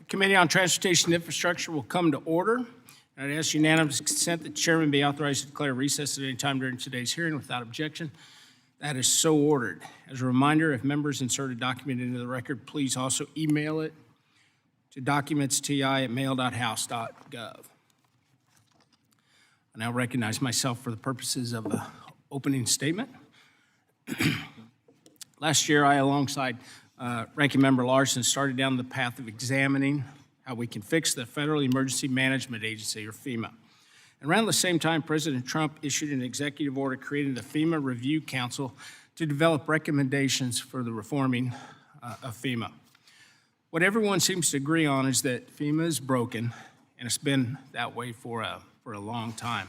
Committee on Transportation and Infrastructure will come to order. I'd ask unanimous consent that the chairman be authorized to declare recess at any time during today's hearing without objection. That is so ordered. As a reminder, if members insert a document into the record, please also email it to documentsti@mail.house.gov. I now recognize myself for the purposes of the opening statement. Last year, I, alongside Ranking Member Larson, started down the path of examining how we can fix the Federal Emergency Management Agency, or FEMA. And around the same time, President Trump issued an executive order creating the FEMA Review Council to develop recommendations for the reforming of FEMA. What everyone seems to agree on is that FEMA is broken, and it's been that way for a long time.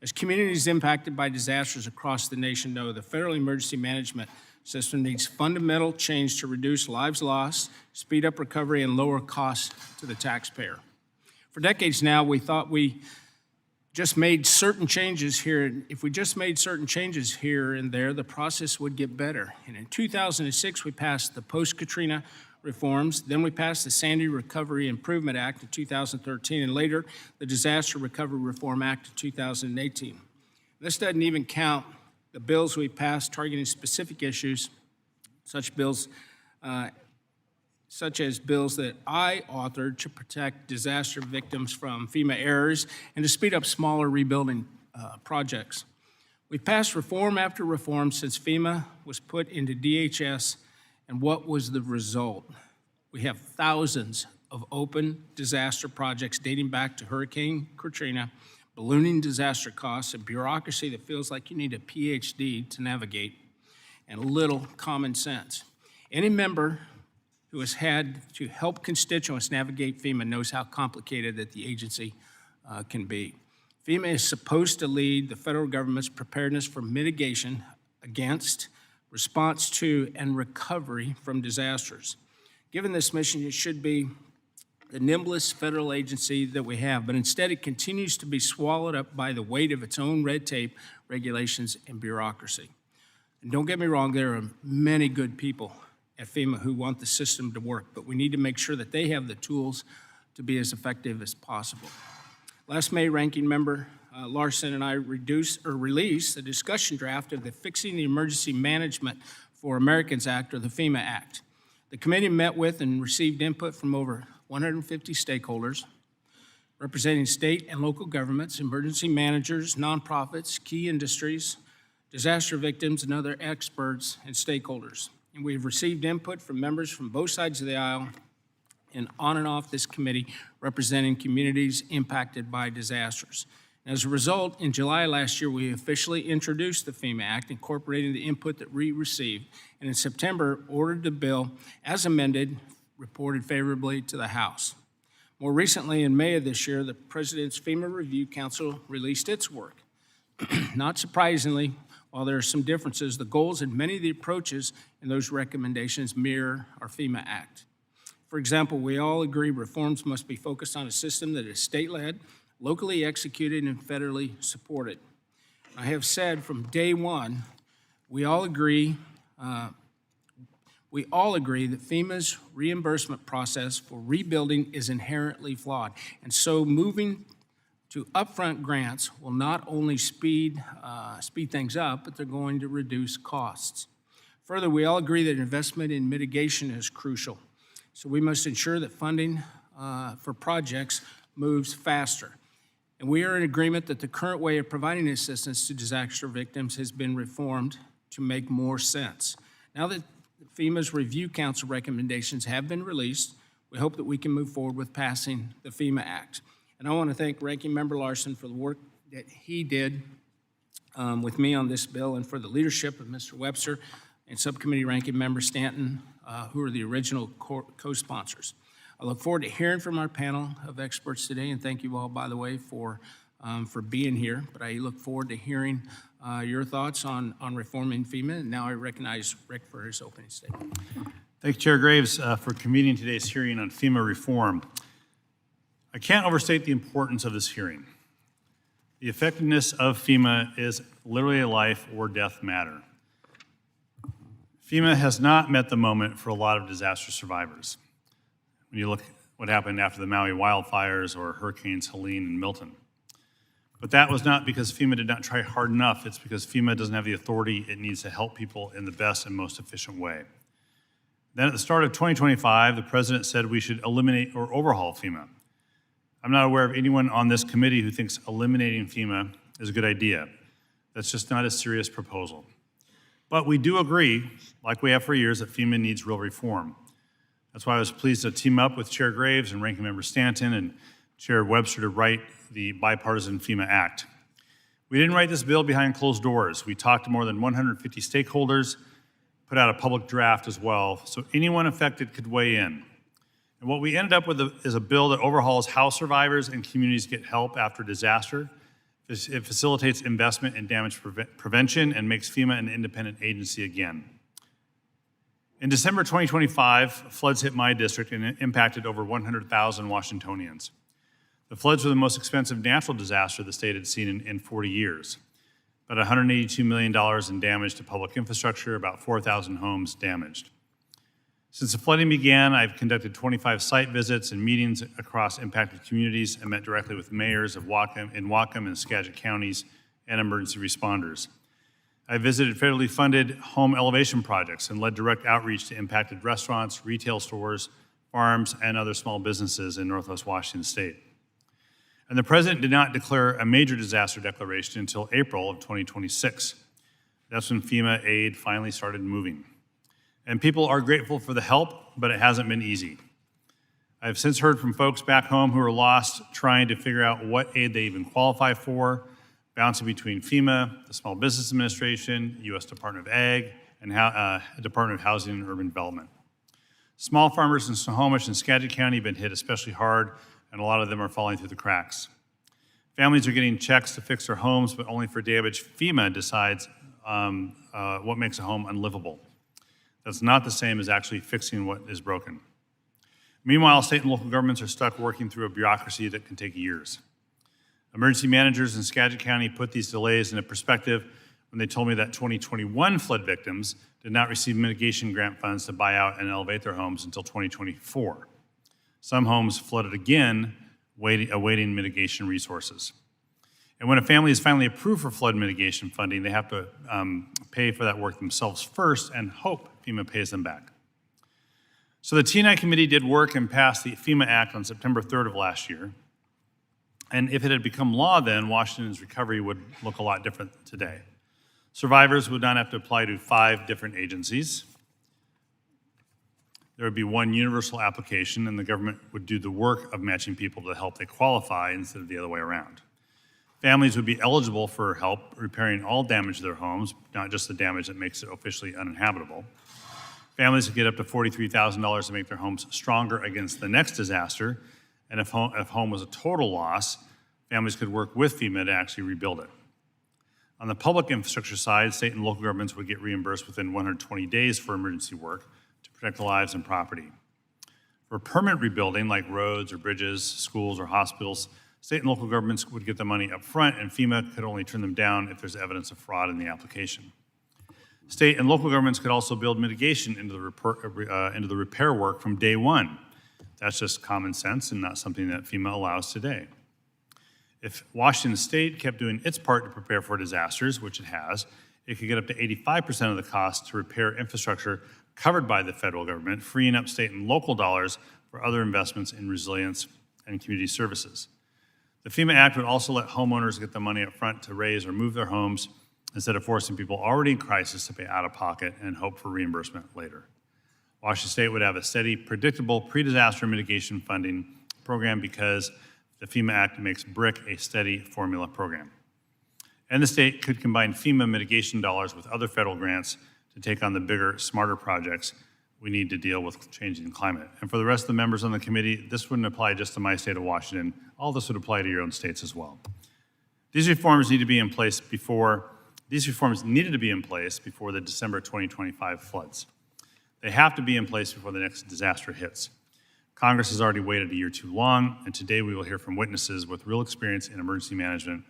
As communities impacted by disasters across the nation know, the Federal Emergency Management System needs fundamental change to reduce lives lost, speed up recovery, and lower costs to the taxpayer. For decades now, we thought we just made certain changes here. If we just made certain changes here and there, the process would get better. And in 2006, we passed the post-Katrina reforms. Then we passed the Sandy Recovery Improvement Act in 2013, and later the Disaster Recovery Reform Act in 2018. This doesn't even count the bills we passed targeting specific issues, such as bills that I authored to protect disaster victims from FEMA errors and to speed up smaller rebuilding projects. We've passed reform after reform since FEMA was put into DHS, and what was the result? We have thousands of open disaster projects dating back to Hurricane Katrina, ballooning disaster costs, and bureaucracy that feels like you need a PhD to navigate, and little common sense. Any member who has had to help constituents navigate FEMA knows how complicated that the agency can be. FEMA is supposed to lead the federal government's preparedness for mitigation against, response to, and recovery from disasters. Given this mission, it should be the nimblest federal agency that we have, but instead it continues to be swallowed up by the weight of its own red tape, regulations, and bureaucracy. And don't get me wrong, there are many good people at FEMA who want the system to work, but we need to make sure that they have the tools to be as effective as possible. Last May, Ranking Member Larson and I released a discussion draft of the Fixing the Emergency Management for Americans Act, or the FEMA Act. The committee met with and received input from over 150 stakeholders, representing state and local governments, emergency managers, nonprofits, key industries, disaster victims, and other experts and stakeholders. And we've received input from members from both sides of the aisle and on and off this committee representing communities impacted by disasters. As a result, in July last year, we officially introduced the FEMA Act, incorporating the input that we received, and in September, ordered the bill, as amended, reported favorably to the House. More recently, in May of this year, the President's FEMA Review Council released its work. Not surprisingly, while there are some differences, the goals and many of the approaches in those recommendations mirror our FEMA Act. For example, we all agree reforms must be focused on a system that is state-led, locally executed, and federally supported. I have said from day one, we all agree that FEMA's reimbursement process for rebuilding is inherently flawed, and so moving to upfront grants will not only speed things up, but they're going to reduce costs. Further, we all agree that investment in mitigation is crucial, so we must ensure that funding for projects moves faster. And we are in agreement that the current way of providing assistance to disaster victims has been reformed to make more sense. Now that FEMA's Review Council recommendations have been released, we hope that we can move forward with passing the FEMA Act. And I want to thank Ranking Member Larson for the work that he did with me on this bill, and for the leadership of Mr. Webster and Subcommittee Ranking Member Stanton, who are the original co-sponsors. I look forward to hearing from our panel of experts today, and thank you all, by the way, for being here. But I look forward to hearing your thoughts on reforming FEMA. And now I recognize Rick for his opening statement. Thank you, Chair Graves, for convening today's hearing on FEMA reform. I can't overstate the importance of this hearing. The effectiveness of FEMA is literally a life or death matter. FEMA has not met the moment for a lot of disaster survivors. When you look at what happened after the Maui wildfires or Hurricanes Helene and Milton. But that was not because FEMA did not try hard enough. It's because FEMA doesn't have the authority it needs to help people in the best and most efficient way. Then at the start of 2025, the president said we should eliminate or overhaul FEMA. I'm not aware of anyone on this committee who thinks eliminating FEMA is a good idea. That's just not a serious proposal. But we do agree, like we have for years, that FEMA needs real reform. That's why I was pleased to team up with Chair Graves and Ranking Member Stanton and Chair Webster to write the bipartisan FEMA Act. We didn't write this bill behind closed doors. We talked to more than 150 stakeholders, put out a public draft as well, so anyone affected could weigh in. And what we ended up with is a bill that overhauls how survivors and communities get help after disaster. It facilitates investment in damage prevention and makes FEMA an independent agency again. In December 2025, floods hit my district and impacted over 100,000 Washingtonians. The floods were the most expensive natural disaster the state had seen in 40 years. About $182 million in damage to public infrastructure, about 4,000 homes damaged. Since the flooding began, I've conducted 25 site visits and meetings across impacted communities and met directly with mayors of Whatcom and Skagit counties and emergency responders. I visited federally funded home elevation projects and led direct outreach to impacted restaurants, retail stores, farms, and other small businesses in Northwest Washington State. And the president did not declare a major disaster declaration until April of 2026. That's when FEMA aid finally started moving. And people are grateful for the help, but it hasn't been easy. I've since heard from folks back home who are lost trying to figure out what aid they even qualify for, bouncing between FEMA, the Small Business Administration, U.S. Department of Ag, and Department of Housing and Urban Development. Small farmers in Snohomish and Skagit County have been hit especially hard, and a lot of them are falling through the cracks. Families are getting checks to fix their homes, but only for damage FEMA decides what makes a home unlivable. That's not the same as actually fixing what is broken. Meanwhile, state and local governments are stuck working through a bureaucracy that can take years. Emergency managers in Skagit County put these delays into perspective when they told me that 2021 flood victims did not receive mitigation grant funds to buy out and elevate their homes until 2024. Some homes flooded again, awaiting mitigation resources. And when a family is finally approved for flood mitigation funding, they have to pay for that work themselves first and hope FEMA pays them back. So the T&I committee did work and passed the FEMA Act on September 3rd of last year. And if it had become law then, Washington's recovery would look a lot different today. Survivors would not have to apply to 5 different agencies. There would be one universal application, and the government would do the work of matching people to the help they qualify instead of the other way around. Families would be eligible for help repairing all damage to their homes, not just the damage that makes it officially uninhabitable. Families would get up to $43,000 to make their homes stronger against the next disaster, and if home was a total loss, families could work with FEMA to actually rebuild it. On the public infrastructure side, state and local governments would get reimbursed within 120 days for emergency work to protect lives and property. For permanent rebuilding, like roads or bridges, schools or hospitals, state and local governments would get the money up front, and FEMA could only turn them down if there's evidence of fraud in the application. State and local governments could also build mitigation into the repair work from day one. That's just common sense and not something that FEMA allows today. If Washington State kept doing its part to prepare for disasters, which it has, it could get up to 85% of the cost to repair infrastructure covered by the federal government, freeing up state and local dollars for other investments in resilience and community services. The FEMA Act would also let homeowners get the money up front to raise or move their homes instead of forcing people already in crisis to pay out of pocket and hope for reimbursement later. Washington State would have a steady, predictable pre-disaster mitigation funding program because the FEMA Act makes BRIC a steady formula program. And the state could combine FEMA mitigation dollars with other federal grants to take on the bigger, smarter projects we need to deal with changing climate. And for the rest of the members on the committee, this wouldn't apply just to my state of Washington. All this would apply to your own states as well. These reforms needed to be in place before the December 2025 floods. They have to be in place before the next disaster hits. Congress has already waited a year too long, and today we will hear from witnesses with real experience in emergency management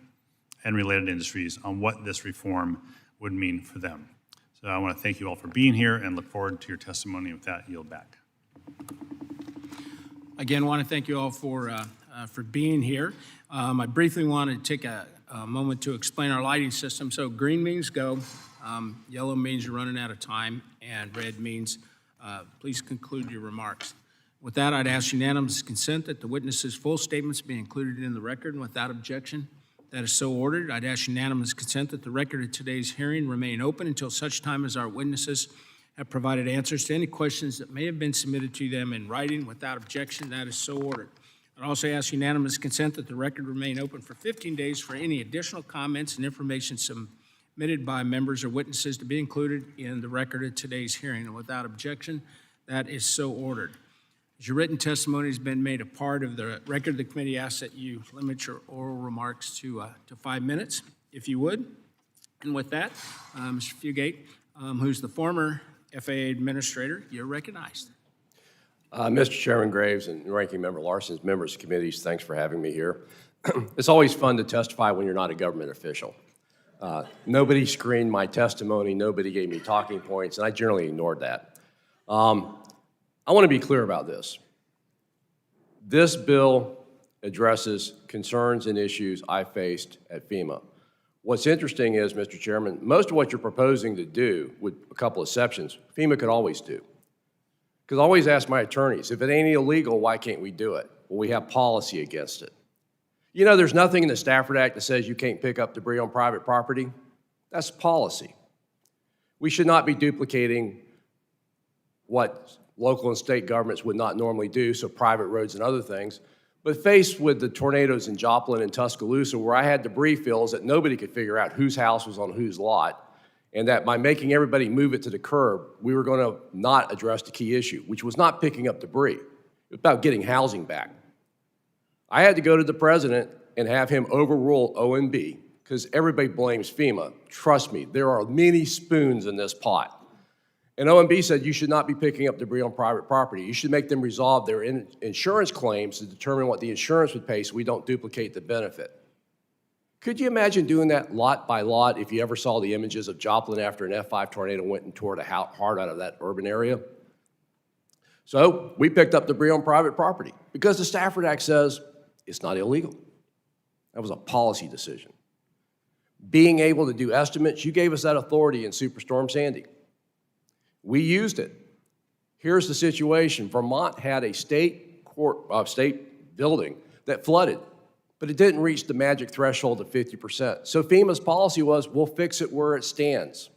and related industries on what this reform would mean for them. So I want to thank you all for being here and look forward to your testimony. With that, yield back. Again, want to thank you all for being here. I briefly want to take a moment to explain our lighting system. So green means go, yellow means you're running out of time, and red means please conclude your remarks. With that, I'd ask unanimous consent that the witness's full statements be included in the record, and without objection, that is so ordered. I'd ask unanimous consent that the record of today's hearing remain open until such time as our witnesses have provided answers to any questions that may have been submitted to them in writing. Without objection, that is so ordered. I'd also ask unanimous consent that the record remain open for 15 days for any additional comments and information submitted by members or witnesses to be included in the record of today's hearing. And without objection, that is so ordered. As your written testimony has been made a part of the record, the committee asks that you limit your oral remarks to 5 minutes, if you would. And with that, Mr. Fugate, who's the former FAA administrator, you're recognized. Mr. Chairman Graves and Ranking Member Larson, members of committees, thanks for having me here. It's always fun to testify when you're not a government official. Nobody screened my testimony, nobody gave me talking points, and I generally ignored that. I want to be clear about this. This bill addresses concerns and issues I faced at FEMA. What's interesting is, Mr. Chairman, most of what you're proposing to do, with a couple exceptions, FEMA could always do. Because I always ask my attorneys, if it ain't illegal, why can't we do it? Well, we have policy against it. You know, there's nothing in the Stafford Act that says you can't pick up debris on private property. That's policy. We should not be duplicating what local and state governments would not normally do, so private roads and other things. But faced with the tornadoes in Joplin and Tuscaloosa, where I had debris fields that nobody could figure out whose house was on whose lot, and that by making everybody move it to the curb, we were going to not address the key issue, which was not picking up debris. It was about getting housing back. I had to go to the president and have him overrule OMB, because everybody blames FEMA. Trust me, there are many spoons in this pot. And OMB said you should not be picking up debris on private property. You should make them resolve their insurance claims to determine what the insurance would pay so we don't duplicate the benefit. Could you imagine doing that lot by lot if you ever saw the images of Joplin after an F5 tornado went and tore the heart out of that urban area? So we picked up debris on private property because the Stafford Act says it's not illegal. That was a policy decision. Being able to do estimates, you gave us that authority in Superstorm Sandy. We used it. Here's the situation. Vermont had a state building that flooded, but it didn't reach the magic threshold of 50%. So FEMA's policy was, we'll fix it where it stands.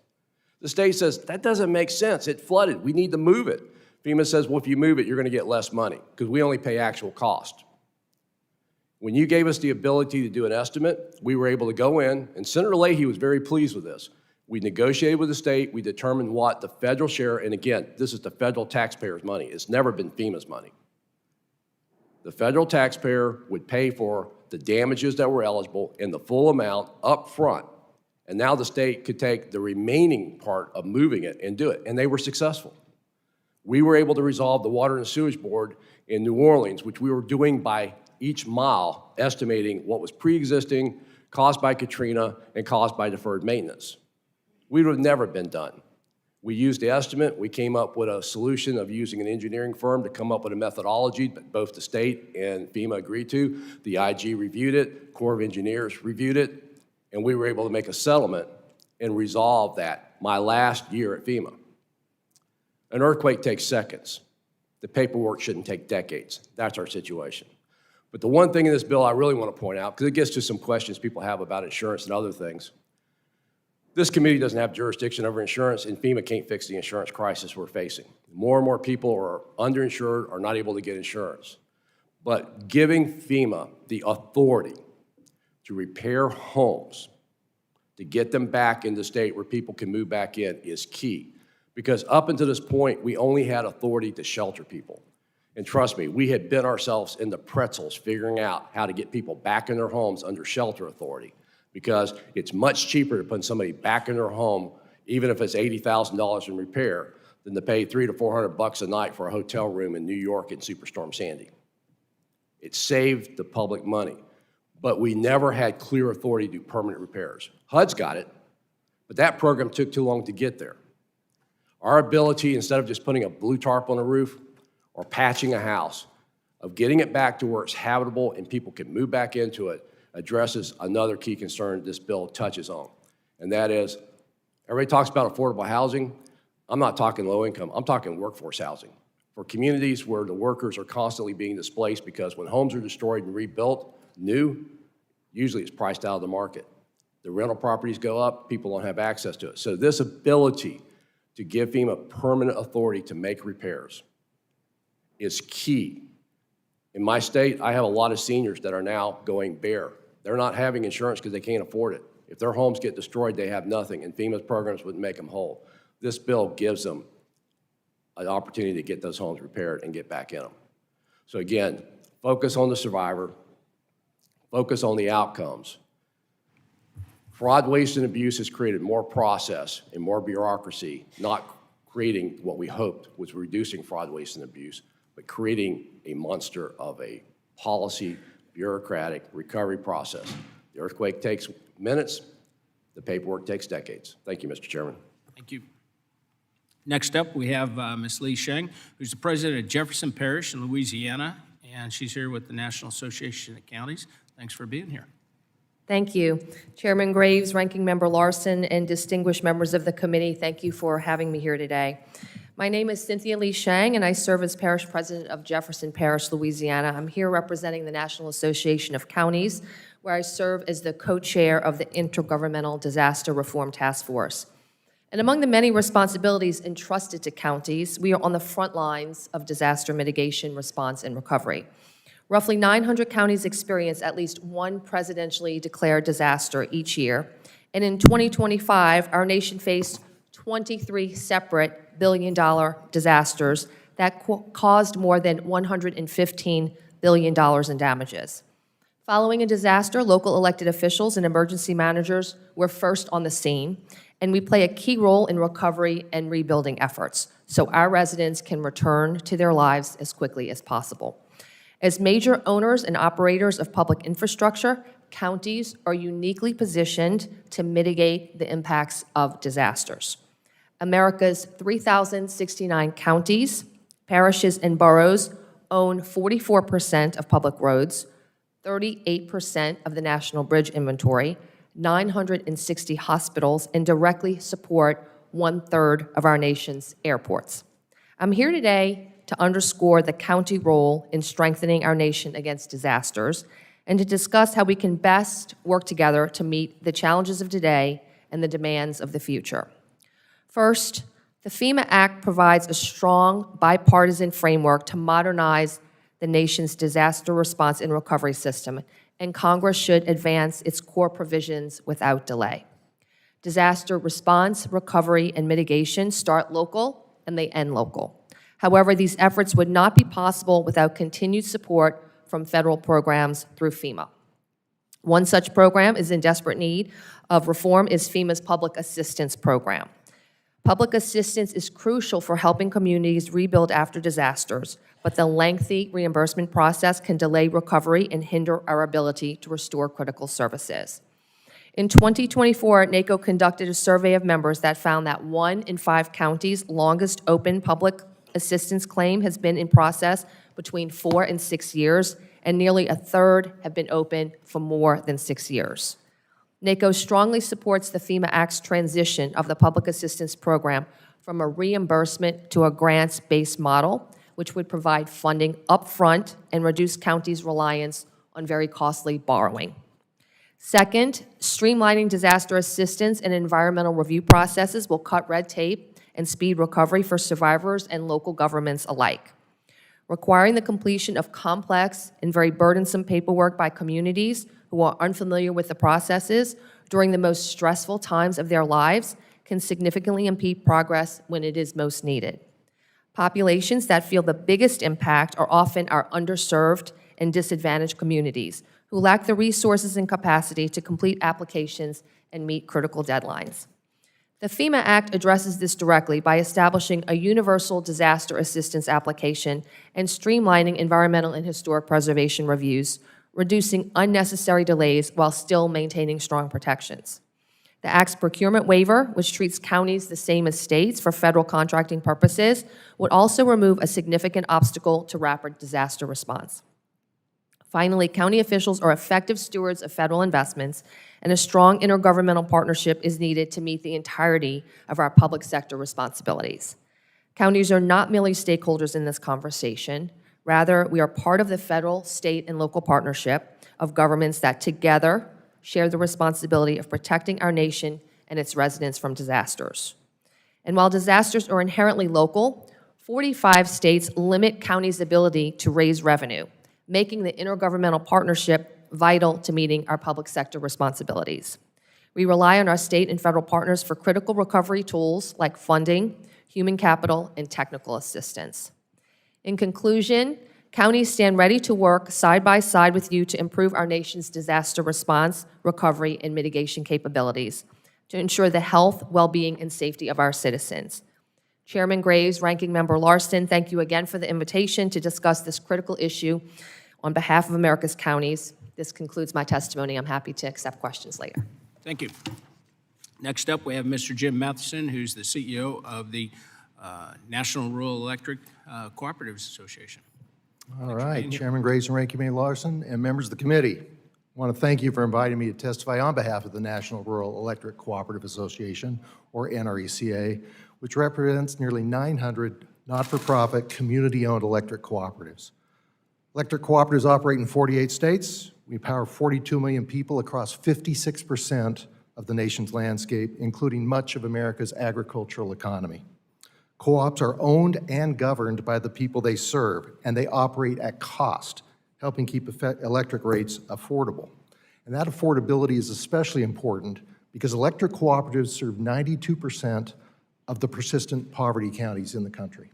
The state says, that doesn't make sense. It flooded. We need to move it. FEMA says, well, if you move it, you're going to get less money because we only pay actual cost. When you gave us the ability to do an estimate, we were able to go in, and Senator Leahy was very pleased with this. We negotiated with the state. We determined what the federal share, and again, this is the federal taxpayer's money. It's never been FEMA's money. The federal taxpayer would pay for the damages that were eligible in the full amount up front, and now the state could take the remaining part of moving it and do it, and they were successful. We were able to resolve the Water and Sewage Board in New Orleans, which we were doing by each mile, estimating what was pre-existing, caused by Katrina, and caused by deferred maintenance. We would have never been done. We used the estimate. We came up with a solution of using an engineering firm to come up with a methodology that both the state and FEMA agreed to. The IG reviewed it, Corps of Engineers reviewed it, and we were able to make a settlement and resolve that my last year at FEMA. An earthquake takes seconds. The paperwork shouldn't take decades. That's our situation. But the one thing in this bill I really want to point out, because it gets to some questions people have about insurance and other things, this committee doesn't have jurisdiction over insurance, and FEMA can't fix the insurance crisis we're facing. More and more people are underinsured or not able to get insurance. But giving FEMA the authority to repair homes, to get them back in the state where people can move back in is key. Because up until this point, we only had authority to shelter people. And trust me, we had bent ourselves into pretzels figuring out how to get people back in their homes under shelter authority. Because it's much cheaper to put somebody back in their home, even if it's $80,000 in repair, than to pay $300 to $400 a night for a hotel room in New York in Superstorm Sandy. It saved the public money, but we never had clear authority to do permanent repairs. HUD's got it, but that program took too long to get there. Our ability, instead of just putting a blue tarp on a roof or patching a house, of getting it back to where it's habitable and people can move back into it, addresses another key concern this bill touches on. And that is, everybody talks about affordable housing. I'm not talking low income, I'm talking workforce housing. For communities where the workers are constantly being displaced because when homes are destroyed and rebuilt, new, usually it's priced out of the market. The rental properties go up, people don't have access to it. So this ability to give FEMA permanent authority to make repairs is key. In my state, I have a lot of seniors that are now going bare. They're not having insurance because they can't afford it. If their homes get destroyed, they have nothing, and FEMA's programs wouldn't make them whole. This bill gives them an opportunity to get those homes repaired and get back in them. So again, focus on the survivor, focus on the outcomes. Fraud, waste, and abuse has created more process and more bureaucracy, not creating what we hoped was reducing fraud, waste, and abuse, but creating a monster of a policy, bureaucratic recovery process. The earthquake takes minutes, the paperwork takes decades. Thank you, Mr. Chairman. Thank you. Next up, we have Ms. Lee Sheng, who's the president of Jefferson Parish in Louisiana, and she's here with the National Association of Counties. Thanks for being here. Thank you. Chairman Graves, Ranking Member Larson, and distinguished members of the committee, thank you for having me here today. My name is Cynthia Lee Sheng, and I serve as Parish President of Jefferson Parish, Louisiana. I'm here representing the National Association of Counties, where I serve as the co-chair of the Intergovernmental Disaster Reform Task Force. And among the many responsibilities entrusted to counties, we are on the front lines of disaster mitigation, response, and recovery. Roughly 900 counties experience at least one presidentially declared disaster each year. And in 2025, our nation faced 23 separate billion-dollar disasters that caused more than $115 billion in damages. Following a disaster, local elected officials and emergency managers were first on the scene, and we play a key role in recovery and rebuilding efforts so our residents can return to their lives as quickly as possible. As major owners and operators of public infrastructure, counties are uniquely positioned to mitigate the impacts of disasters. America's 3,069 counties, parishes, and boroughs own 44% of public roads, 38% of the national bridge inventory, 960 hospitals, and directly support 1/3 of our nation's airports. I'm here today to underscore the county role in strengthening our nation against disasters and to discuss how we can best work together to meet the challenges of today and the demands of the future. First, the FEMA Act provides a strong bipartisan framework to modernize the nation's disaster response and recovery system, and Congress should advance its core provisions without delay. Disaster response, recovery, and mitigation start local and they end local. However, these efforts would not be possible without continued support from federal programs through FEMA. One such program is in desperate need of reform is FEMA's Public Assistance Program. Public assistance is crucial for helping communities rebuild after disasters, but the lengthy reimbursement process can delay recovery and hinder our ability to restore critical services. In 2024, NACO conducted a survey of members that found that 1 in 5 counties' longest open public assistance claim has been in process between 4 and 6 years, and nearly 1/3 have been open for more than 6 years. NACO strongly supports the FEMA Act's transition of the public assistance program from a reimbursement to a grants-based model, which would provide funding upfront and reduce counties' reliance on very costly borrowing. Second, streamlining disaster assistance and environmental review processes will cut red tape and speed recovery for survivors and local governments alike. Requiring the completion of complex and very burdensome paperwork by communities who are unfamiliar with the processes during the most stressful times of their lives can significantly impede progress when it is most needed. Populations that feel the biggest impact are often our underserved and disadvantaged communities who lack the resources and capacity to complete applications and meet critical deadlines. The FEMA Act addresses this directly by establishing a universal disaster assistance application and streamlining environmental and historic preservation reviews, reducing unnecessary delays while still maintaining strong protections. The Act's procurement waiver, which treats counties the same as states for federal contracting purposes, would also remove a significant obstacle to rapid disaster response. Finally, county officials are effective stewards of federal investments, and a strong intergovernmental partnership is needed to meet the entirety of our public sector responsibilities. Counties are not merely stakeholders in this conversation. Rather, we are part of the federal, state, and local partnership of governments that together share the responsibility of protecting our nation and its residents from disasters. And while disasters are inherently local, 45 states limit counties' ability to raise revenue, making the intergovernmental partnership vital to meeting our public sector responsibilities. We rely on our state and federal partners for critical recovery tools like funding, human capital, and technical assistance. In conclusion, counties stand ready to work side by side with you to improve our nation's disaster response, recovery, and mitigation capabilities to ensure the health, well-being, and safety of our citizens. Chairman Graves, Ranking Member Larson, thank you again for the invitation to discuss this critical issue on behalf of America's counties. This concludes my testimony. I'm happy to accept questions later. Thank you. Next up, we have Mr. Jim Matheson, who's the CEO of the National Rural Electric Cooperatives Association. All right, Chairman Graves and Ranking Member Larson and members of the committee, I want to thank you for inviting me to testify on behalf of the National Rural Electric Cooperative Association, or NRECA, which represents nearly 900 not-for-profit, community-owned electric cooperatives. Electric cooperatives operate in 48 states. We power 42 million people across 56% of the nation's landscape, including much of America's agricultural economy. Co-ops are owned and governed by the people they serve, and they operate at cost, helping keep electric rates affordable. And that affordability is especially important because electric cooperatives serve 92% of the persistent poverty counties in the country.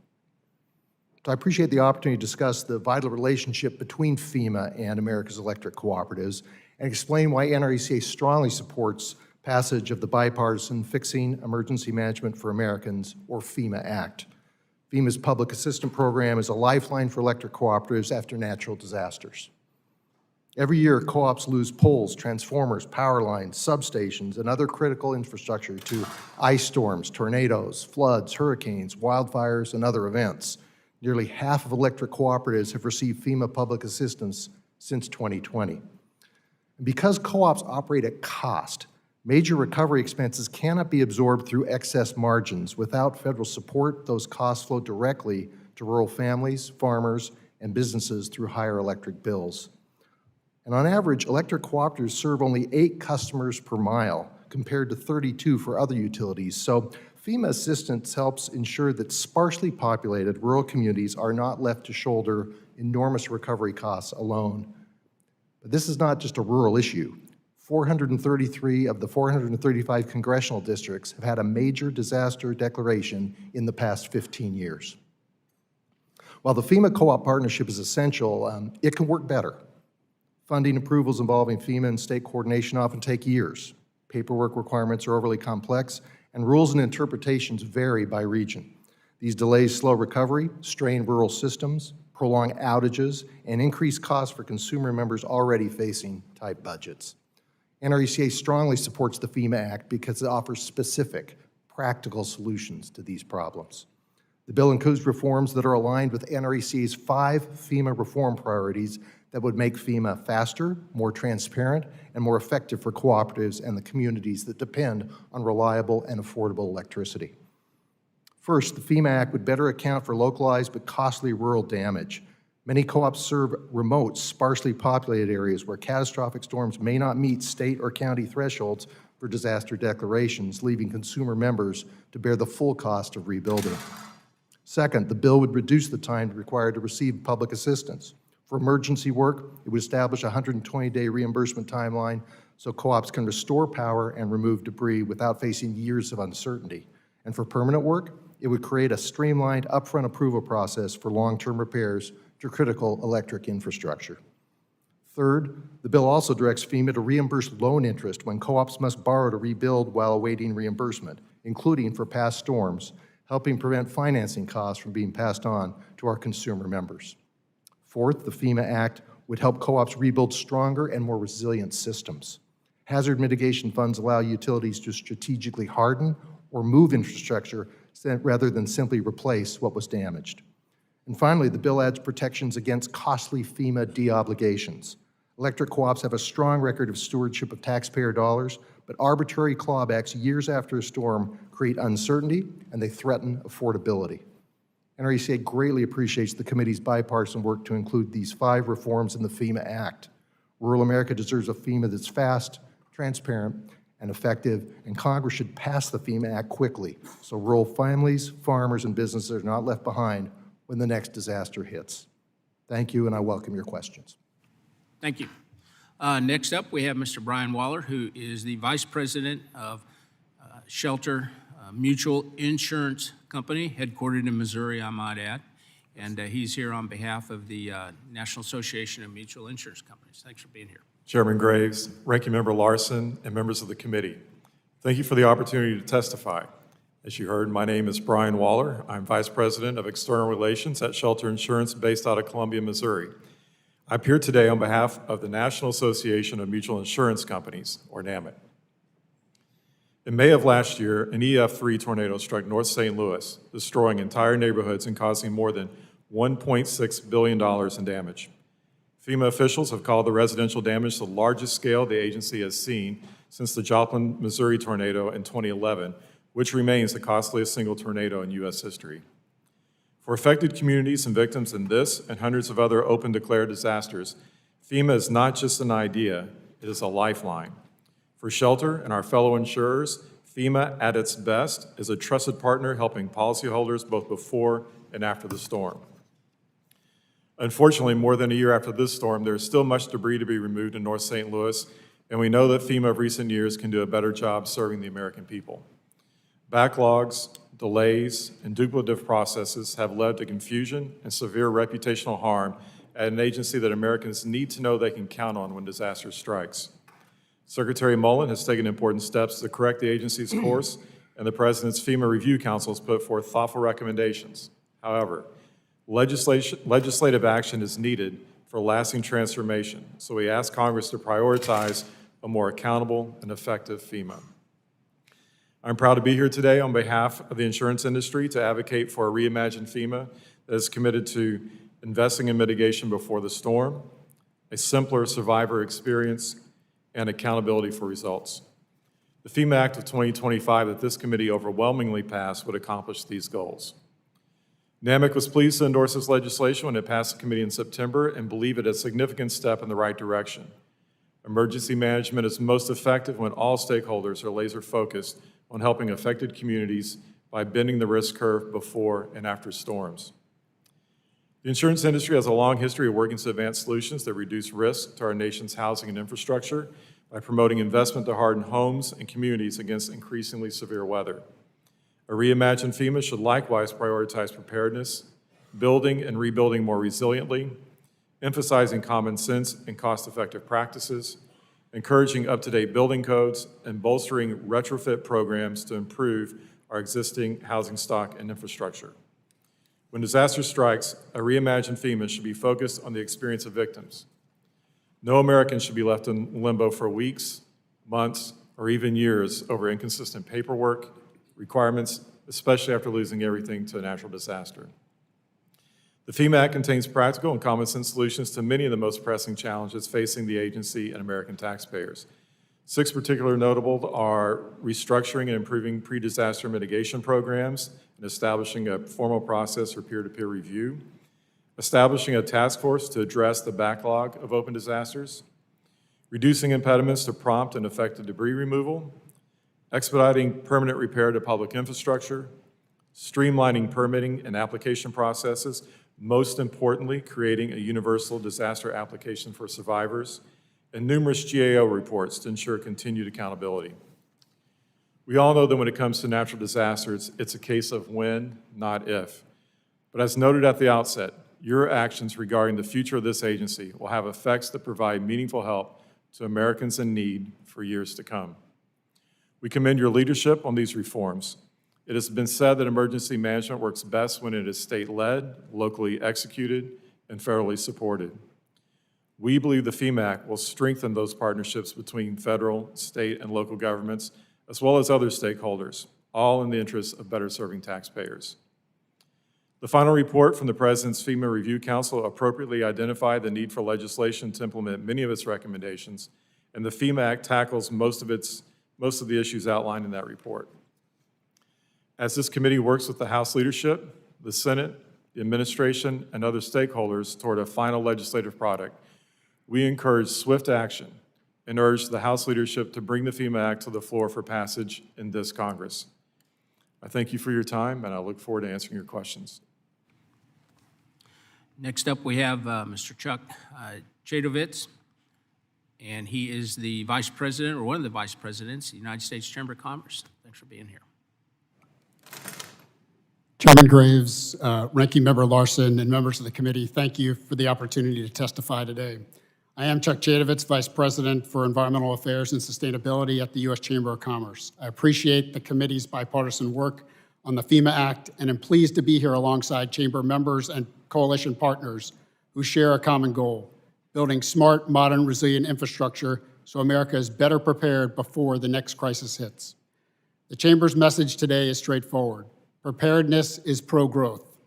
So I appreciate the opportunity to discuss the vital relationship between FEMA and America's electric cooperatives and explain why NRECA strongly supports passage of the bipartisan Fixing Emergency Management for Americans, or FEMA Act. FEMA's public assistance program is a lifeline for electric cooperatives after natural disasters. Every year, co-ops lose poles, transformers, power lines, substations, and other critical infrastructure to ice storms, tornadoes, floods, hurricanes, wildfires, and other events. Nearly half of electric cooperatives have received FEMA public assistance since 2020. And because co-ops operate at cost, major recovery expenses cannot be absorbed through excess margins. Without federal support, those costs flow directly to rural families, farmers, and businesses through higher electric bills. And on average, electric cooperatives serve only 8 customers per mile, compared to 32 for other utilities. So FEMA assistance helps ensure that sparsely populated rural communities are not left to shoulder enormous recovery costs alone. But this is not just a rural issue. 433 of the 435 congressional districts have had a major disaster declaration in the past 15 years. While the FEMA co-op partnership is essential, it can work better. Funding approvals involving FEMA and state coordination often take years. Paperwork requirements are overly complex, and rules and interpretations vary by region. These delays slow recovery, strain rural systems, prolong outages, and increase costs for consumer members already facing tight budgets. NRECA strongly supports the FEMA Act because it offers specific, practical solutions to these problems. The bill includes reforms that are aligned with NRECA's 5 FEMA reform priorities that would make FEMA faster, more transparent, and more effective for cooperatives and the communities that depend on reliable and affordable electricity. First, the FEMA Act would better account for localized but costly rural damage. Many co-ops serve remote, sparsely populated areas where catastrophic storms may not meet state or county thresholds for disaster declarations, leaving consumer members to bear the full cost of rebuilding. Second, the bill would reduce the time required to receive public assistance. For emergency work, it would establish a 120-day reimbursement timeline so co-ops can restore power and remove debris without facing years of uncertainty. And for permanent work, it would create a streamlined upfront approval process for long-term repairs to critical electric infrastructure. Third, the bill also directs FEMA to reimburse loan interest when co-ops must borrow to rebuild while awaiting reimbursement, including for past storms, helping prevent financing costs from being passed on to our consumer members. Fourth, the FEMA Act would help co-ops rebuild stronger and more resilient systems. Hazard mitigation funds allow utilities to strategically harden or move infrastructure rather than simply replace what was damaged. And finally, the bill adds protections against costly FEMA deobligations. Electric co-ops have a strong record of stewardship of taxpayer dollars, but arbitrary clawbacks years after a storm create uncertainty and they threaten affordability. NRECA greatly appreciates the committee's bipartisan work to include these 5 reforms in the FEMA Act. Rural America deserves a FEMA that's fast, transparent, and effective, and Congress should pass the FEMA Act quickly so rural families, farmers, and businesses are not left behind when the next disaster hits. Thank you, and I welcome your questions. Thank you. Next up, we have Mr. Brian Waller, who is the Vice President of Shelter Mutual Insurance Company, headquartered in Missouri, I might add. And he's here on behalf of the National Association of Mutual Insurance Companies. Thanks for being here. Chairman Graves, Ranking Member Larson, and members of the committee, thank you for the opportunity to testify. As you heard, my name is Brian Waller. I'm Vice President of External Relations at Shelter Insurance based out of Columbia, Missouri. I appear today on behalf of the National Association of Mutual Insurance Companies, or NAMIC. In May of last year, an EF3 tornado struck North St. Louis, destroying entire neighborhoods and causing more than $1.6 billion in damage. FEMA officials have called the residential damage the largest scale the agency has seen since the Joplin, Missouri tornado in 2011, which remains the costliest single tornado in U.S. history. For affected communities and victims in this and hundreds of other open declared disasters, FEMA is not just an idea, it is a lifeline. For Shelter and our fellow insurers, FEMA at its best is a trusted partner helping policyholders both before and after the storm. Unfortunately, more than a year after this storm, there is still much debris to be removed in North St. Louis, and we know that FEMA of recent years can do a better job serving the American people. Backlogs, delays, and duplicative processes have led to confusion and severe reputational harm at an agency that Americans need to know they can count on when disaster strikes. Secretary Mullen has taken important steps to correct the agency's course, and the President's FEMA Review Council has put forth thoughtful recommendations. However, legislative action is needed for lasting transformation, so we ask Congress to prioritize a more accountable and effective FEMA. I'm proud to be here today on behalf of the insurance industry to advocate for a reimagined FEMA that is committed to investing in mitigation before the storm, a simpler survivor experience, and accountability for results. The FEMA Act of 2025 that this committee overwhelmingly passed would accomplish these goals. NAMIC was pleased to endorse this legislation when it passed the committee in September and believe it a significant step in the right direction. Emergency management is most effective when all stakeholders are laser-focused on helping affected communities by bending the risk curve before and after storms. The insurance industry has a long history of working to advance solutions that reduce risk to our nation's housing and infrastructure by promoting investment to harden homes and communities against increasingly severe weather. A reimagined FEMA should likewise prioritize preparedness, building and rebuilding more resiliently, emphasizing common sense and cost-effective practices, encouraging up-to-date building codes, and bolstering retrofit programs to improve our existing housing stock and infrastructure. When disaster strikes, a reimagined FEMA should be focused on the experience of victims. No American should be left in limbo for weeks, months, or even years over inconsistent paperwork, requirements, especially after losing everything to a natural disaster. The FEMA Act contains practical and common sense solutions to many of the most pressing challenges facing the agency and American taxpayers. 6 particularly notable are restructuring and improving pre-disaster mitigation programs and establishing a formal process for peer-to-peer review, establishing a task force to address the backlog of open disasters, reducing impediments to prompt and effective debris removal, expediting permanent repair to public infrastructure, streamlining permitting and application processes, most importantly, creating a universal disaster application for survivors, and numerous GAO reports to ensure continued accountability. We all know that when it comes to natural disasters, it's a case of when, not if. But as noted at the outset, your actions regarding the future of this agency will have effects that provide meaningful help to Americans in need for years to come. We commend your leadership on these reforms. It has been said that emergency management works best when it is state-led, locally executed, and federally supported. We believe the FEMA Act will strengthen those partnerships between federal, state, and local governments, as well as other stakeholders, all in the interest of better serving taxpayers. The final report from the President's FEMA Review Council appropriately identified the need for legislation to implement many of its recommendations, and the FEMA Act tackles most of the issues outlined in that report. As this committee works with the House leadership, the Senate, the administration, and other stakeholders toward a final legislative product, we encourage swift action and urge the House leadership to bring the FEMA Act to the floor for passage in this Congress. I thank you for your time, and I look forward to answering your questions. Next up, we have Mr. Chuck Jadovitz, and he is the Vice President, or one of the Vice Presidents, of the United States Chamber of Commerce. Thanks for being here. Chairman Graves, Ranking Member Larson, and members of the committee, thank you for the opportunity to testify today. I am Chuck Jadovitz, Vice President for Environmental Affairs and Sustainability at the U.S. Chamber of Commerce. I appreciate the committee's bipartisan work on the FEMA Act and am pleased to be here alongside Chamber members and coalition partners who share a common goal: building smart, modern, resilient infrastructure so America is better prepared before the next crisis hits. The Chamber's message today is straightforward. Preparedness is pro-growth,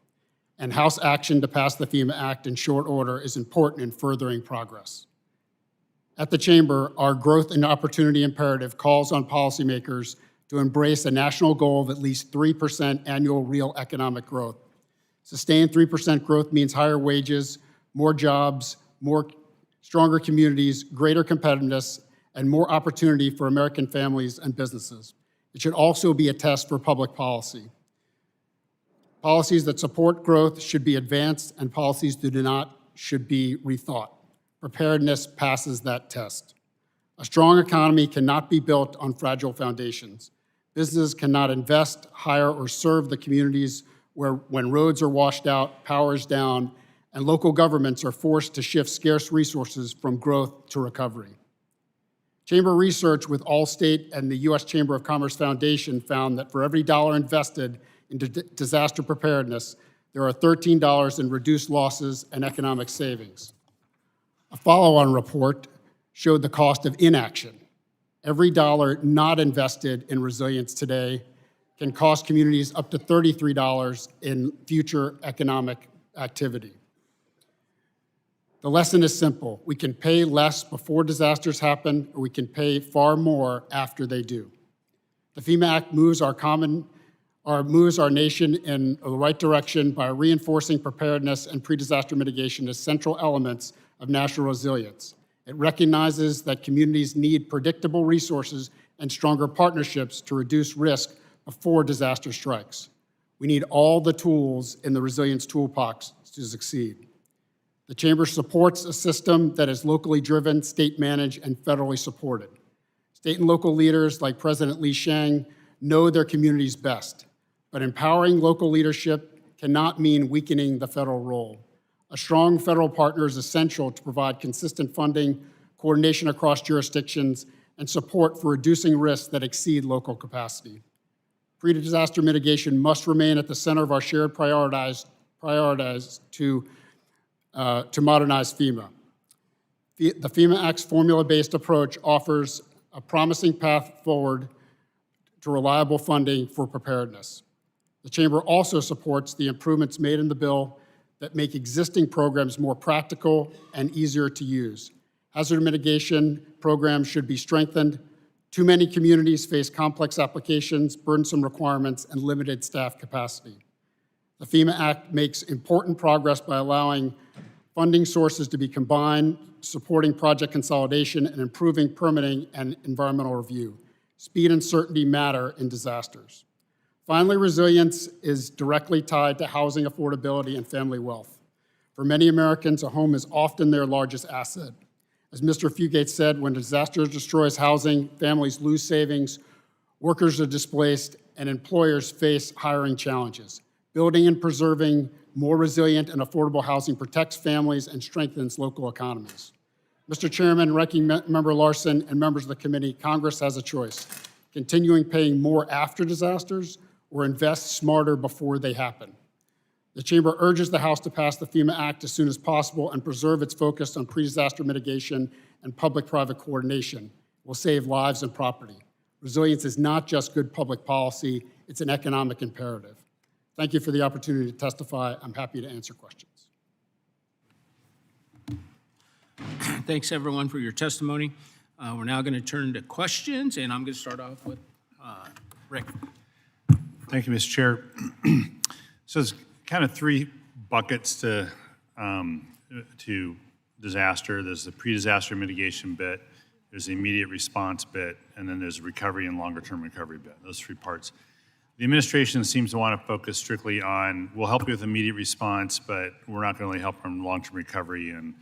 and House action to pass the FEMA Act in short order is important in furthering progress. At the Chamber, our growth and opportunity imperative calls on policymakers to embrace a national goal of at least 3% annual real economic growth. Sustained 3% growth means higher wages, more jobs, stronger communities, greater competitiveness, and more opportunity for American families and businesses. It should also be a test for public policy. Policies that support growth should be advanced, and policies that do not should be rethought. Preparedness passes that test. A strong economy cannot be built on fragile foundations. Businesses cannot invest, hire, or serve the communities when roads are washed out, power is down, and local governments are forced to shift scarce resources from growth to recovery. Chamber research with Allstate and the U.S. Chamber of Commerce Foundation found that for every dollar invested in disaster preparedness, there are $13 in reduced losses and economic savings. A follow-on report showed the cost of inaction. Every dollar not invested in resilience today can cost communities up to $33 in future economic activity. The lesson is simple. We can pay less before disasters happen, or we can pay far more after they do. The FEMA Act moves our nation in the right direction by reinforcing preparedness and pre-disaster mitigation as central elements of national resilience. It recognizes that communities need predictable resources and stronger partnerships to reduce risk before disaster strikes. We need all the tools in the resilience toolbox to succeed. The Chamber supports a system that is locally driven, state managed, and federally supported. State and local leaders like President Lee Shang know their communities best, but empowering local leadership cannot mean weakening the federal role. A strong federal partner is essential to provide consistent funding, coordination across jurisdictions, and support for reducing risks that exceed local capacity. Pre-disaster mitigation must remain at the center of our shared priorities to modernize FEMA. The FEMA Act's formula-based approach offers a promising path forward to reliable funding for preparedness. The Chamber also supports the improvements made in the bill that make existing programs more practical and easier to use. Hazard mitigation programs should be strengthened. Too many communities face complex applications, burdensome requirements, and limited staff capacity. The FEMA Act makes important progress by allowing funding sources to be combined, supporting project consolidation, and improving permitting and environmental review. Speed and certainty matter in disasters. Finally, resilience is directly tied to housing affordability and family wealth. For many Americans, a home is often their largest asset. As Mr. Fugate said, when disaster destroys housing, families lose savings, workers are displaced, and employers face hiring challenges. Building and preserving more resilient and affordable housing protects families and strengthens local economies. Mr. Chairman, Ranking Member Larson, and members of the committee, Congress has a choice: continuing paying more after disasters or invest smarter before they happen. The Chamber urges the House to pass the FEMA Act as soon as possible and preserve its focus on pre-disaster mitigation and public-private coordination. It will save lives and property. Resilience is not just good public policy, it's an economic imperative. Thank you for the opportunity to testify. I'm happy to answer questions. Thanks, everyone, for your testimony. We're now going to turn to questions, and I'm going to start off with Rick. Thank you, Mr. Chair. So it's kind of three buckets to disaster. There's the pre-disaster mitigation bit, there's the immediate response bit, and then there's recovery and longer-term recovery bit, those three parts. The administration seems to want to focus strictly on, we'll help you with immediate response, but we're not going to really help from long-term recovery, and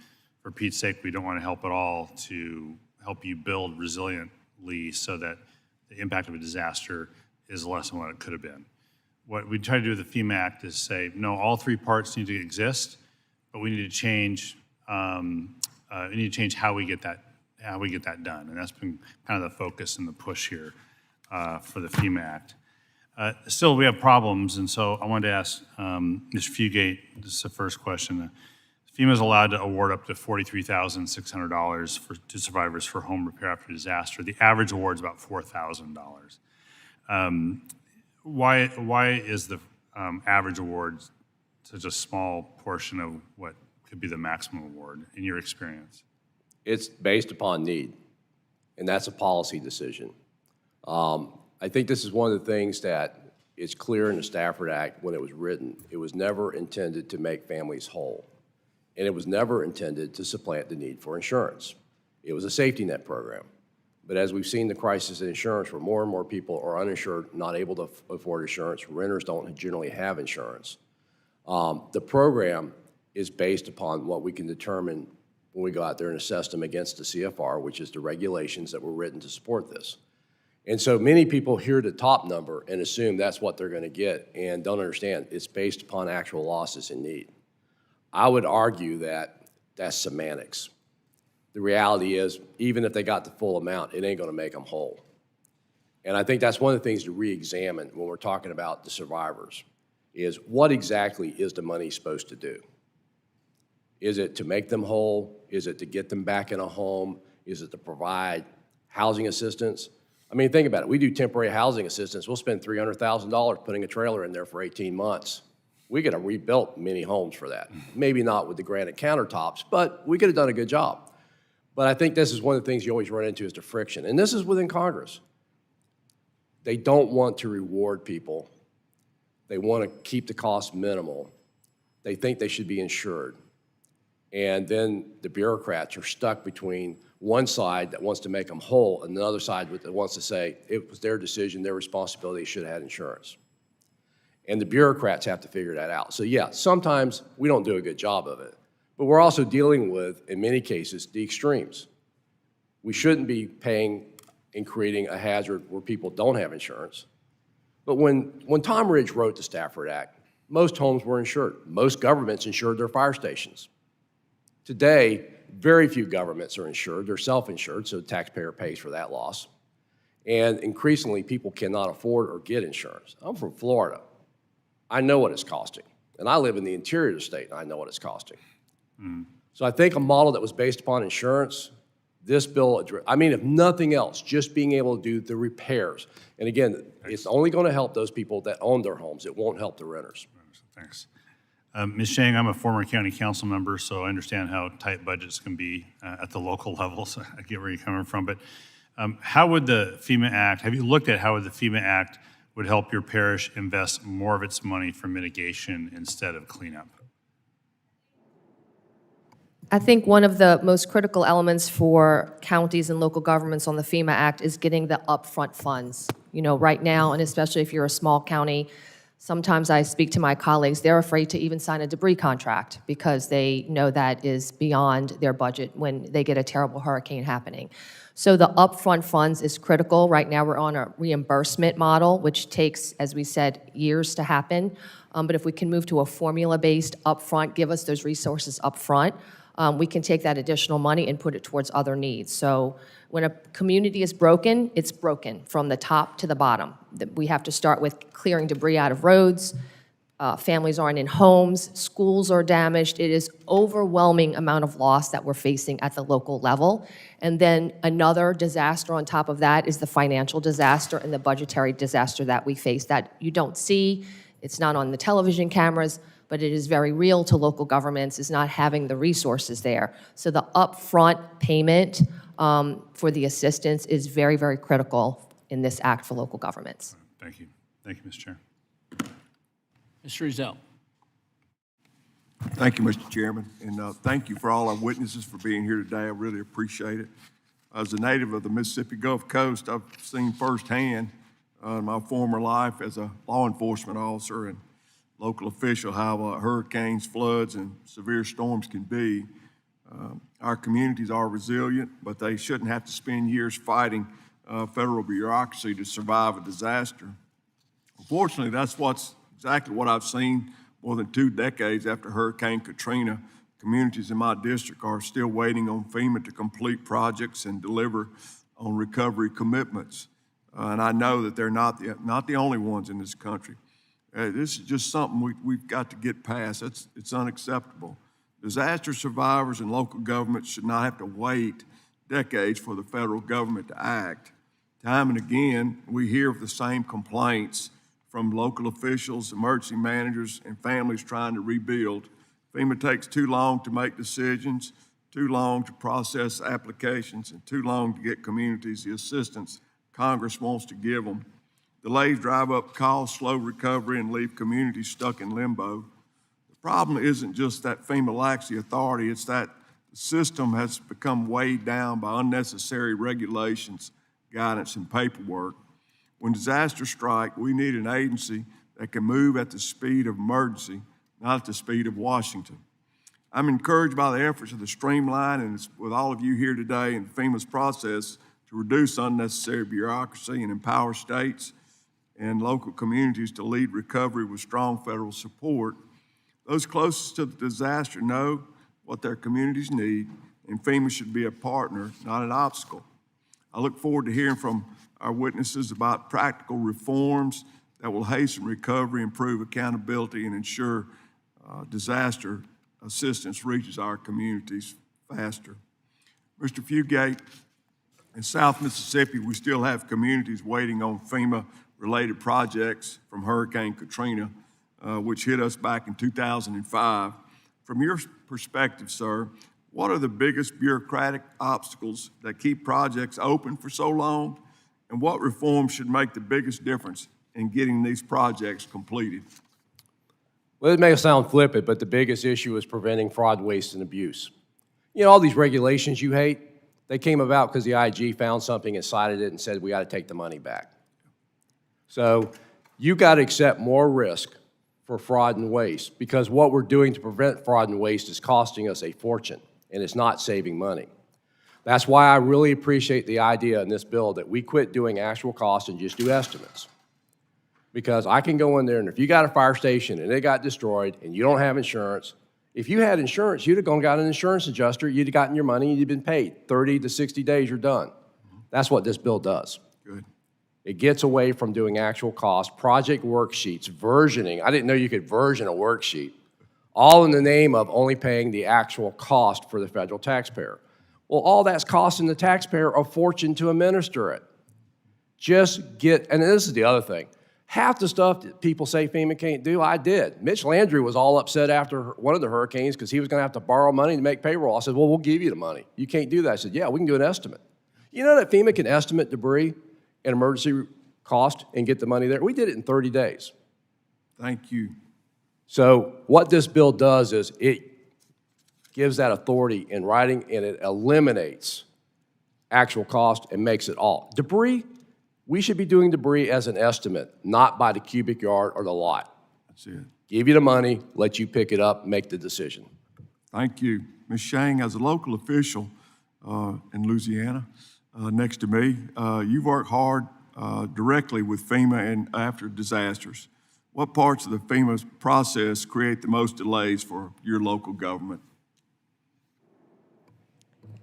for Pete's sake, we don't want to help at all to help you build resiliently so that the impact of a disaster is less than what it could have been. What we try to do with the FEMA Act is say, no, all three parts need to exist, but we need to change. We need to change how we get that done, and that's been kind of the focus and the push here for the FEMA Act. Still, we have problems, and so I wanted to ask Mr. Fugate. This is the first question. FEMA is allowed to award up to $43,600 to survivors for home repair after disaster. The average award is about $4,000. Why is the average award such a small portion of what could be the maximum award in your experience? It's based upon need, and that's a policy decision. I think this is one of the things that is clear in the Stafford Act when it was written. It was never intended to make families whole, and it was never intended to supplant the need for insurance. It was a safety net program. But as we've seen the crisis in insurance, where more and more people are uninsured, not able to afford insurance, renters don't generally have insurance. The program is based upon what we can determine when we go out there and assess them against the CFR, which is the regulations that were written to support this. And so many people hear the top number and assume that's what they're going to get and don't understand it's based upon actual losses in need. I would argue that that's semantics. The reality is, even if they got the full amount, it ain't going to make them whole. And I think that's one of the things to re-examine when we're talking about the survivors, is what exactly is the money supposed to do? Is it to make them whole? Is it to get them back in a home? Is it to provide housing assistance? I mean, think about it. We do temporary housing assistance. We'll spend $300,000 putting a trailer in there for 18 months. We could have rebuilt many homes for that. Maybe not with the granite countertops, but we could have done a good job. But I think this is one of the things you always run into is the friction. And this is within Congress. They don't want to reward people. They want to keep the cost minimal. They think they should be insured. And then the bureaucrats are stuck between one side that wants to make them whole and the other side that wants to say it was their decision, their responsibility, they should have had insurance. And the bureaucrats have to figure that out. So yeah, sometimes we don't do a good job of it. But we're also dealing with, in many cases, the extremes. We shouldn't be paying and creating a hazard where people don't have insurance. But when Tom Ridge wrote the Stafford Act, most homes were insured. Most governments insured their fire stations. Today, very few governments are insured. They're self-insured, so the taxpayer pays for that loss. And increasingly, people cannot afford or get insurance. I'm from Florida. I know what it's costing. And I live in the interior of the state, and I know what it's costing. So I think a model that was based upon insurance, this bill, I mean, if nothing else, just being able to do the repairs. And again, it's only going to help those people that own their homes. It won't help the renters. Thanks. Ms. Shang, I'm a former county council member, so I understand how tight budgets can be at the local level, so I get where you're coming from. But how would the FEMA Act, have you looked at how the FEMA Act would help your parish invest more of its money for mitigation instead of cleanup? I think one of the most critical elements for counties and local governments on the FEMA Act is getting the upfront funds. You know, right now, and especially if you're a small county, sometimes I speak to my colleagues, they're afraid to even sign a debris contract because they know that is beyond their budget when they get a terrible hurricane happening. So the upfront funds is critical. Right now, we're on a reimbursement model, which takes, as we said, years to happen. But if we can move to a formula-based upfront, give us those resources upfront, we can take that additional money and put it towards other needs. So when a community is broken, it's broken from the top to the bottom. We have to start with clearing debris out of roads, families aren't in homes, schools are damaged. It is overwhelming amount of loss that we're facing at the local level. And then another disaster on top of that is the financial disaster and the budgetary disaster that we face that you don't see. It's not on the television cameras, but it is very real to local governments, is not having the resources there. So the upfront payment for the assistance is very, very critical in this act for local governments. Thank you. Thank you, Mr. Chair. Mr. Ezell. Thank you, Mr. Chairman, and thank you for all our witnesses for being here today. I really appreciate it. As a native of the Mississippi Gulf Coast, I've seen firsthand in my former life as a law enforcement officer and local official how hurricanes, floods, and severe storms can be. Our communities are resilient, but they shouldn't have to spend years fighting federal bureaucracy to survive a disaster. Unfortunately, that's exactly what I've seen more than 2 decades after Hurricane Katrina. Communities in my district are still waiting on FEMA to complete projects and deliver on recovery commitments. And I know that they're not the only ones in this country. This is just something we've got to get past. It's unacceptable. Disaster survivors and local governments should not have to wait decades for the federal government to act. Time and again, we hear of the same complaints from local officials, emergency managers, and families trying to rebuild. FEMA takes too long to make decisions, too long to process applications, and too long to get communities the assistance Congress wants to give them. Delays drive up costs, slow recovery, and leave communities stuck in limbo. The problem isn't just that FEMA lacks the authority, it's that the system has become weighed down by unnecessary regulations, guidance, and paperwork. When disasters strike, we need an agency that can move at the speed of emergency, not at the speed of Washington. I'm encouraged by the efforts of the Streamline and with all of you here today in FEMA's process to reduce unnecessary bureaucracy and empower states and local communities to lead recovery with strong federal support. Those closest to the disaster know what their communities need, and FEMA should be a partner, not an obstacle. I look forward to hearing from our witnesses about practical reforms that will hasten recovery, improve accountability, and ensure disaster assistance reaches our communities faster. Mr. Fugate, in South Mississippi, we still have communities waiting on FEMA-related projects from Hurricane Katrina, which hit us back in 2005. From your perspective, sir, what are the biggest bureaucratic obstacles that keep projects open for so long? And what reforms should make the biggest difference in getting these projects completed? Well, it may sound flippant, but the biggest issue is preventing fraud, waste, and abuse. You know, all these regulations you hate, they came about because the IG found something and cited it and said, we got to take the money back. So you got to accept more risk for fraud and waste, because what we're doing to prevent fraud and waste is costing us a fortune, and it's not saving money. That's why I really appreciate the idea in this bill that we quit doing actual costs and just do estimates. Because I can go in there, and if you got a fire station and it got destroyed and you don't have insurance, if you had insurance, you'd have gone and got an insurance adjuster, you'd have gotten your money, and you'd been paid. 30 to 60 days, you're done. That's what this bill does. Good. It gets away from doing actual cost, project worksheets, versioning. I didn't know you could version a worksheet, all in the name of only paying the actual cost for the federal taxpayer. Well, all that's costing the taxpayer a fortune to administer it. Just get, and this is the other thing, half the stuff that people say FEMA can't do, I did. Mitch Landry was all upset after one of the hurricanes because he was going to have to borrow money to make payroll. I said, well, we'll give you the money. You can't do that. I said, yeah, we can do an estimate. You know that FEMA can estimate debris and emergency cost and get the money there? We did it in 30 days. Thank you. So what this bill does is it gives that authority in writing, and it eliminates actual cost and makes it all. Debris, we should be doing debris as an estimate, not by the cubic yard or the lot. That's it. Give you the money, let you pick it up, make the decision. Thank you. Ms. Shang, as a local official in Louisiana, next to me, you've worked hard directly with FEMA and after disasters. What parts of the FEMA process create the most delays for your local government?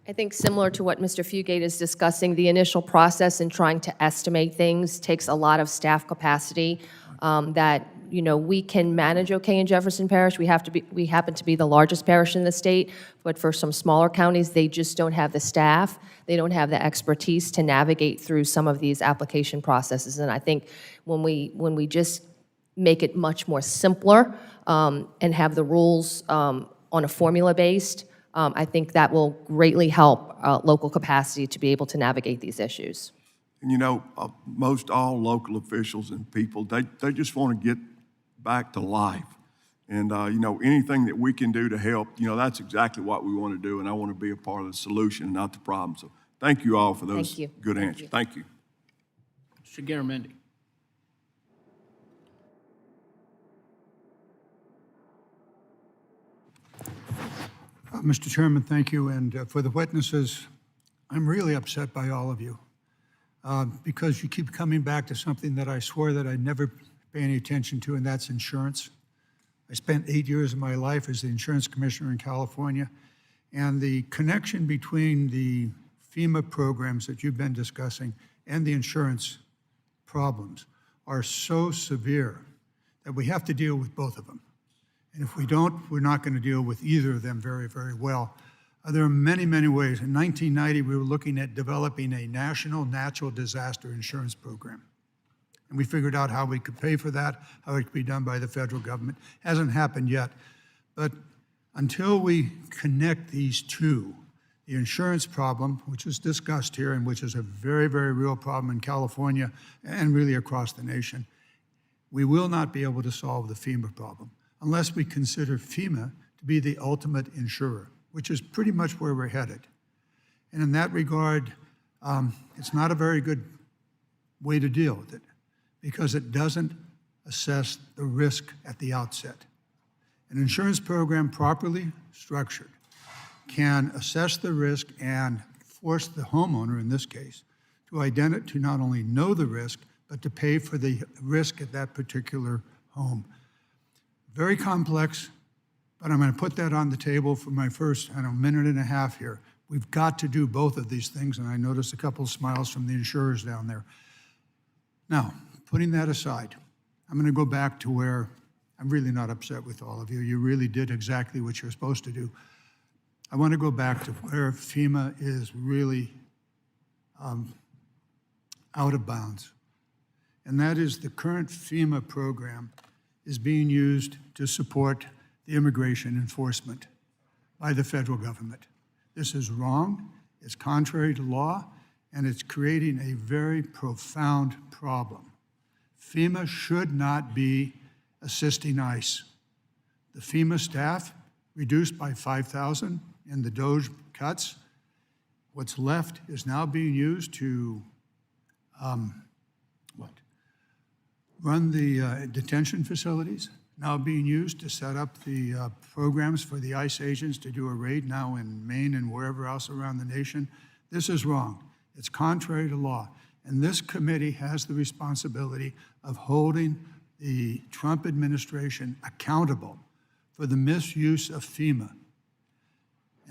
I think similar to what Mr. Fugate is discussing, the initial process in trying to estimate things takes a lot of staff capacity that we can manage okay in Jefferson Parish. We happen to be the largest parish in the state, but for some smaller counties, they just don't have the staff, they don't have the expertise to navigate through some of these application processes. And I think when we just make it much more simpler and have the rules on a formula-based, I think that will greatly help local capacity to be able to navigate these issues. And most all local officials and people, they just want to get back to life. And, anything that we can do to help, that's exactly what we want to do. And I want to be a part of the solution, not the problem. So thank you all for those Thank you. good Thank answers. you. Thank you. Mr. Garamendi. Mr. Chairman, thank you. And for the witnesses, I'm really upset by all of you because you keep coming back to something that I swore that I'd never pay any attention to, and that's insurance. I spent 8 years of my life as the insurance commissioner in California, and the connection between the FEMA programs that you've been discussing and the insurance problems are so severe that we have to deal with both of them. And if we don't, we're not going to deal with either of them very, very well. There are many, many ways. In 1990, we were looking at developing a national natural disaster insurance program. And we figured out how we could pay for that, how it could be done by the federal government. Hasn't happened yet. But until we connect these two, the insurance problem, which is discussed here and which is a very, very real problem in California and really across the nation, we will not be able to solve the FEMA problem unless we consider FEMA to be the ultimate insurer, which is pretty much where we're headed. And in that regard, it's not a very good way to deal with it because it doesn't assess the risk at the outset. An insurance program properly structured can assess the risk and force the homeowner, in this case, to not only know the risk, but to pay for the risk at that particular home. Very complex, but I'm going to put that on the table for my first, minute and a half here. We've got to do both of these things, and I noticed a couple of smiles from the insurers down there. Now, putting that aside, I'm going to go back to where I'm really not upset with all of you. You really did exactly what you're supposed to do. I want to go back to where FEMA is really out of bounds, and that is the current FEMA program is being used to support the immigration enforcement by the federal government. This is wrong, it's contrary to law, and it's creating a very profound problem. FEMA should not be assisting ICE. The FEMA staff reduced by 5,000 in the DOJ cuts. What's left is now being used to run the detention facilities, now being used to set up the programs for the ICE agents to do a raid now in Maine and wherever else around the nation. This is wrong. It's contrary to law. And this committee has the responsibility of holding the Trump administration accountable for the misuse of FEMA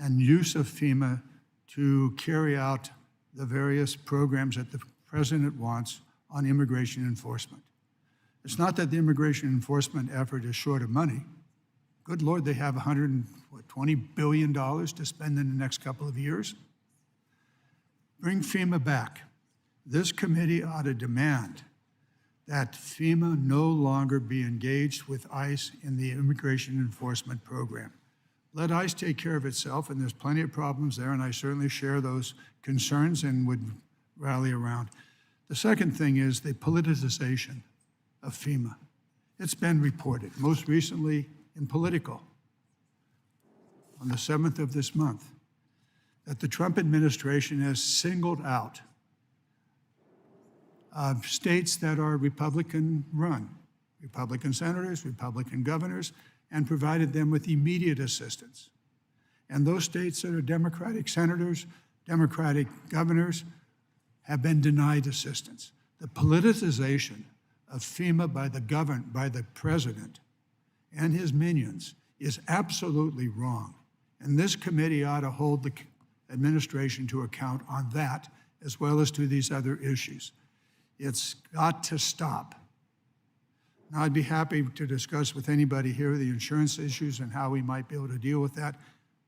and use of FEMA to carry out the various programs that the president wants on immigration enforcement. It's not that the immigration enforcement effort is short of money. Good Lord, they have $120 billion to spend in the next couple of years. Bring FEMA back. This committee ought to demand that FEMA no longer be engaged with ICE in the immigration enforcement program. Let ICE take care of itself, and there's plenty of problems there, and I certainly share those concerns and would rally around. The second thing is the politicization of FEMA. It's been reported, most recently in Politico on the 7th of this month, that the Trump administration has singled out states that are Republican-run, Republican senators, Republican governors, and provided them with immediate assistance. And those states that are Democratic senators, Democratic governors, have been denied assistance. The politicization of FEMA by the president and his minions is absolutely wrong. And this committee ought to hold the administration to account on that, as well as to these other issues. It's got to stop. Now, I'd be happy to discuss with anybody here the insurance issues and how we might be able to deal with that,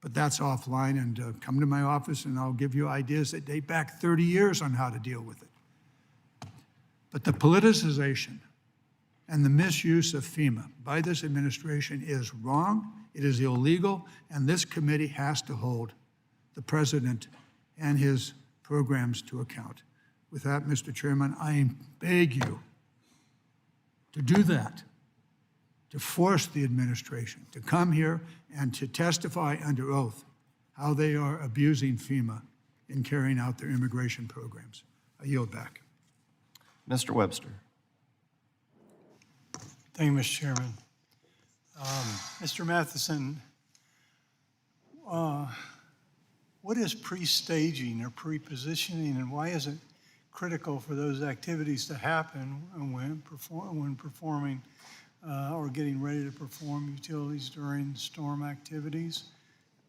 but that's offline, and come to my office and I'll give you ideas that date back 30 years on how to deal with it. But the politicization and the misuse of FEMA by this administration is wrong, it is illegal, and this committee has to hold the president and his programs to account. With that, Mr. Chairman, I beg you to do that, to force the administration to come here and to testify under oath how they are abusing FEMA in carrying out their immigration programs. I yield back. Mr. Webster. Thank you, Mr. Chairman. Mr. Matheson, what is pre-staging or pre-positioning, and why is it critical for those activities to happen when performing or getting ready to perform utilities during storm activities?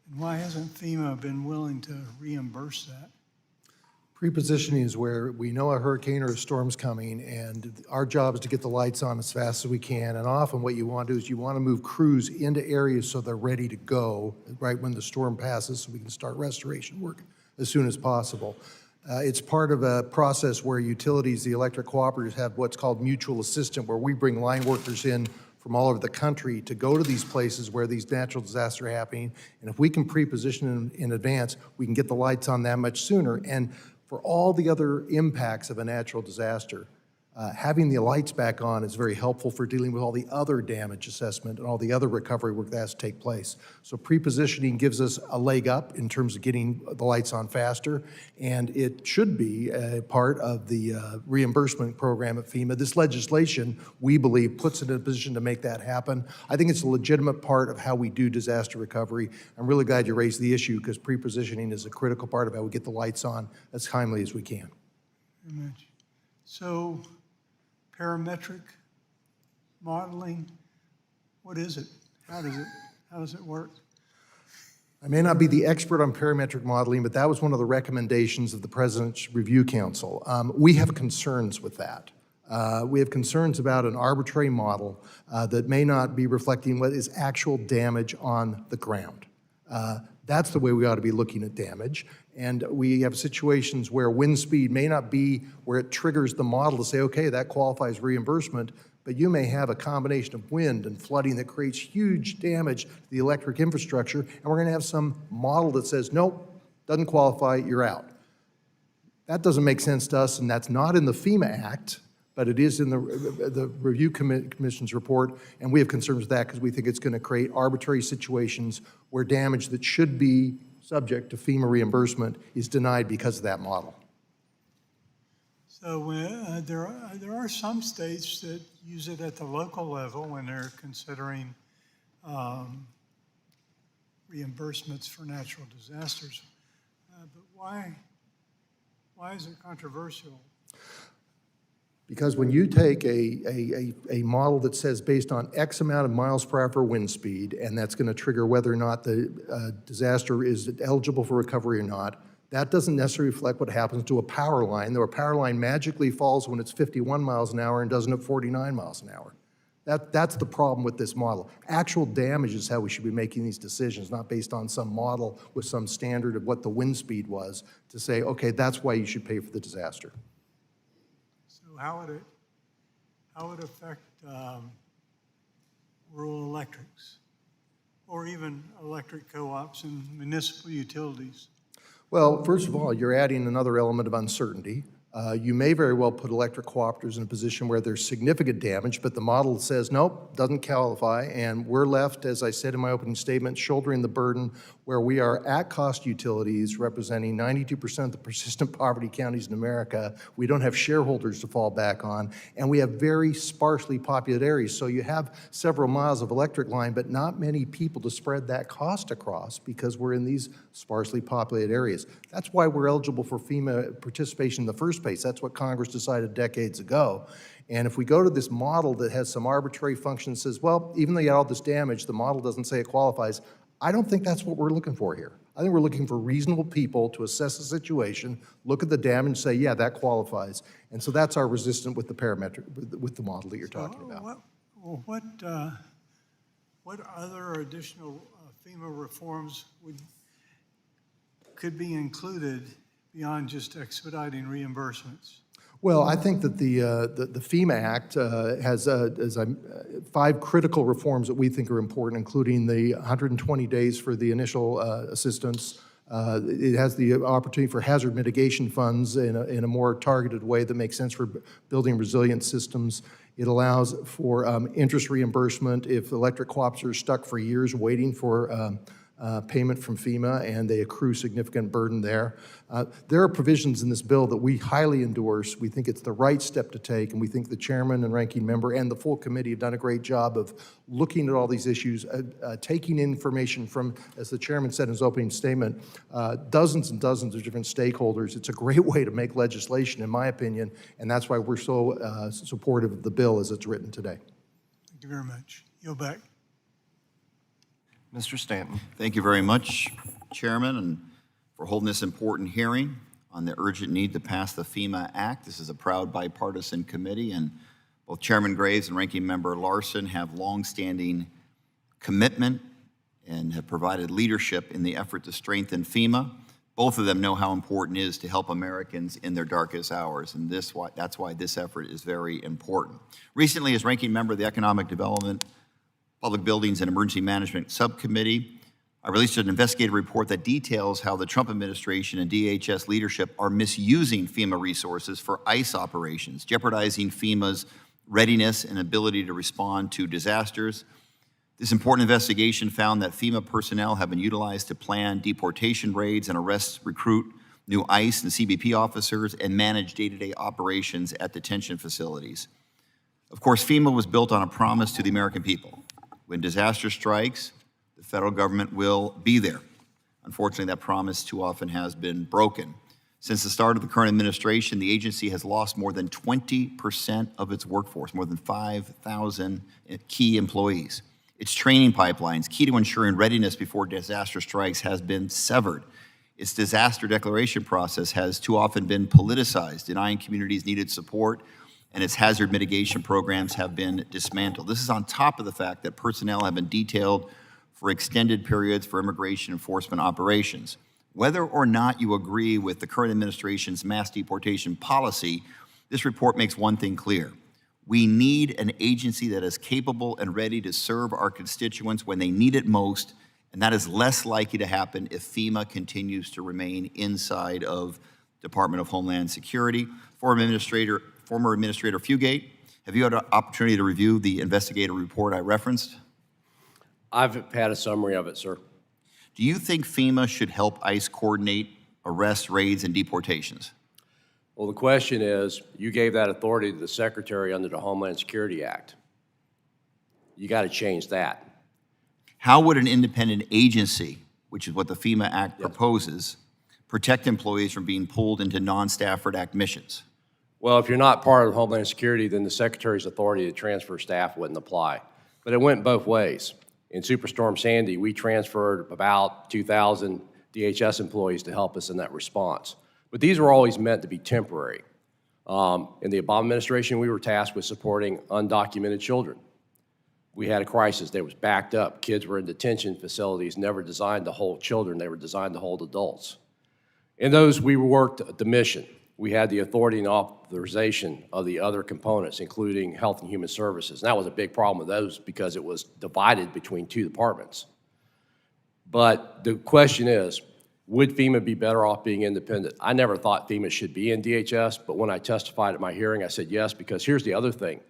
And why hasn't FEMA been willing to reimburse that? Pre-positioning is where we know a hurricane or a storm's coming, and our job is to get the lights on as fast as we can. And often what you want to do is you want to move crews into areas so they're ready to go right when the storm passes, so we can start restoration work as soon as possible. It's part of a process where utilities, the electric cooperatives, have what's called mutual assistant, where we bring line workers in from all over the country to go to these places where these natural disasters are happening. And if we can pre-position in advance, we can get the lights on that much sooner. And for all the other impacts of a natural disaster, having the lights back on is very helpful for dealing with all the other damage assessment and all the other recovery work that has to take place. So pre-positioning gives us a leg up in terms of getting the lights on faster, and it should be a part of the reimbursement program at FEMA. This legislation, we believe, puts it in a position to make that happen. I think it's a legitimate part of how we do disaster recovery. I'm really glad you raised the issue, because pre-positioning is a critical part of how we get the lights on as timely as we can. Very much. So, parametric modeling, what is it? How does it work? I may not be the expert on parametric modeling, but that was one of the recommendations of the President's Review Council. We have concerns with that. We have concerns about an arbitrary model that may not be reflecting what is actual damage on the ground. That's the way we ought to be looking at damage. And we have situations where wind speed may not be where it triggers the model to say, okay, that qualifies reimbursement, but you may have a combination of wind and flooding that creates huge damage to the electric infrastructure, and we're going to have some model that says, nope, doesn't qualify, you're out. That doesn't make sense to us, and that's not in the FEMA Act, but it is in the Review Commission's report, and we have concerns with that because we think it's going to create arbitrary situations where damage that should be subject to FEMA reimbursement is denied because of that model. So there are some states that use it at the local level when they're considering reimbursements for natural disasters. But why is it controversial? Because when you take a model that says based on X amount of miles per hour wind speed, and that's going to trigger whether or not the disaster is eligible for recovery or not, that doesn't necessarily reflect what happens to a power line, though a power line magically falls when it's 51 miles an hour and doesn't at 49 miles an hour. That's the problem with this model. Actual damage is how we should be making these decisions, not based on some model with some standard of what the wind speed was to say, okay, that's why you should pay for the disaster. So how would it affect rural electrics or even electric co-ops and municipal utilities? Well, first of all, you're adding another element of uncertainty. You may very well put electric cooperatives in a position where there's significant damage, but the model says, nope, doesn't qualify, and we're left, as I said in my opening statement, shouldering the burden where we are at-cost utilities representing 92% of the persistent poverty counties in America. We don't have shareholders to fall back on, and we have very sparsely populated areas. So you have several miles of electric line, but not many people to spread that cost across because we're in these sparsely populated areas. That's why we're eligible for FEMA participation in the first place. That's what Congress decided decades ago. And if we go to this model that has some arbitrary function that says, well, even though you had all this damage, the model doesn't say it qualifies, I don't think that's what we're looking for here. I think we're looking for reasonable people to assess the situation, look at the damage, and say, yeah, that qualifies. And so that's our resistance with the parametric, with the model that you're talking about. Well, what other additional FEMA reforms could be included beyond just expediting reimbursements? Well, I think that the FEMA Act has 5 critical reforms that we think are important, including the 120 days for the initial assistance. It has the opportunity for hazard mitigation funds in a more targeted way that makes sense for building resilient systems. It allows for interest reimbursement if electric co-ops are stuck for years waiting for payment from FEMA and they accrue significant burden there. There are provisions in this bill that we highly endorse. We think it's the right step to take, and we think the chairman and ranking member and the full committee have done a great job of looking at all these issues, taking information from, as the chairman said in his opening statement, dozens and dozens of different stakeholders. It's a great way to make legislation, in my opinion, and that's why we're so supportive of the bill as it's written today. Thank you very much. Yield back. Mr. Stanton. Thank you very much, Chairman, and for holding this important hearing on the urgent need to pass the FEMA Act. This is a proud bipartisan committee, and both Chairman Graves and Ranking Member Larson have longstanding commitment and have provided leadership in the effort to strengthen FEMA. Both of them know how important it is to help Americans in their darkest hours, and that's why this effort is very important. Recently, as Ranking Member of the Economic Development, Public Buildings and Emergency Management Subcommittee, I released an investigative report that details how the Trump administration and DHS leadership are misusing FEMA resources for ICE operations, jeopardizing FEMA's readiness and ability to respond to disasters. This important investigation found that FEMA personnel have been utilized to plan deportation raids and arrest, recruit new ICE and CBP officers, and manage day-to-day operations at detention facilities. Of course, FEMA was built on a promise to the American people. When disaster strikes, the federal government will be there. Unfortunately, that promise too often has been broken. Since the start of the current administration, the agency has lost more than 20% of its workforce, more than 5,000 key employees. Its training pipelines, key to ensuring readiness before disaster strikes, has been severed. Its disaster declaration process has too often been politicized, denying communities needed support, and its hazard mitigation programs have been dismantled. This is on top of the fact that personnel have been detailed for extended periods for immigration enforcement operations. Whether or not you agree with the current administration's mass deportation policy, this report makes one thing clear. We need an agency that is capable and ready to serve our constituents when they need it most, and that is less likely to happen if FEMA continues to remain inside of Department of Homeland Security. Former Administrator Fugate, have you had an opportunity to review the investigative report I referenced? I've had a summary of it, sir. Do you think FEMA should help ICE coordinate arrests, raids, and deportations? Well, the question is, you gave that authority to the Secretary under the Homeland Security Act. You got to change that. How would an independent agency, which is what the FEMA Act proposes, protect employees from being pulled into non-Stafford Act missions? Well, if you're not part of Homeland Security, then the Secretary's authority to transfer staff wouldn't apply. But it went both ways. In Superstorm Sandy, we transferred about 2,000 DHS employees to help us in that response. But these were always meant to be temporary. In the Obama administration, we were tasked with supporting undocumented children. We had a crisis. They was backed up. Kids were in detention facilities, never designed to hold children. They were designed to hold adults. In those, we worked the mission. We had the authority and authorization of the other components, including Health and Human Services. And that was a big problem with those because it was divided between 2 departments. But the question is, would FEMA be better off being independent? I never thought FEMA should be in DHS, but when I testified at my hearing, I said yes, because here's the other thing.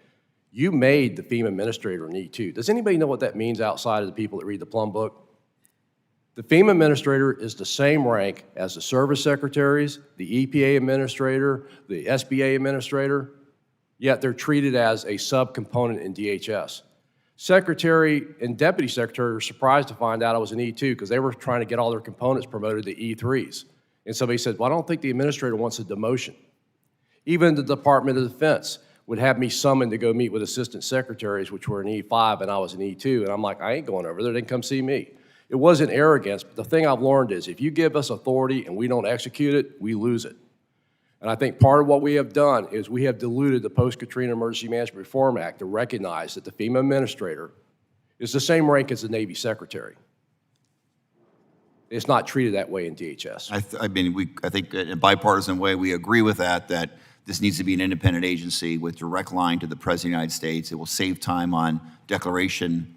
You made the FEMA administrator an E2. Does anybody know what that means outside of the people that read the plum book? The FEMA administrator is the same rank as the service secretaries, the EPA administrator, the SBA administrator, yet they're treated as a subcomponent in DHS. Secretary and deputy secretary were surprised to find out I was an E2 because they were trying to get all their components promoted to E3s. And somebody said, well, I don't think the administrator wants a demotion. Even the Department of Defense would have me summoned to go meet with assistant secretaries, which were an E5, and I was an E2. And I'm like, I ain't going over there. They can come see me. It wasn't arrogance, but the thing I've learned is if you give us authority and we don't execute it, we lose it. And I think part of what we have done is we have diluted the Post-Katrina Emergency Management Reform Act to recognize that the FEMA administrator is the same rank as the Navy secretary. It's not treated that way in DHS. I think in a bipartisan way, we agree with that this needs to be an independent agency with direct line to the President of the United States. It will save time on declaration,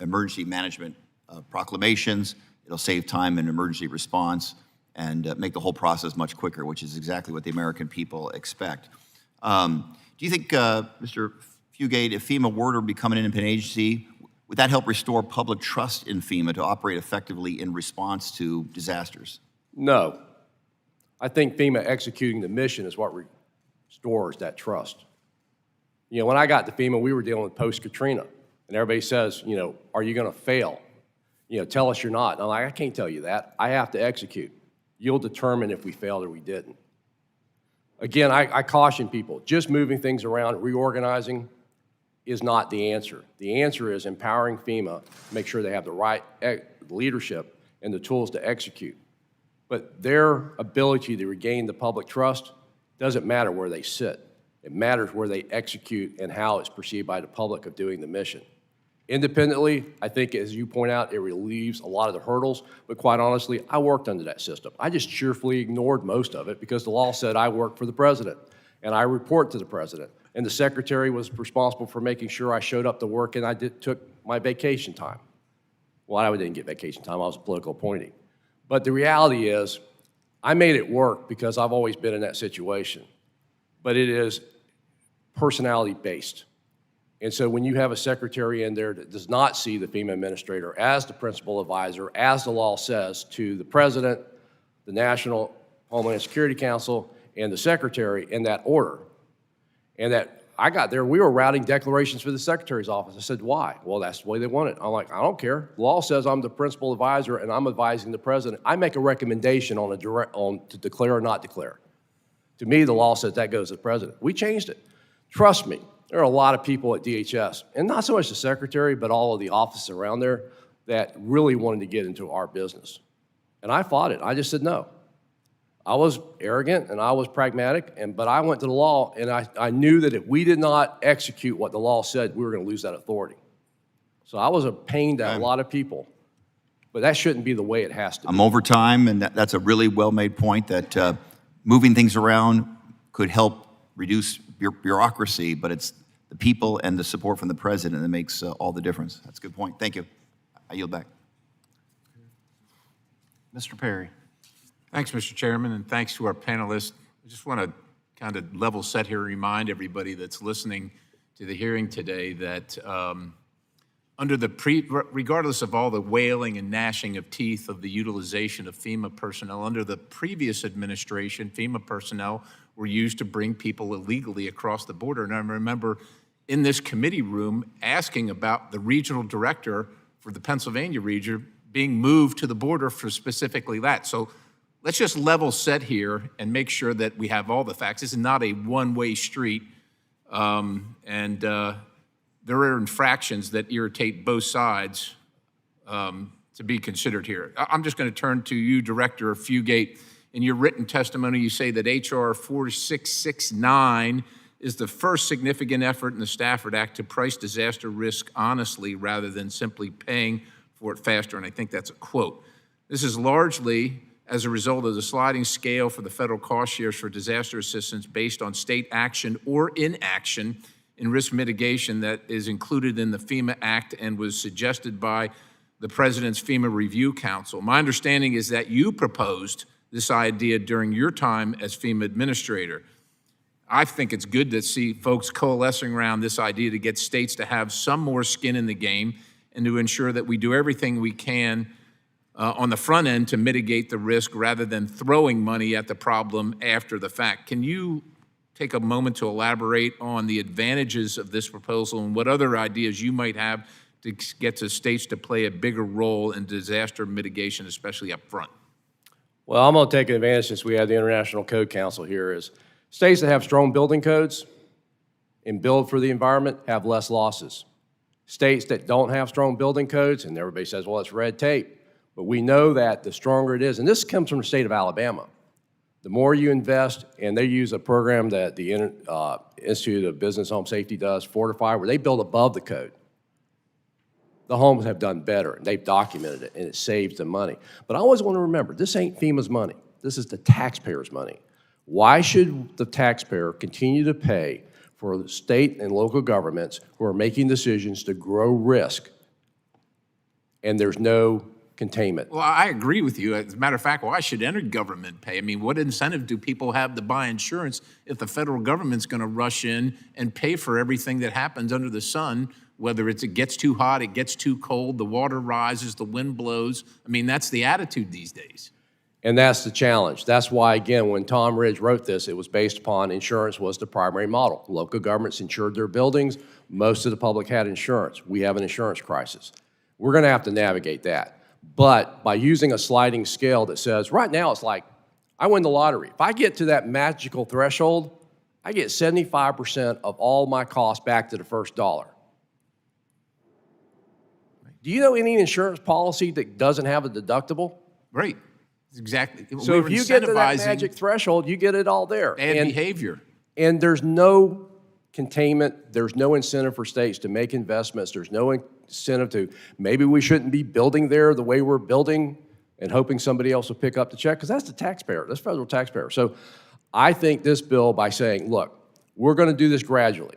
emergency management proclamations. It'll save time in emergency response and make the whole process much quicker, which is exactly what the American people expect. Do you think, Mr. Fugate, if FEMA were to become an independent agency, would that help restore public trust in FEMA to operate effectively in response to disasters? No. I think FEMA executing the mission is what restores that trust. You know, when I got to FEMA, we were dealing with post-Katrina, and everybody says, you know, are you going to fail? You know, tell us you're not. And I'm like, I can't tell you that. I have to execute. You'll determine if we failed or we didn't. Again, I caution people, just moving things around, reorganizing is not the answer. The answer is empowering FEMA, make sure they have the right leadership and the tools to execute. But their ability to regain the public trust doesn't matter where they sit. It matters where they execute and how it's perceived by the public of doing the mission. Independently, I think, as you point out, it relieves a lot of the hurdles, but quite honestly, I worked under that system. I just cheerfully ignored most of it because the law said I work for the president, and I report to the president, and the secretary was responsible for making sure I showed up to work and I took my vacation time. Well, I didn't get vacation time, I was a political appointee. But the reality is, I made it work because I've always been in that situation, but it is personality-based. And so when you have a secretary in there that does not see the FEMA administrator as the principal advisor, as the law says, to the president, the National Homeland Security Council, and the secretary in that order, and that I got there, we were routing declarations for the secretary's office. I said, why? Well, that's the way they want it. I'm like, I don't care. The law says I'm the principal advisor and I'm advising the president. I make a recommendation on to declare or not declare. To me, the law says that goes to the president. We changed it. Trust me. There are a lot of people at DHS, and not so much the secretary, but all of the offices around there that really wanted to get into our business. And I fought it. I just said no. I was arrogant and I was pragmatic, but I went to the law, and I knew that if we did not execute what the law said, we were going to lose that authority. So I was a pain to a lot of people, but that shouldn't be the way it has to be. I'm over time, and that's a really well-made point that moving things around could help reduce bureaucracy, but it's the people and the support from the president that makes all the difference. That's a good point. Thank you. I yield back. Mr. Perry. Thanks, Mr. Chairman, and thanks to our panelists. I just want to kind of level set here, remind everybody that's listening to the hearing today that regardless of all the wailing and gnashing of teeth of the utilization of FEMA personnel, under the previous administration, FEMA personnel were used to bring people illegally across the border. And I remember in this committee room asking about the regional director for the Pennsylvania region being moved to the border for specifically that. So let's just level set here and make sure that we have all the facts. This is not a one-way street, and there are infractions that irritate both sides to be considered here. I'm just going to turn to you, Director Fugate. In your written testimony, you say that H.R. 4669 is the first significant effort in the Stafford Act to price disaster risk honestly rather than simply paying for it faster, and I think that's a quote. This is largely as a result of the sliding scale for the federal cost shares for disaster assistance based on state action or inaction in risk mitigation that is included in the FEMA Act and was suggested by the President's FEMA Review Council. My understanding is that you proposed this idea during your time as FEMA administrator. I think it's good to see folks coalescing around this idea to get states to have some more skin in the game and to ensure that we do everything we can on the front end to mitigate the risk rather than throwing money at the problem after the fact. Can you take a moment to elaborate on the advantages of this proposal and what other ideas you might have to get to states to play a bigger role in disaster mitigation, especially up front? Well, I'm going to take advantage since we have the International Code Council here is states that have strong building codes and build for the environment have less losses. States that don't have strong building codes, and everybody says, well, it's red tape, but we know that the stronger it is, and this comes from the state of Alabama. The more you invest, and they use a program that the Institute of Business Home Safety does, Fortify, where they build above the code. The homes have done better, and they've documented it, and it saves them money. But I always want to remember, this ain't FEMA's money. This is the taxpayers' money. Why should the taxpayer continue to pay for the state and local governments who are making decisions to grow risk, and there's no containment? Well, I agree with you. As a matter of fact, why should any government pay? I mean, what incentive do people have to buy insurance if the federal government's going to rush in and pay for everything that happens under the sun, whether it gets too hot, it gets too cold, the water rises, the wind blows? I mean, that's the attitude these days. And that's the challenge. That's why, again, when Tom Ridge wrote this, it was based upon insurance was the primary model. Local governments insured their buildings. Most of the public had insurance. We have an insurance crisis. We're going to have to navigate that. But by using a sliding scale that says, right now it's like, I win the lottery. If I get to that magical threshold, I get 75% of all my costs back to the first dollar. Do you know any insurance policy that doesn't have a deductible? Right. Exactly. So if you get to that magic threshold, you get it all there. Bad behavior. And there's no containment. There's no incentive for states to make investments. There's no incentive to, maybe we shouldn't be building there the way we're building and hoping somebody else will pick up the check, because that's the taxpayer, that's federal taxpayer. So I think this bill, by saying, look, we're going to do this gradually.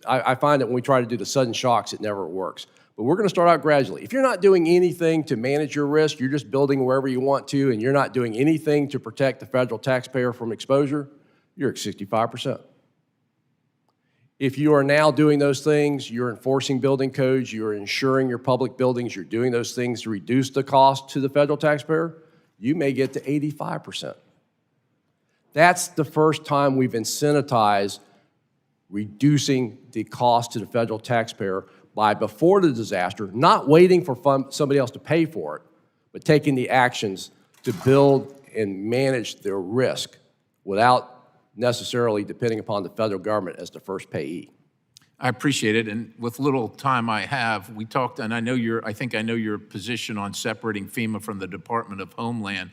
I find that when we try to do the sudden shocks, it never works. But we're going to start out gradually. If you're not doing anything to manage your risk, you're just building wherever you want to, and you're not doing anything to protect the federal taxpayer from exposure, you're at 65%. If you are now doing those things, you're enforcing building codes, you're insuring your public buildings, you're doing those things to reduce the cost to the federal taxpayer, you may get to 85%. That's the first time we've incentivized reducing the cost to the federal taxpayer by before the disaster, not waiting for somebody else to pay for it, but taking the actions to build and manage their risk without necessarily depending upon the federal government as the first payee. I appreciate it, and with little time I have, we talked, and I think I know your position on separating FEMA from the Department of Homeland,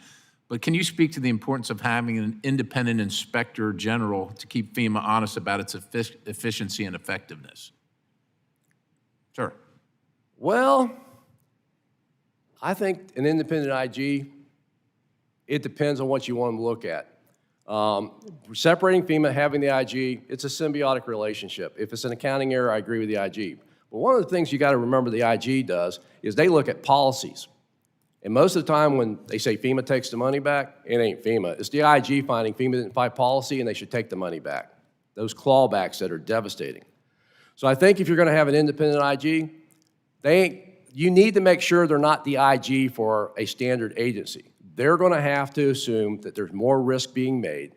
but can you speak to the importance of having an independent inspector general to keep FEMA honest about its efficiency and effectiveness? Sure. Well, I think an independent IG, it depends on what you want them to look at. Separating FEMA, having the IG, it's a symbiotic relationship. If it's an accounting error, I agree with the IG. But one of the things you got to remember the IG does is they look at policies. And most of the time when they say FEMA takes the money back, it ain't FEMA. It's the IG finding FEMA didn't find policy and they should take the money back. Those clawbacks that are devastating. So I think if you're going to have an independent IG, you need to make sure they're not the IG for a standard agency. They're going to have to assume that there's more risk being made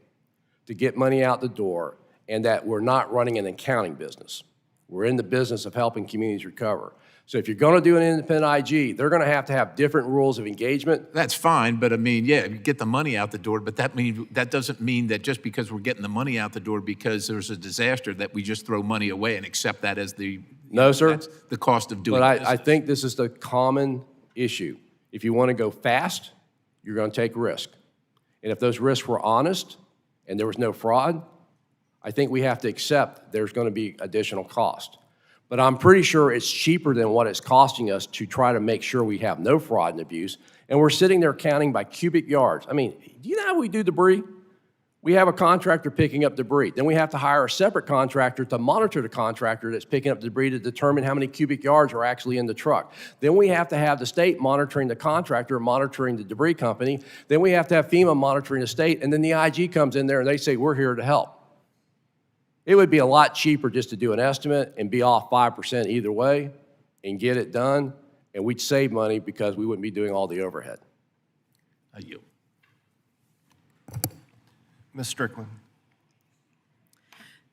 to get money out the door and that we're not running an accounting business. We're in the business of helping communities recover. So if you're going to do an independent IG, they're going to have different rules of engagement. That's fine, but I mean, yeah, you get the money out the door, but that doesn't mean that just because we're getting the money out the door because there's a disaster that we just throw money away and accept that as No, sir. That's the cost of doing But business. I think this is the common issue. If you want to go fast, you're going to take risk. And if those risks were honest and there was no fraud, I think we have to accept there's going to be additional cost. But I'm pretty sure it's cheaper than what it's costing us to try to make sure we have no fraud and abuse. And we're sitting there counting by cubic yards. I mean, do you know how we do debris? We have a contractor picking up debris. Then we have to hire a separate contractor to monitor the contractor that's picking up debris to determine how many cubic yards are actually in the truck. Then we have to have the state monitoring the contractor, monitoring the debris company. Then we have to have FEMA monitoring the state. And then the IG comes in there and they say, we're here to help. It would be a lot cheaper just to do an estimate and be off 5% either way and get it done, and we'd save money because we wouldn't be doing all the overhead. You. Ms. Strickland.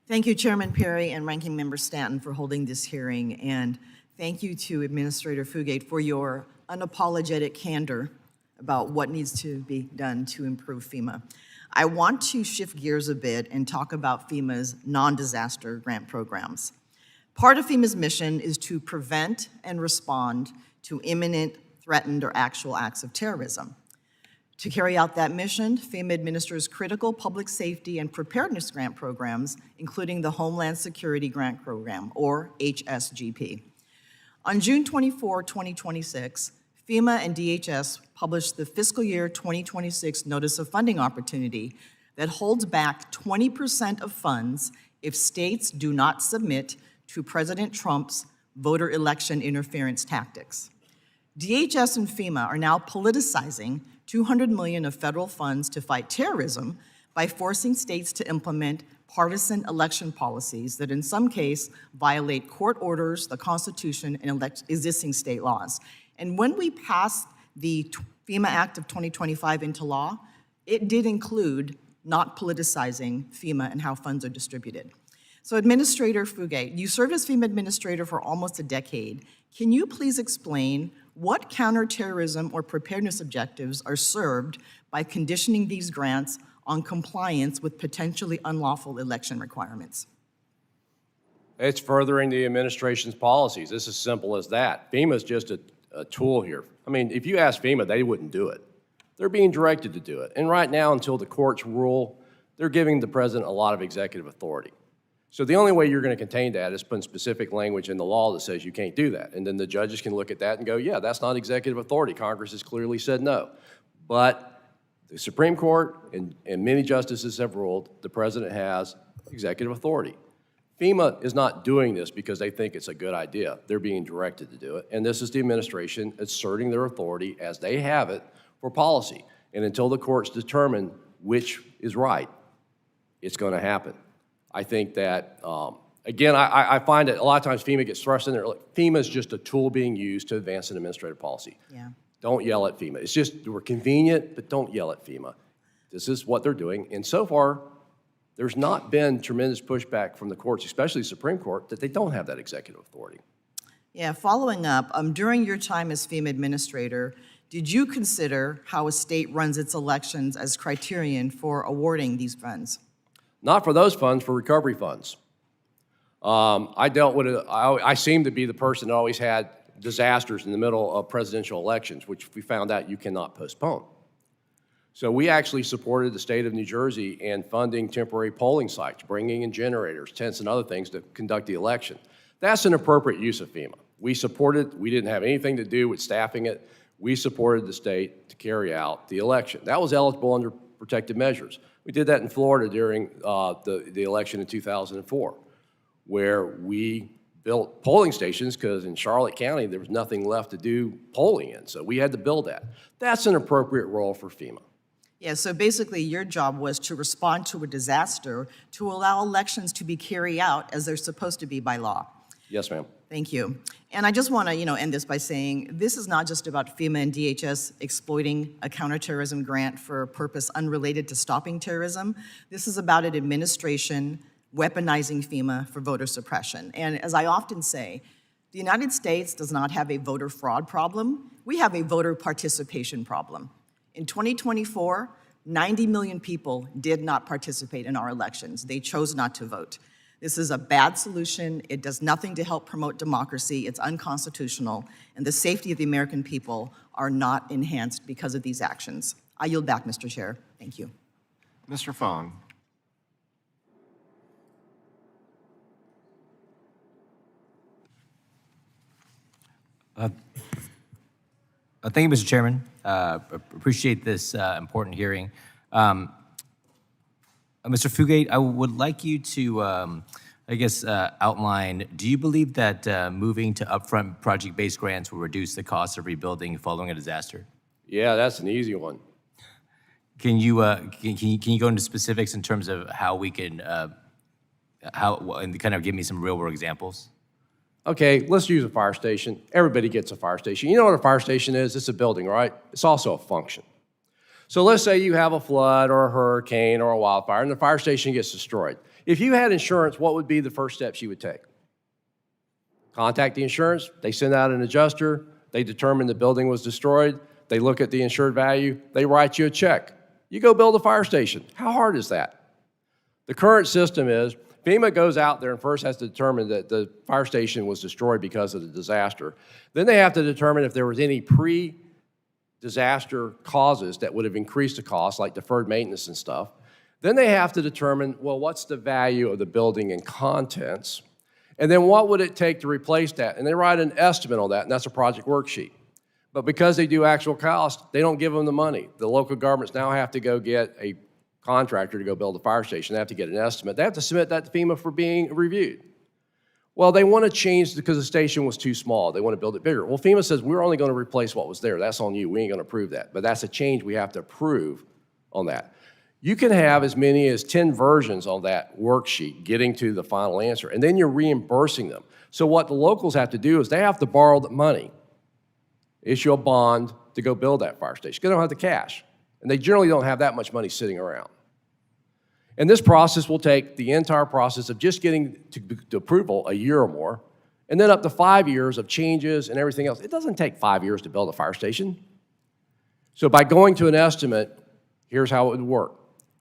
Thank you, Chairman Perry and Ranking Member Stanton, for holding this hearing, and thank you to Administrator Fugate for your unapologetic candor about what needs to be done to improve FEMA. I want to shift gears a bit and talk about FEMA's non-disaster grant programs. Part of FEMA's mission is to prevent and respond to imminent, threatened, or actual acts of terrorism. To carry out that mission, FEMA administers critical public safety and preparedness grant programs, including the Homeland Security Grant Program, or HSGP. On June 24, 2026, FEMA and DHS published the fiscal year 2026 Notice of Funding Opportunity that holds back 20% of funds if states do not submit to President Trump's voter election interference tactics. DHS and FEMA are now politicizing $200 million of federal funds to fight terrorism by forcing states to implement partisan election policies that in some case violate court orders, the Constitution, and existing state laws. And when we passed the FEMA Act of 2025 into law, it did include not politicizing FEMA and how funds are distributed. So Administrator Fugate, you served as FEMA Administrator for almost a decade. Can you please explain what counterterrorism or preparedness objectives are served by conditioning these grants on compliance with potentially unlawful election requirements? It's furthering the administration's policies. It's as simple as that. FEMA's just a tool here. I mean, if you ask FEMA, they wouldn't do it. They're being directed to do it. And right now, until the courts rule, they're giving the president a lot of executive authority. So the only way you're going to contain that is putting specific language in the law that says you can't do that. And then the judges can look at that and go, yeah, that's not executive authority. Congress has clearly said no. But the Supreme Court and many justices have ruled the president has executive authority. FEMA is not doing this because they think it's a good idea. They're being directed to do it. And this is the administration asserting their authority as they have it for policy. And until the courts determine which is right, it's going to happen. I think that, again, I find that a lot of times FEMA gets thrust in there. Like, FEMA is just a tool being used to advance an administrative policy. Yeah. Don't yell at FEMA. It's just, we're convenient, but don't yell at FEMA. This is what they're doing. And so far, there's not been tremendous pushback from the courts, especially the Supreme Court, that they don't have that executive authority. Yeah, following up, during your time as FEMA Administrator, did you consider how a state runs its elections as criterion for awarding these funds? Not for those funds, for recovery funds. I dealt with it, I seem to be the person that always had disasters in the middle of presidential elections, which we found out you cannot postpone. So we actually supported the state of New Jersey in funding temporary polling sites, bringing in generators, tents, and other things to conduct the election. That's an appropriate use of FEMA. We supported, we didn't have anything to do with staffing it. We supported the state to carry out the election. That was eligible under protective measures. We did that in Florida during the election in 2004, where we built polling stations because in Charlotte County there was nothing left to do polling in, so we had to build that. That's an appropriate role for FEMA. Yeah, so basically your job was to respond to a disaster to allow elections to be carried out as they're supposed to be by law. Yes, ma'am. Thank you. And I just want to, end this by saying this is not just about FEMA and DHS exploiting a counterterrorism grant for a purpose unrelated to stopping terrorism. This is about an administration weaponizing FEMA for voter suppression. And as I often say, the United States does not have a voter fraud problem. We have a voter participation problem. In 2024, 90 million people did not participate in our elections. They chose not to vote. This is a bad solution. It does nothing to help promote democracy. It's unconstitutional, and the safety of the American people are not enhanced because of these actions. I yield back, Mr. Chair. Thank you. Mr. Fong. Thank you, Mr. Chairman. Appreciate this important hearing. Mr. Fugate, I would like you to, outline, do you believe that moving to upfront project-based grants will reduce the cost of rebuilding following a disaster? Yeah, that's an easy one. Can you go into specifics in terms of how we can, and kind of give me some real-world examples? Okay, let's use a fire station. Everybody gets a fire station. You know what a fire station is? It's a building, right? It's also a function. So let's say you have a flood or a hurricane or a wildfire and the fire station gets destroyed. If you had insurance, what would be the first steps you would take? Contact the insurance, they send out an adjuster, they determine the building was destroyed, they look at the insured value, they write you a check. You go build a fire station. How hard is that? The current system is FEMA goes out there and first has to determine that the fire station was destroyed because of the disaster. Then they have to determine if there was any disaster causes that would have increased the cost, like deferred maintenance and stuff. Then they have to determine, well, what's the value of the building and contents? And then what would it take to replace that? And they write an estimate on that, and that's a project worksheet. But because they do actual cost, they don't give them the money. The local governments now have to go get a contractor to go build a fire station. They have to get an estimate. They have to submit that to FEMA for being reviewed. Well, they want to change because the station was too small. They want to build it bigger. Well, FEMA says, we're only going to replace what was there. That's on you. We ain't going to approve that. But that's a change we have to approve on that. You can have as many as 10 versions on that worksheet getting to the final answer, and then you're reimbursing them. So what the locals have to do is they have to borrow the money, issue a bond to go build that fire station. They don't have the cash, and they generally don't have that much money sitting around. And this process will take the entire process of just getting to approval a year or more, and then up to 5 years of changes and everything else. It doesn't take 5 years to build a fire station. So by going to an estimate, here's how it would work.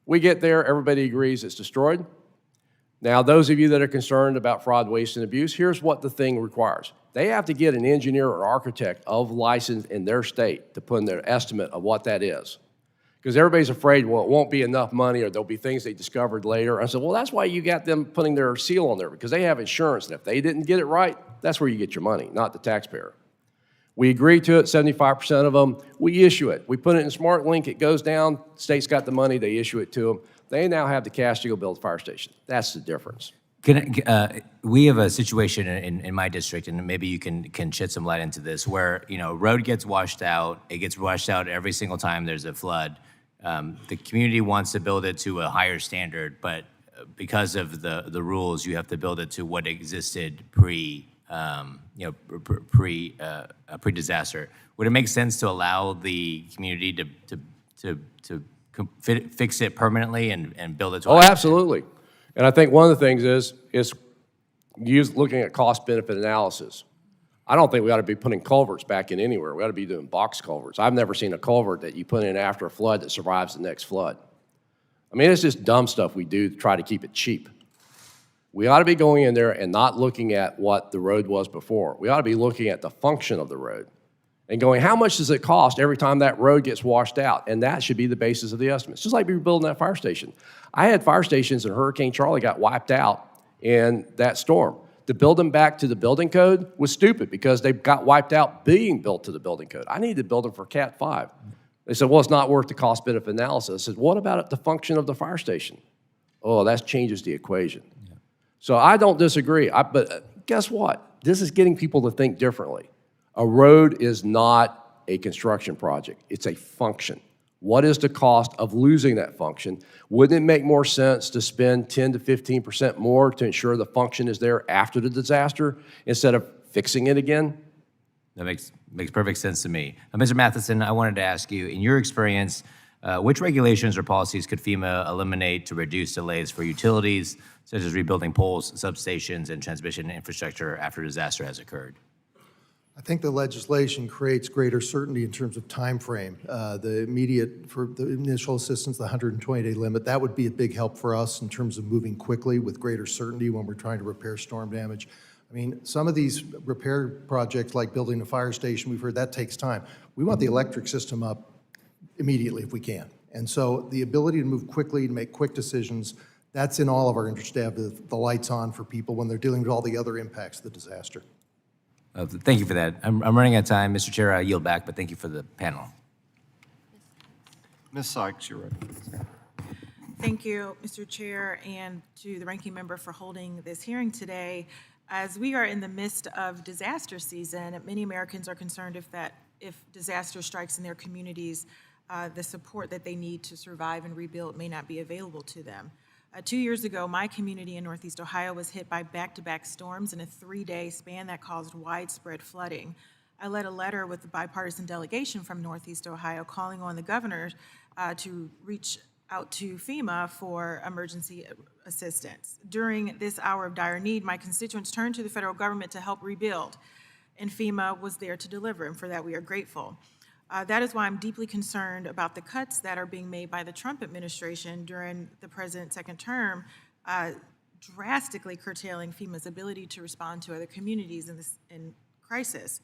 We get there, everybody agrees it's destroyed. Now, those of you that are concerned about fraud, waste, and abuse, here's what the thing requires. They have to get an engineer or architect of license in their state to put in their estimate of what that is. Because everybody's afraid, well, it won't be enough money or there'll be things they discovered later. I said, well, that's why you got them putting their seal on there, because they have insurance, and if they didn't get it right, that's where you get your money, not the taxpayer. We agree to it, 75% of them. We issue it. We put it in Smart Link. It goes down. State's got the money. They issue it to them. They now have the cash to go build a fire station. That's the difference. We have a situation in my district, and maybe you can shed some light into this, where road gets washed out. It gets washed out every single time there's a flood. The community wants to build it to a higher standard, but because of the rules, you have to build it to what existed pre-disaster. Would it make sense to allow the community to fix it permanently and build it to? Oh, absolutely. And I think one of the things is looking at cost-benefit analysis. I don't think we ought to be putting culverts back in anywhere. We ought to be doing box culverts. I've never seen a culvert that you put in after a flood that survives the next flood. I mean, it's just dumb stuff we do to try to keep it cheap. We ought to be going in there and not looking at what the road was before. We ought to be looking at the function of the road and going, how much does it cost every time that road gets washed out? And that should be the basis of the estimates. Just like we were building that fire station. I had fire stations and Hurricane Charlie got wiped out in that storm. To build them back to the building code was stupid because they got wiped out being built to the building code. I needed to build them for Cat 5. They said, well, it's not worth the cost-benefit analysis. I said, what about the function of the fire station? Oh, that changes the equation. Yeah. So I don't disagree, but guess what? This is getting people to think differently. A road is not a construction project. It's a function. What is the cost of losing that function? Wouldn't it make more sense to spend 10 to 15% more to ensure the function is there after the disaster instead of fixing it again? That makes perfect sense to me. Mr. Matheson, I wanted to ask you, in your experience, which regulations or policies could FEMA eliminate to reduce delays for utilities, such as rebuilding poles, substations, and transmission infrastructure after disaster has occurred? I think the legislation creates greater certainty in terms of time frame. The immediate, for the initial assistance, the 120-day limit, that would be a big help for us in terms of moving quickly with greater certainty when we're trying to repair storm damage. I mean, some of these repair projects, like building a fire station, we've heard that takes time. We want the electric system up immediately if we can. And so the ability to move quickly and make quick decisions, that's in all of our interest to have the lights on for people when they're dealing with all the other impacts of the disaster. Thank you for that. I'm running out of time. Mr. Chair, I yield back, but thank you for the panel. Ms. Sykes, you're ready. Thank you, Mr. Chair, and to the ranking member for holding this hearing today. As we are in the midst of disaster season, many Americans are concerned if disaster strikes in their communities, the support that they need to survive and rebuild may not be available to them. 2 years ago, my community in Northeast Ohio was hit by back-to-back storms in a 3-day span that caused widespread flooding. I led a letter with the bipartisan delegation from Northeast Ohio calling on the governor to reach out to FEMA for emergency assistance. During this hour of dire need, my constituents turned to the federal government to help rebuild, and FEMA was there to deliver, and for that we are grateful. That is why I'm deeply concerned about the cuts that are being made by the Trump administration during the president's second term, drastically curtailing FEMA's ability to respond to other communities in crisis.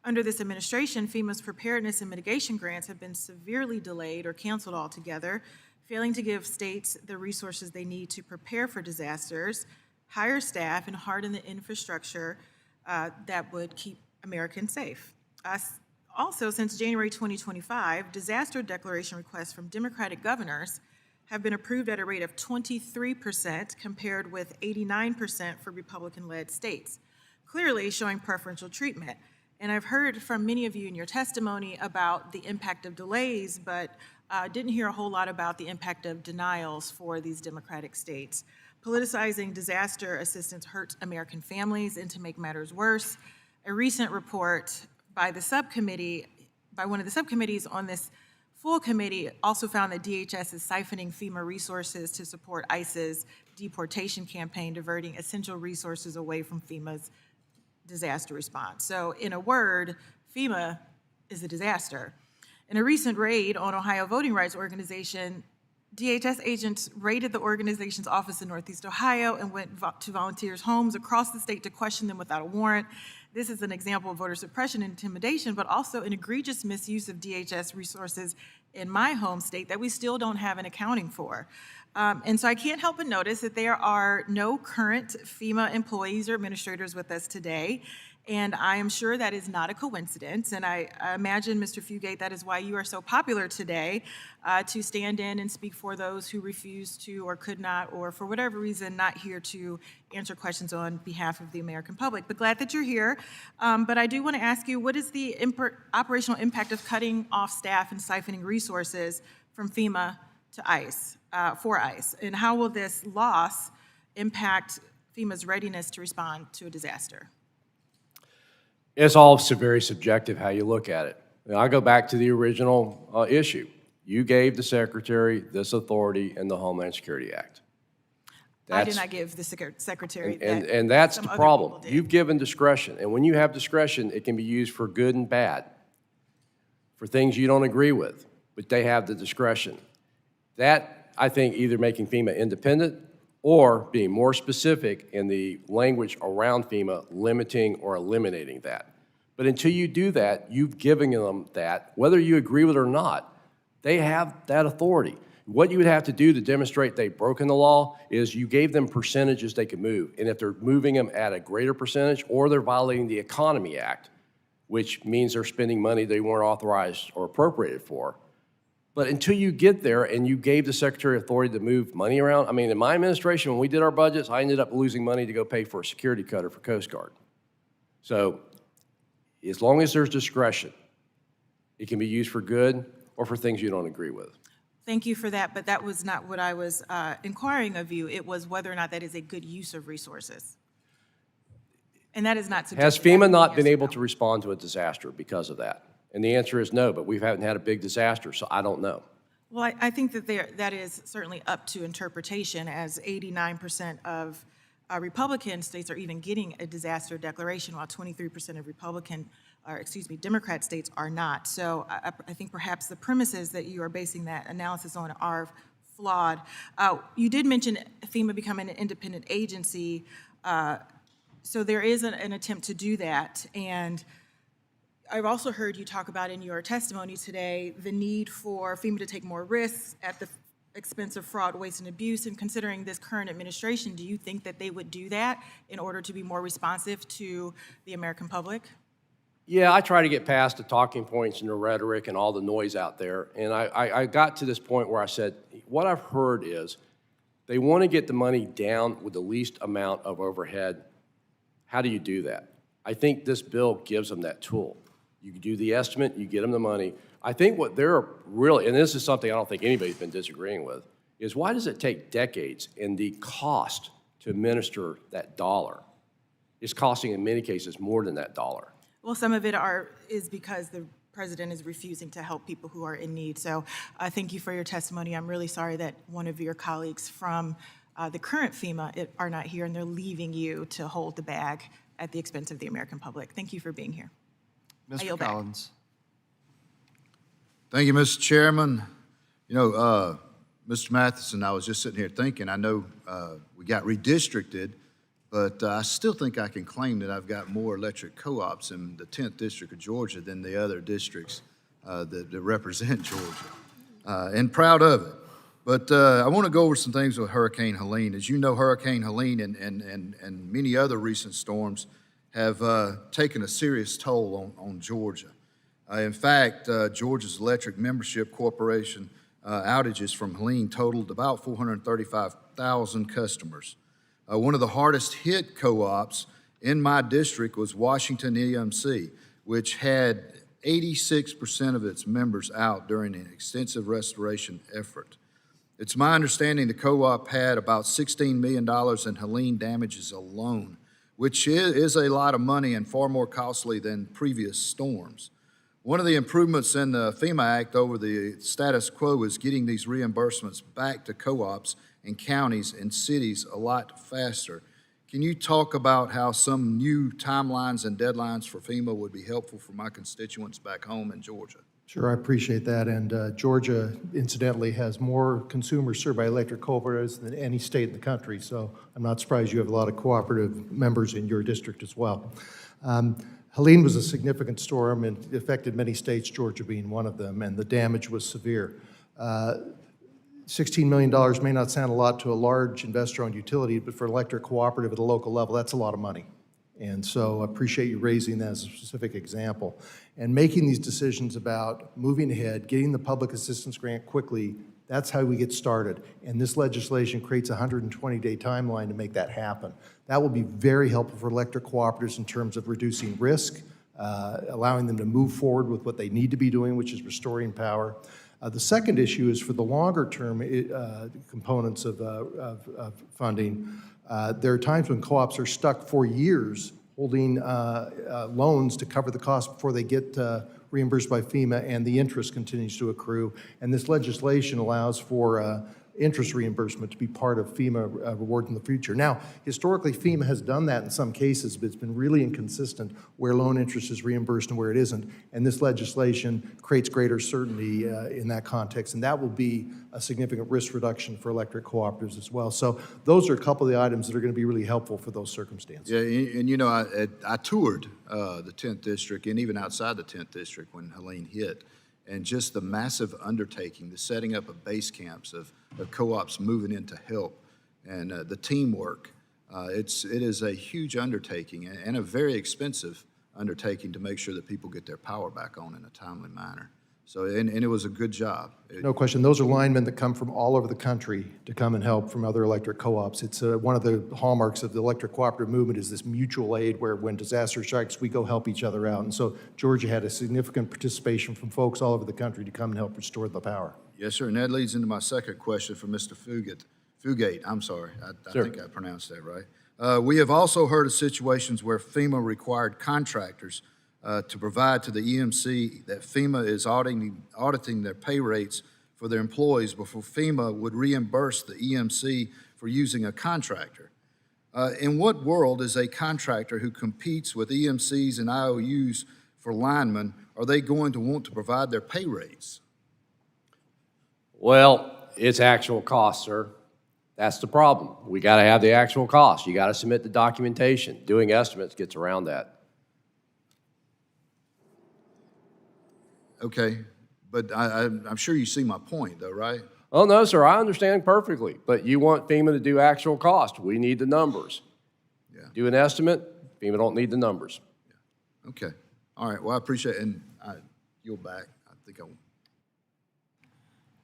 Under this administration, FEMA's preparedness and mitigation grants have been severely delayed or canceled altogether, failing to give states the resources they need to prepare for disasters, hire staff, and harden the infrastructure that would keep Americans safe. Also, since January 2025, disaster declaration requests from Democratic governors have been approved at a rate of 23% compared with 89% for Republican-led states, clearly showing preferential treatment. And I've heard from many of you in your testimony about the impact of delays, but didn't hear a whole lot about the impact of denials for these Democratic states. Politicizing disaster assistance hurts American families, and to make matters worse, a recent report by one of the subcommittees on this full committee also found that DHS is siphoning FEMA resources to support ICE's deportation campaign, diverting essential resources away from FEMA's disaster response. So in a word, FEMA is a disaster. In a recent raid on Ohio voting rights organization, DHS agents raided the organization's office in Northeast Ohio and went to volunteers' homes across the state to question them without a warrant. This is an example of voter suppression and intimidation, but also an egregious misuse of DHS resources in my home state that we still don't have an accounting for. And so I can't help but notice that there are no current FEMA employees or administrators with us today, and I am sure that is not a coincidence. And I imagine, Mr. Fugate, that is why you are so popular today, to stand in and speak for those who refuse to or could not, or for whatever reason, not here to answer questions on behalf of the American public. But glad that you're here. But I do want to ask you, what is the operational impact of cutting off staff and siphoning resources from FEMA to ICE, for ICE? And how will this loss impact FEMA's readiness to respond to a disaster? It's all very subjective how you look at it. And I go back to the original issue. You gave the Secretary this authority in the Homeland Security Act. I did not give the Secretary that. And that's some the other problem. people did. You've given discretion, and when you have discretion, it can be used for good and bad, for things you don't agree with, but they have the discretion. That, I think, either making FEMA independent or being more specific in the language around FEMA, limiting or eliminating that. But until you do that, you've given them that, whether you agree with it or not, they have that authority. What you would have to do to demonstrate they've broken the law is you gave them percentages they could move. And if they're moving them at a greater percentage, or they're violating the Economy Act, which means they're spending money they weren't authorized or appropriated for. But until you get there and you gave the Secretary authority to move money around, I mean, in my administration, when we did our budgets, I ended up losing money to go pay for a security cutter for Coast Guard. So as long as there's discretion, it can be used for good or for things you don't agree with. Thank you for that, but that was not what I was inquiring of you. It was whether or not that is a good use of resources. And that is not Has suggested. FEMA not been able to respond to a disaster because of that? And the answer is no, but we haven't had a big disaster, so I don't know. Well, I think that that is certainly up to interpretation, as 89% of Republican states are even getting a disaster declaration, while 23% of Democrat states are not. So I think perhaps the premises that you are basing that analysis on are flawed. You did mention FEMA becoming an independent agency, so there is an attempt to do that. And I've also heard you talk about in your testimony today the need for FEMA to take more risks at the expense of fraud, waste, and abuse. And considering this current administration, do you think that they would do that in order to be more responsive to the American public? Yeah, I try to get past the talking points and the rhetoric and all the noise out there. And I got to this point where I said, what I've heard is they want to get the money down with the least amount of overhead. How do you do that? I think this bill gives them that tool. You do the estimate, you get them the money. I think what they're really, and this is something I don't think anybody's been disagreeing with, is why does it take decades and the cost to administer that dollar is costing in many cases more than that dollar? Well, some of it is because the president is refusing to help people who are in need. So thank you for your testimony. I'm really sorry that one of your colleagues from the current FEMA are not here, and they're leaving you to hold the bag at the expense of the American public. Thank you for being here. Mr. Collins. Thank you, Mr. Chairman. You know, Mr. Matheson, I was just sitting here thinking, I know we got redistricted, but I still think I can claim that I've got more electric co-ops in the 10th District of Georgia than the other districts that represent Georgia, and proud of it. But I want to go over some things with Hurricane Helene. As you know, Hurricane Helene and many other recent storms have taken a serious toll on Georgia. In fact, Georgia's Electric Membership Corporation outages from Helene totaled about 435,000 customers. One of the hardest hit co-ops in my district was Washington EMC, which had 86% of its members out during an extensive restoration effort. It's my understanding the co-op had about $16 million in Helene damages alone, which is a lot of money and far more costly than previous storms. One of the improvements in the FEMA Act over the status quo is getting these reimbursements back to co-ops and counties and cities a lot faster. Can you talk about how some new timelines and deadlines for FEMA would be helpful for my constituents back home in Georgia? Sure, I appreciate that. And Georgia, incidentally, has more consumers served by electric cooperatives than any state in the country. So I'm not surprised you have a lot of cooperative members in your district as well. Helene was a significant storm and it affected many states, Georgia being one of them, and the damage was severe. $16 million may not sound a lot to a large investor-owned utility, but for an electric cooperative at a local level, that's a lot of money. And so I appreciate you raising that as a specific example. And making these decisions about moving ahead, getting the public assistance grant quickly, that's how we get started. And this legislation creates a 120-day timeline to make that happen. That will be very helpful for electric cooperatives in terms of reducing risk, allowing them to move forward with what they need to be doing, which is restoring power. The second issue is for the longer-term components of funding. There are times when co-ops are stuck for years holding loans to cover the cost before they get reimbursed by FEMA, and the interest continues to accrue. And this legislation allows for interest reimbursement to be part of FEMA rewards in the future. Now, historically, FEMA has done that in some cases, but it's been really inconsistent where loan interest is reimbursed and where it isn't. And this legislation creates greater certainty in that context, and that will be a significant risk reduction for electric cooperatives as well. So those are a couple of the items that are going to be really helpful for those circumstances. Yeah, and you know, I toured the 10th District and even outside the 10th District when Helene hit. And just the massive undertaking, the setting up of base camps, of co-ops moving in to help, and the teamwork. It is a huge undertaking and a very expensive undertaking to make sure that people get their power back on in a timely manner. So, and it was a good job. No question. Those are linemen that come from all over the country to come and help from other electric co-ops. It's one of the hallmarks of the electric cooperative movement is this mutual aid where when disaster strikes, we go help each other out. And so Georgia had a significant participation from folks all over the country to come and help restore the power. Yes, sir. And that leads into my second question for Mr. Fugate. I'm sorry. I think I pronounced that right. We have also heard of situations where FEMA required contractors to provide to the EMC that FEMA is auditing their pay rates for their employees before FEMA would reimburse the EMC for using a contractor. In what world is a contractor who competes with EMCs and IOUs for linemen, are they going to want to provide their pay rates? Well, it's actual cost, sir. That's the problem. We got to have the actual cost. You got to submit the documentation. Doing estimates gets around that. Okay, but I'm sure you see my point, though, right? Oh, no, sir, I understand perfectly, but you want FEMA to do actual cost. We need the numbers. Yeah. Do an estimate, FEMA don't need the numbers. Yeah. Okay, all right, well, I appreciate it, and you'll back. I think I will.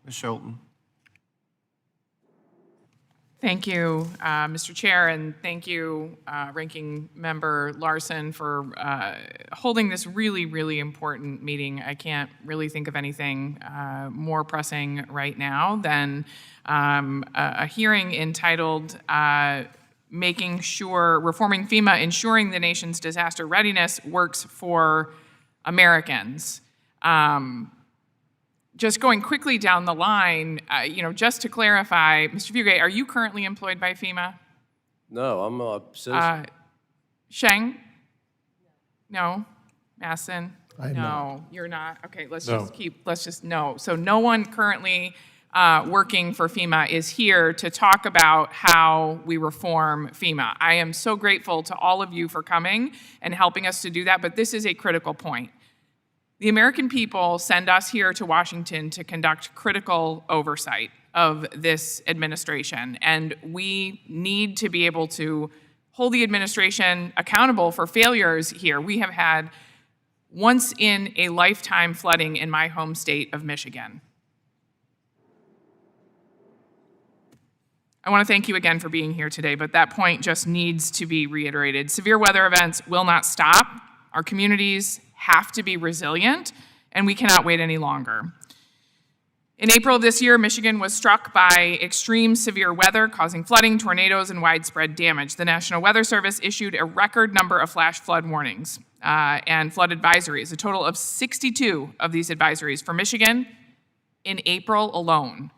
Ms. Shelton. Thank you, Mr. Chair, and thank you, Ranking Member Larson, for holding this really, really important meeting. I can't really think of anything more pressing right now than a hearing entitled Reforming FEMA, Ensuring the Nation's Disaster Readiness Works for Americans. Just going quickly down the line, just to clarify, Mr. Fugate, are you currently employed by FEMA? No, I'm a citizen. Sheng? No? Masson? I am no, not. you're not. Okay, let's No. no. So no one currently working for FEMA, is here to talk about how we reform FEMA. I am so grateful to all of you for coming and helping us to do that, but this is a critical point. The American people send us here to Washington to conduct critical oversight of this administration, and we need to be able to hold the administration accountable for failures here. We have had once-in-a-lifetime flooding in my home state of Michigan. I want to thank you again for being here today, but that point just needs to be reiterated. Severe weather events will not stop. Our communities have to be resilient, and we cannot wait any longer. In April of this year, Michigan was struck by extreme severe weather, causing flooding, tornadoes, and widespread damage. The National Weather Service issued a record number of flash flood warnings and flood advisories, a total of 62 of these advisories for Michigan in April alone.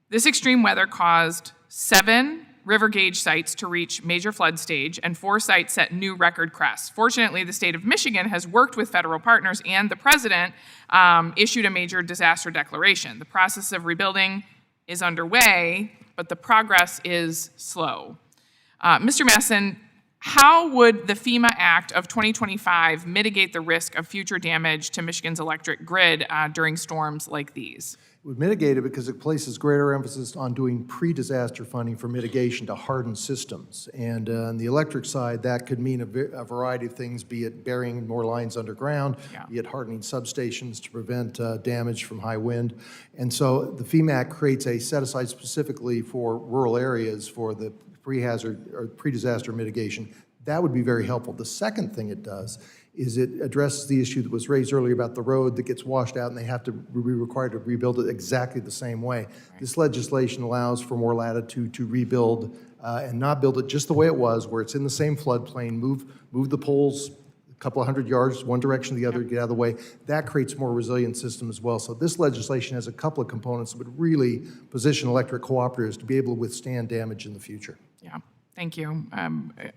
This extreme weather caused 7 river gauge sites to reach major flood stage, and 4 sites set new record crests. Fortunately, the state of Michigan has worked with federal partners, and the president issued a major disaster declaration. The process of rebuilding is underway, but the progress is slow. Mr. Masson, how would the FEMA Act of 2025 mitigate the risk of future damage to Michigan's electric grid during storms like these? It would mitigate it because it places greater emphasis on doing pre-disaster funding for mitigation to harden systems. And on the electric side, that could mean a variety of things, be it burying more lines underground, be it hardening substations to prevent damage from high wind. And so the FEMA Act creates a set-aside specifically for rural areas for the pre-hazard or pre-disaster mitigation. That would be very helpful. The second thing it does is it addresses the issue that was raised earlier about the road that gets washed out and they have to be required to rebuild it exactly the same way. This legislation allows for more latitude to rebuild and not build it just the way it was, where it's in the same floodplain, move the poles a couple of hundred yards, one direction or the other, get out of the way. That creates a more resilient system as well. So this legislation has a couple of components that would really position electric cooperatives to be able to withstand damage in the future. Yeah. Thank you.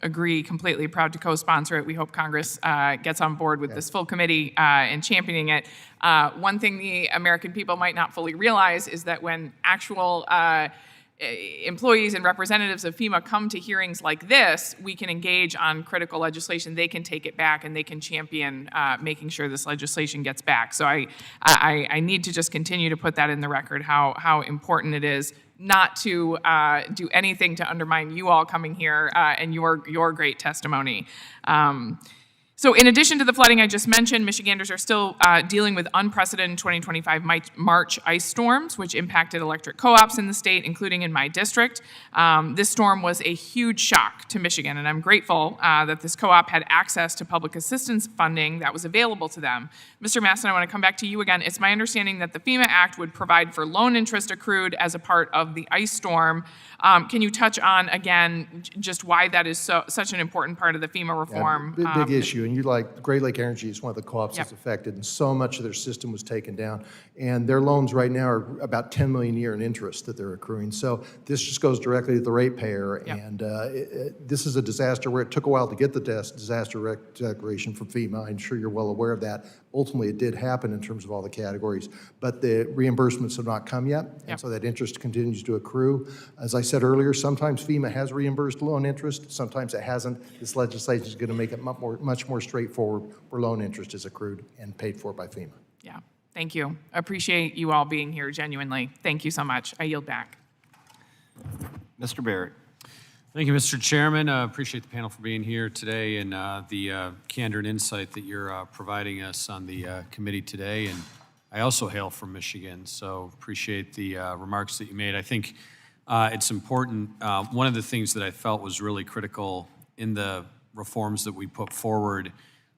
Agree completely. Proud to co-sponsor it. We hope Congress gets on board with this full committee in championing it. One thing the American people might not fully realize is that when actual employees and representatives of FEMA come to hearings like this, we can engage on critical legislation. They can take it back and they can champion making sure this legislation gets back. So I need to just continue to put that in the record, how important it is not to do anything to undermine you all coming here and your great testimony. So in addition to the flooding I just mentioned, Michiganders are still dealing with unprecedented 2025 March ice storms, which impacted electric co-ops in the state, including in my district. This storm was a huge shock to Michigan, and I'm grateful that this co-op had access to public assistance funding that was available to them. Mr. Masson, I want to come back to you again. It's my understanding that the FEMA Act would provide for loan interest accrued as a part of the ice storm. Can you touch on, again, just why that is such an important part of the FEMA reform? Big issue, and Great Lake Energy is one of the co-ops that's affected, and so much of their system was taken down. And their loans right now are about $10 million a year in interest that they're accruing. So this just goes directly to the ratepayer, and this is a disaster where it took a while to get the disaster declaration from FEMA. I'm sure you're well aware of that. Ultimately, it did happen in terms of all the categories, but the reimbursements have not come yet, and so that interest continues to accrue. As I said earlier, sometimes FEMA has reimbursed loan interest, sometimes it hasn't. This legislation is going to make it much more straightforward where loan interest is accrued and paid for by FEMA. Yeah, thank you. Appreciate you all being here, genuinely. Thank you so much. I yield back. Mr. Barrett. Thank you, Mr. Chairman. Appreciate the panel for being here today and the candor and insight that you're providing us on the committee today. And I also hail from Michigan, so appreciate the remarks that you made. I think it's important. One of the things that I felt was really critical in the reforms that we put forward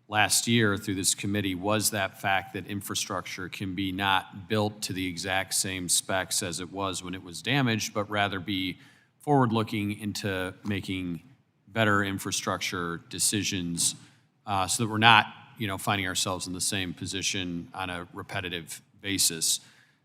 last year through this committee was that fact that infrastructure can be not built to the exact same specs as it was when it was damaged, but rather be forward-looking into making better infrastructure decisions so that we're not, finding ourselves in the same position on a repetitive basis.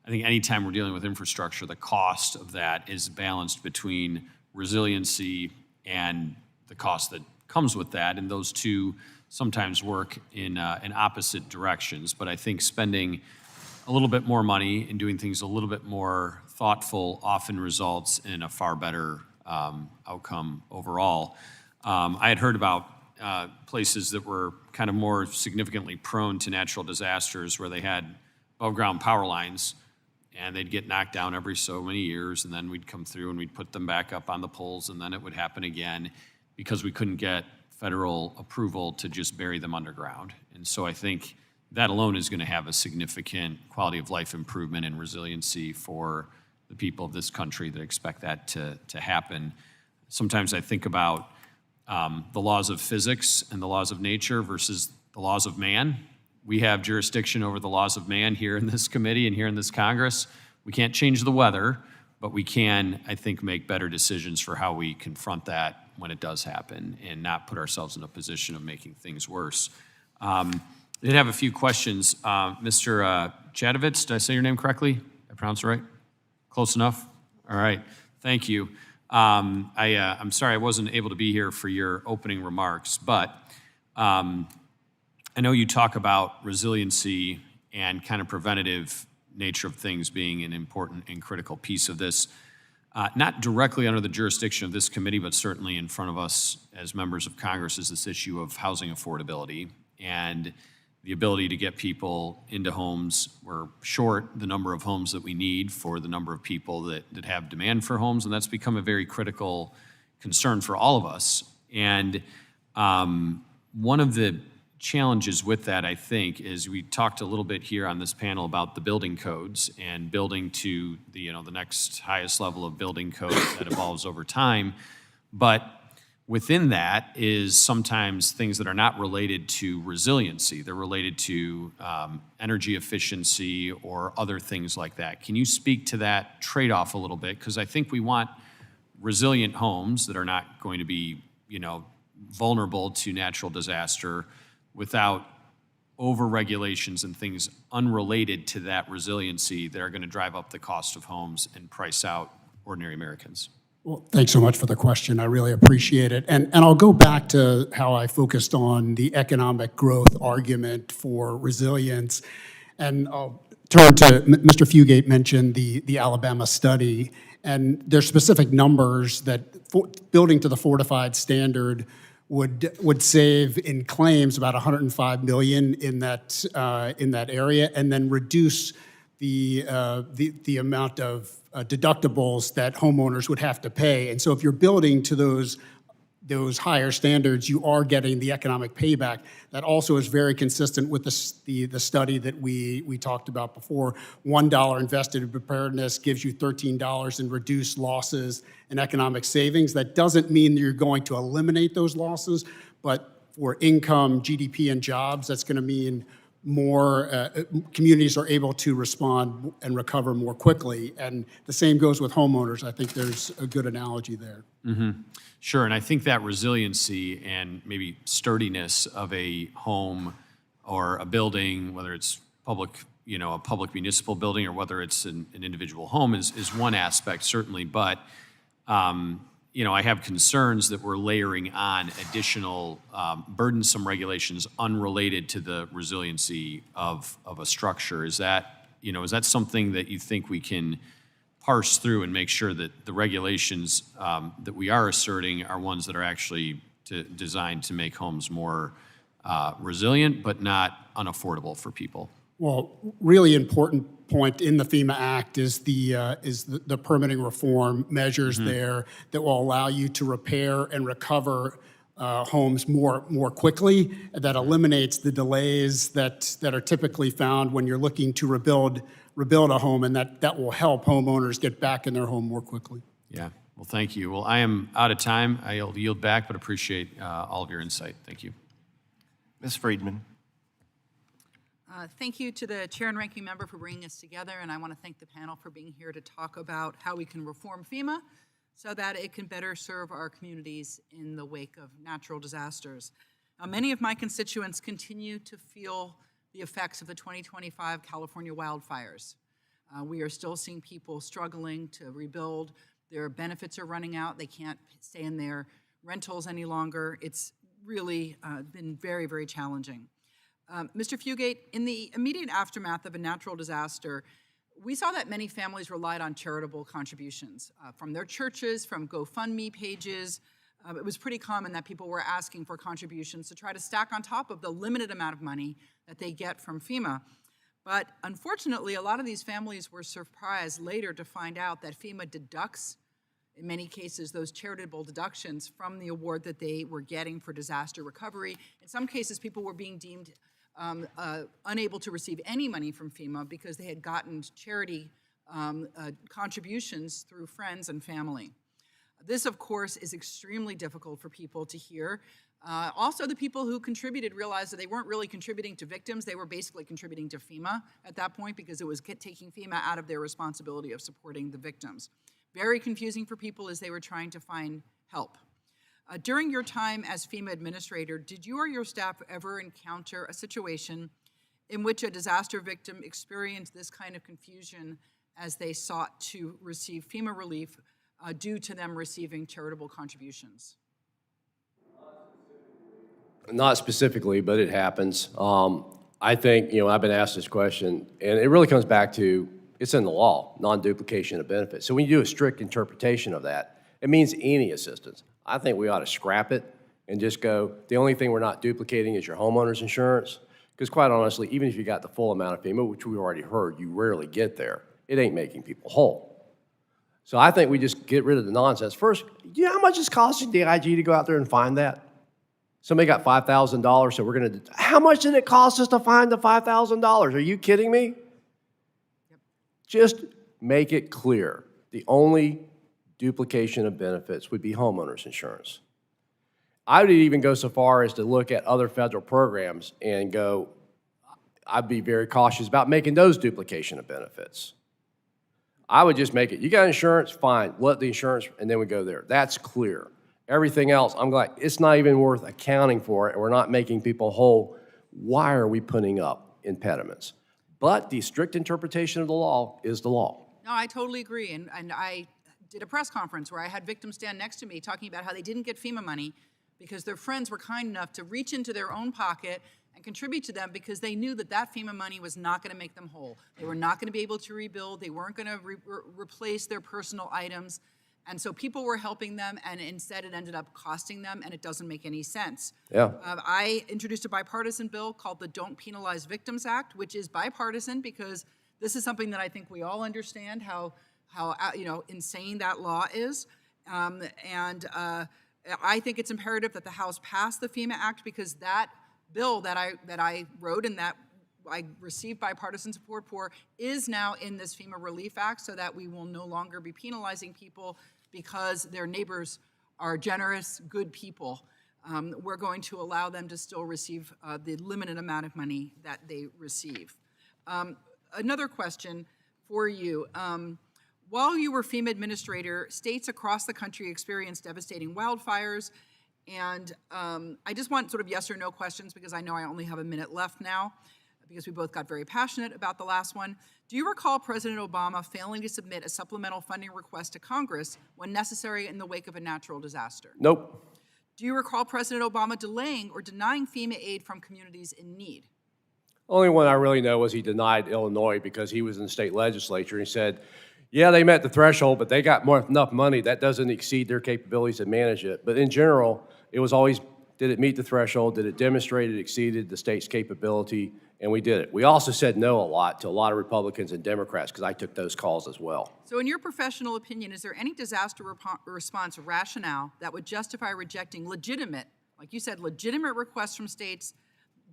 I think anytime we're dealing with infrastructure, the cost of that is balanced between resiliency and the cost that comes with that, and those two sometimes work in opposite directions. But I think spending a a little bit more money and doing things a little bit more thoughtful often results in a far better outcome overall. I had heard about places that were kind of more significantly prone to natural disasters where they had above-ground power lines, and they'd get knocked down every so many years, and then we'd come through and we'd put them back up on the poles, and then it would happen again because we couldn't get federal approval to just bury them underground. And so I think that alone is going to have a significant quality of life improvement and resiliency for the people of this country that expect that to happen. Sometimes I think about the laws of physics and the laws of nature versus the laws of man. We have jurisdiction over the laws of man here in this committee and here in this Congress. We can't change the weather, but we can, I think, make better decisions for how we confront that when it does happen and not put ourselves in a position of making things worse. I did have a few questions. Mr. Chadovitz, did I say your name correctly? Did I pronounce it right? Close enough? All right, thank you. I'm sorry I wasn't able to be here for your opening remarks, but I know you talk about resiliency and kind of preventative nature of things being an important and critical piece of this, not directly under the jurisdiction of this committee, but certainly in front of us as members of Congress is this issue of housing affordability and the ability to get people into homes. We're short the number of homes that we need for the number of people that have demand for homes, and that's become a very critical concern for all of us. And one of the challenges with that, I think, is we talked a little bit here on this panel about the building codes and building to the next highest level of building code that evolves over time. But within that is sometimes things that are not related to resiliency. They're related to energy efficiency or other things like that. Can you speak to that trade-off a little bit? Because I think we want resilient homes that are not going to be, vulnerable to natural disaster without over-regulations and things unrelated to that resiliency that are going to drive up the cost of homes and price out ordinary Americans. Well, thanks so much for the question. I really appreciate it. And I'll go back to how I focused on the economic growth argument for resilience. And I'll turn to, Mr. Fugate mentioned the Alabama study, and there's specific numbers that building to the fortified standard would save in claims about $105 million in that area, and then reduce the amount of deductibles that homeowners would have to pay. And so if you're building to those higher standards, you are getting the economic payback. That also is very consistent with the study that we talked about before. $1 invested in preparedness gives you $13 in reduced losses and economic savings. That doesn't mean that you're going to eliminate those losses, but for income, GDP, and jobs, that's going to mean more communities are able to respond and recover more quickly. And the same goes with homeowners. I think there's a good analogy there. Mm-hmm. Sure, and I think that resiliency and maybe sturdiness of a home or a building, whether it's public, a public municipal building or whether it's an individual home is one aspect, certainly. But, I have concerns that we're layering on additional burdensome regulations unrelated to the resiliency of a structure. Is that something that you think we can parse through and make sure that the regulations that we are asserting are ones that are actually designed to make homes more resilient, but not unaffordable for people? Well, really important point in the FEMA Act is the permitting reform measures there that will allow you to repair and recover homes more quickly. That eliminates the delays that are typically found when you're looking to rebuild a home, and that will help homeowners get back in their home more quickly. Yeah, well, thank you. Well, I am out of time. I'll yield back, but appreciate all of your insight. Thank you. Ms. Friedman. Thank you to the chair and ranking member for bringing us together, and I want to thank the panel for being here to talk about how we can reform FEMA so that it can better serve our communities in the wake of natural disasters. Many of my constituents continue to feel the effects of the 2025 California wildfires. We are still seeing people struggling to rebuild. Their benefits are running out. They can't stay in their rentals any longer. It's really been very, very challenging. Mr. Fugate, in the immediate aftermath of a natural disaster, we saw that many families relied on charitable contributions from their churches, from GoFundMe pages. It was pretty common that people were asking for contributions to try to stack on top of the limited amount of money that they get from FEMA. But unfortunately, a lot of these families were surprised later to find out that FEMA deducts, in many cases, those charitable deductions from the award that they were getting for disaster recovery. In some cases, people were being deemed unable to receive any money from FEMA because they had gotten charity contributions through friends and family. This, of course, is extremely difficult for people to hear. Also, the people who contributed realized that they weren't really contributing to victims. They were basically contributing to FEMA at that point because it was taking FEMA out of their responsibility of supporting the victims. Very confusing for people as they were trying to find help. During your time as FEMA administrator, did you or your staff ever encounter a situation in which a disaster victim experienced this kind of confusion as they sought to receive FEMA relief due to them receiving charitable contributions? Not specifically, but it happens. I think, I've been asked this question, and it really comes back to, it's in the law, non-duplication of benefits. So when you do a strict interpretation of that, it means any assistance. I think we ought to scrap it and just go, the only thing we're not duplicating is your homeowner's insurance. Because quite honestly, even if you got the full amount of FEMA, which we already heard, you rarely get there, it ain't making people whole. So I think we just get rid of the nonsense. First, you know how much it's costing DIG to go out there and find that? Somebody got $5,000, so we're going to, how much did it cost us to find the $5,000? Are you kidding me? Yep. Just make it clear. The only duplication of benefits would be homeowners insurance. I would even go so far as to look at other federal programs and go, I'd be very cautious about making those duplication of benefits. I would just make it, you got insurance, fine, let the insurance, and then we go there. That's clear. Everything else, I'm glad, it's not even worth accounting for it, and we're not making people whole. Why are we putting up impediments? But the strict interpretation of the law is the law. No, I totally agree, and I did a press conference where I had victims stand next to me talking about how they didn't get FEMA money because their friends were kind enough to reach into their own pocket and contribute to them because they knew that that FEMA money was not going to make them whole. They were not going to be able to rebuild. They weren't going to replace their personal items. And so people were helping them, and instead it ended up costing them, and it doesn't make any sense. Yeah. I introduced a bipartisan bill called the Don't Penalize Victims Act, which is bipartisan because this is something that I think we all understand how insane that law is. I think it's imperative that the House pass the FEMA Act because that bill that I wrote and that I received bipartisan support for is now in this FEMA Relief Act so that we will no longer be penalizing people because their neighbors are generous, good people. We're going to allow them to still receive the limited amount of money that they receive. Another question for you. While you were FEMA administrator, states across the country experienced devastating wildfires. And I just want sort of yes or no questions because I know I only have a minute left now because we both got very passionate about the last one. Do you recall President Obama failing to submit a supplemental funding request to Congress when necessary in the wake of a natural disaster? Nope. Do you recall President Obama delaying or denying FEMA aid from communities in need? Only one I really know was he denied Illinois because he was in the state legislature and he said, yeah, they met the threshold, but they got enough money. That doesn't exceed their capabilities to manage it. But in general, it was always, did it meet the threshold? Did it demonstrate it exceeded the state's capability? And we did it. We also said no a lot to a lot of Republicans and Democrats because I took those calls as well. So in your professional opinion, is there any disaster response rationale that would justify rejecting legitimate, like you said, legitimate requests from states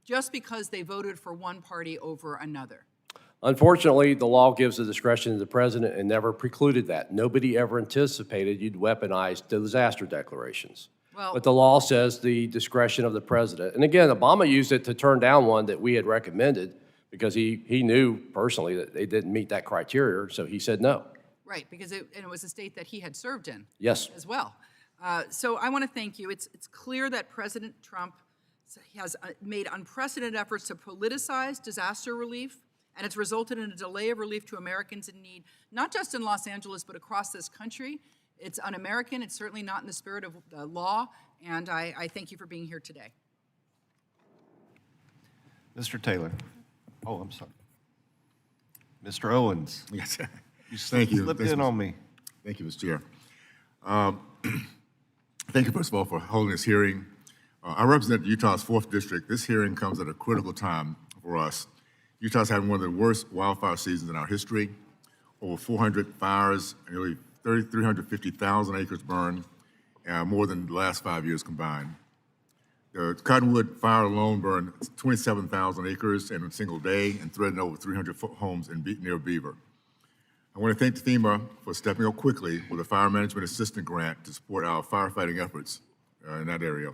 just because they voted for one party over another? Unfortunately, the law gives the discretion to the president and never precluded that. Nobody ever anticipated you'd weaponize the disaster declarations. Well, but the law says the discretion of the president. And again, Obama used it to turn down one that we had recommended because he knew personally that they didn't meet that criteria, so he said no. Right, because it was a state that he had served in. Yes. As well. So I want to thank you. It's clear that President Trump has made unprecedented efforts to politicize disaster relief, and it's resulted in a delay of relief to Americans in need, not just in Los Angeles, but across this country. It's un-American. It's certainly not in the spirit of the law, and I thank you for being here today. Mr. Taylor. Oh, I'm sorry. Mr. Owens. Yes, You thank you. slipped Thanks, in on me. Thank you, Mr. Chair. Thank you, first of all, for holding this hearing. I represent Utah's 4th District. This hearing comes at a critical time for us. Utah's having one of the worst wildfire seasons in our history. Over 400 fires, and nearly 350,000 acres burned, more than the last 5 years combined. The Cottonwood fire alone burned 27,000 acres in a single day and threatened over 300 homes near Beaver. I want to thank FEMA for stepping up quickly with a fire management assistant grant to support our firefighting efforts in that area.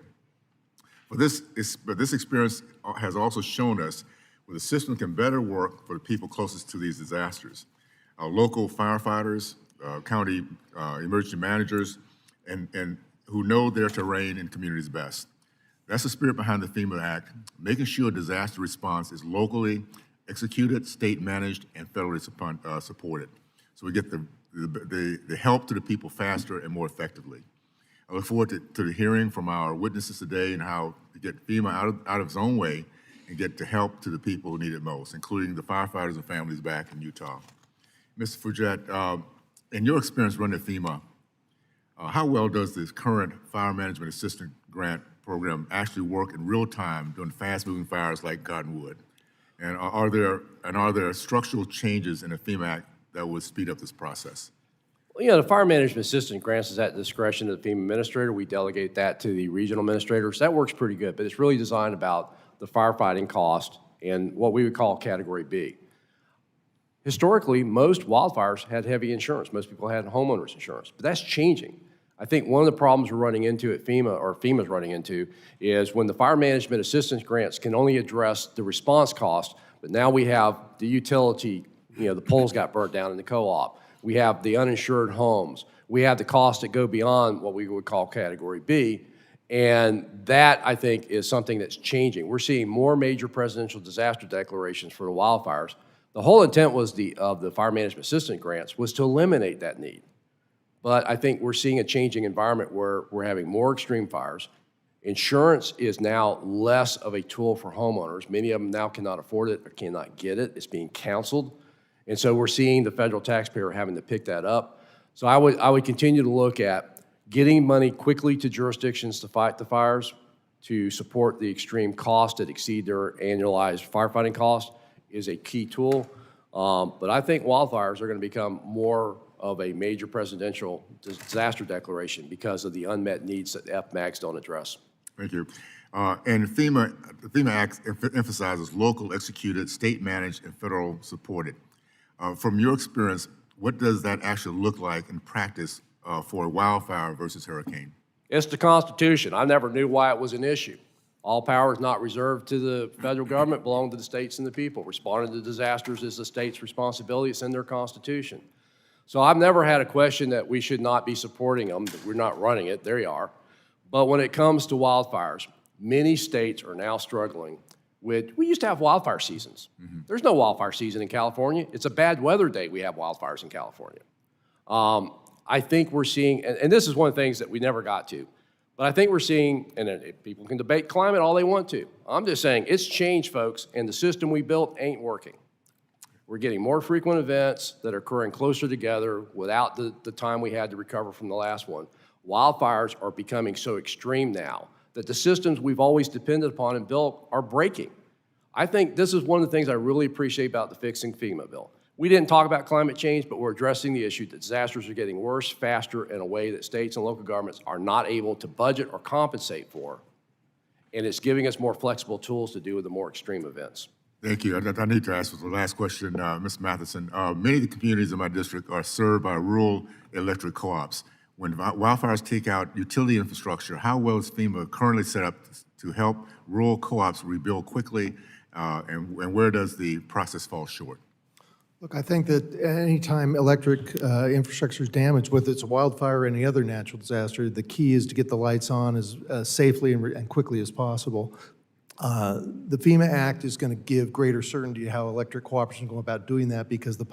But this experience has also shown us where the system can better work for the people closest to these disasters. Our local firefighters, county emergency managers, and who know their terrain and communities best. That's the spirit behind the FEMA Act, making sure disaster response is locally executed, state managed, and federally supported. So we get the help to the people faster and more effectively. I look forward to the hearing from our witnesses today and how to get FEMA out of its own way and get the help to the people who need it most, including the firefighters and families back in Utah. Mr. Fugette, in your experience running FEMA, how well does this current fire management assistant grant program actually work in real time during fast-moving fires like Cottonwood? And are there structural changes in the FEMA Act that would speed up this process? Well, you know, the fire management assistant grants is at the discretion of the FEMA administrator. We delegate that to the regional administrators. That works pretty good, but it's really designed about the firefighting cost and what we would call Category B. Historically, most wildfires had heavy insurance. Most people had homeowners insurance, but that's changing. I think one of the problems we're running into at FEMA, or FEMA's running into, is when the fire management assistance grants can only address the response cost, but now we have the utility, you know, the poles got burnt down in the co-op. We have the uninsured homes. We have the costs that go beyond what we would call Category B, and that, I think, is something that's changing. We're seeing more major presidential disaster declarations for the wildfires. The whole intent of the fire management assistance grants was to eliminate that need. But I think we're seeing a changing environment where we're having more extreme fires. Insurance is now less of a tool for homeowners. Many of them now cannot afford it or cannot get it. It's being canceled. And so we're seeing the federal taxpayer having to pick that up. So I would continue to look at getting money quickly to jurisdictions to fight the fires, to support the extreme costs that exceed their annualized firefighting costs is a key tool. But I think wildfires are going to become more of a major presidential disaster declaration because of the unmet needs that FMAGs don't address. Thank you. And the FEMA Act emphasizes local executed, state managed, and federal supported. From your experience, what does that actually look like in practice for a wildfire versus hurricane? It's the Constitution. I never knew why it was an issue. All power is not reserved to the federal government, belong to the states and the people. Responding to disasters is the state's responsibility. It's in their Constitution. So I've never had a question that we should not be supporting them, that we're not running it. There you are. But when it comes to wildfires, many states are now struggling with, we used to have wildfire seasons. Mm-hmm. There's no wildfire season in California. It's a bad weather day we have wildfires in California. I think we're seeing, and this is one of the things that we never got to, but I think we're seeing, and people can debate climate all they want to. I'm just saying it's changed, folks, and the system we built ain't working. We're getting more frequent events that are occurring closer together without the time we had to recover from the last one. Wildfires are becoming so extreme now that the systems we've always depended upon and built are breaking. I think this is one of the things I really appreciate about the Fixing FEMA bill. We didn't talk about climate change, but we're addressing the issue that disasters are getting worse, faster, in a way that states and local governments are not able to budget or compensate for. And it's giving us more flexible tools to deal with the more extreme events. Thank you. I need to ask the last question, Ms. Matheson. Many of the communities in my district are served by rural electric co-ops. When wildfires take out utility infrastructure, how well is FEMA currently set up to help rural co-ops rebuild quickly, and where does the process fall short? Look, I think that any time electric infrastructure is damaged, whether it's a wildfire or any other natural disaster, the key is to get the lights on as safely and quickly as possible. The FEMA Act is going to give greater certainty to how electric cooperatives go about doing that because the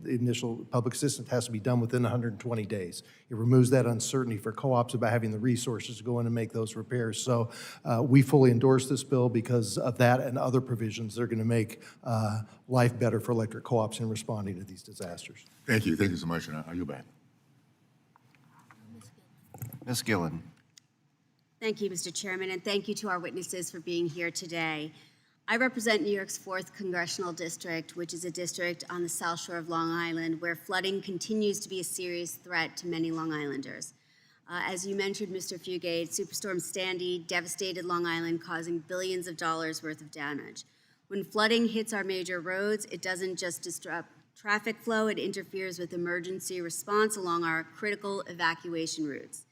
initial public assistance has to be done within 120 days. It removes that uncertainty for co-ops about having the resources to go in and make those repairs. So we fully endorse this bill because of that and other provisions that are going to make life better for electric co-ops in responding to these disasters. Thank you. Thank you so much. And are you back? Ms. Gillen. Thank you, Mr. Chairman, and thank you to our witnesses for being here today. I represent New York's 4th Congressional District, which is a district on the South Shore of Long Island where flooding continues to be a serious threat to many Long Islanders. As you mentioned, Mr. Fugate, Superstorm Sandy devastated Long Island, causing billions of dollars worth of damage. When flooding hits our major roads, it doesn't just disrupt traffic flow, it interferes with emergency response along our critical evacuation routes.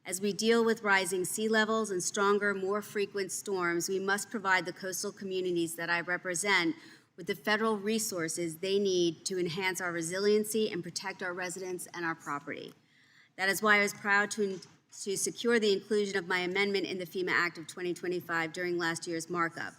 As we deal with rising sea levels and stronger, more frequent storms, we must provide the coastal communities that I represent with the federal resources they need to enhance our resiliency and protect our residents and our property. That is why I was proud to secure the inclusion of my amendment in the FEMA Act of 2025 during last year's markup.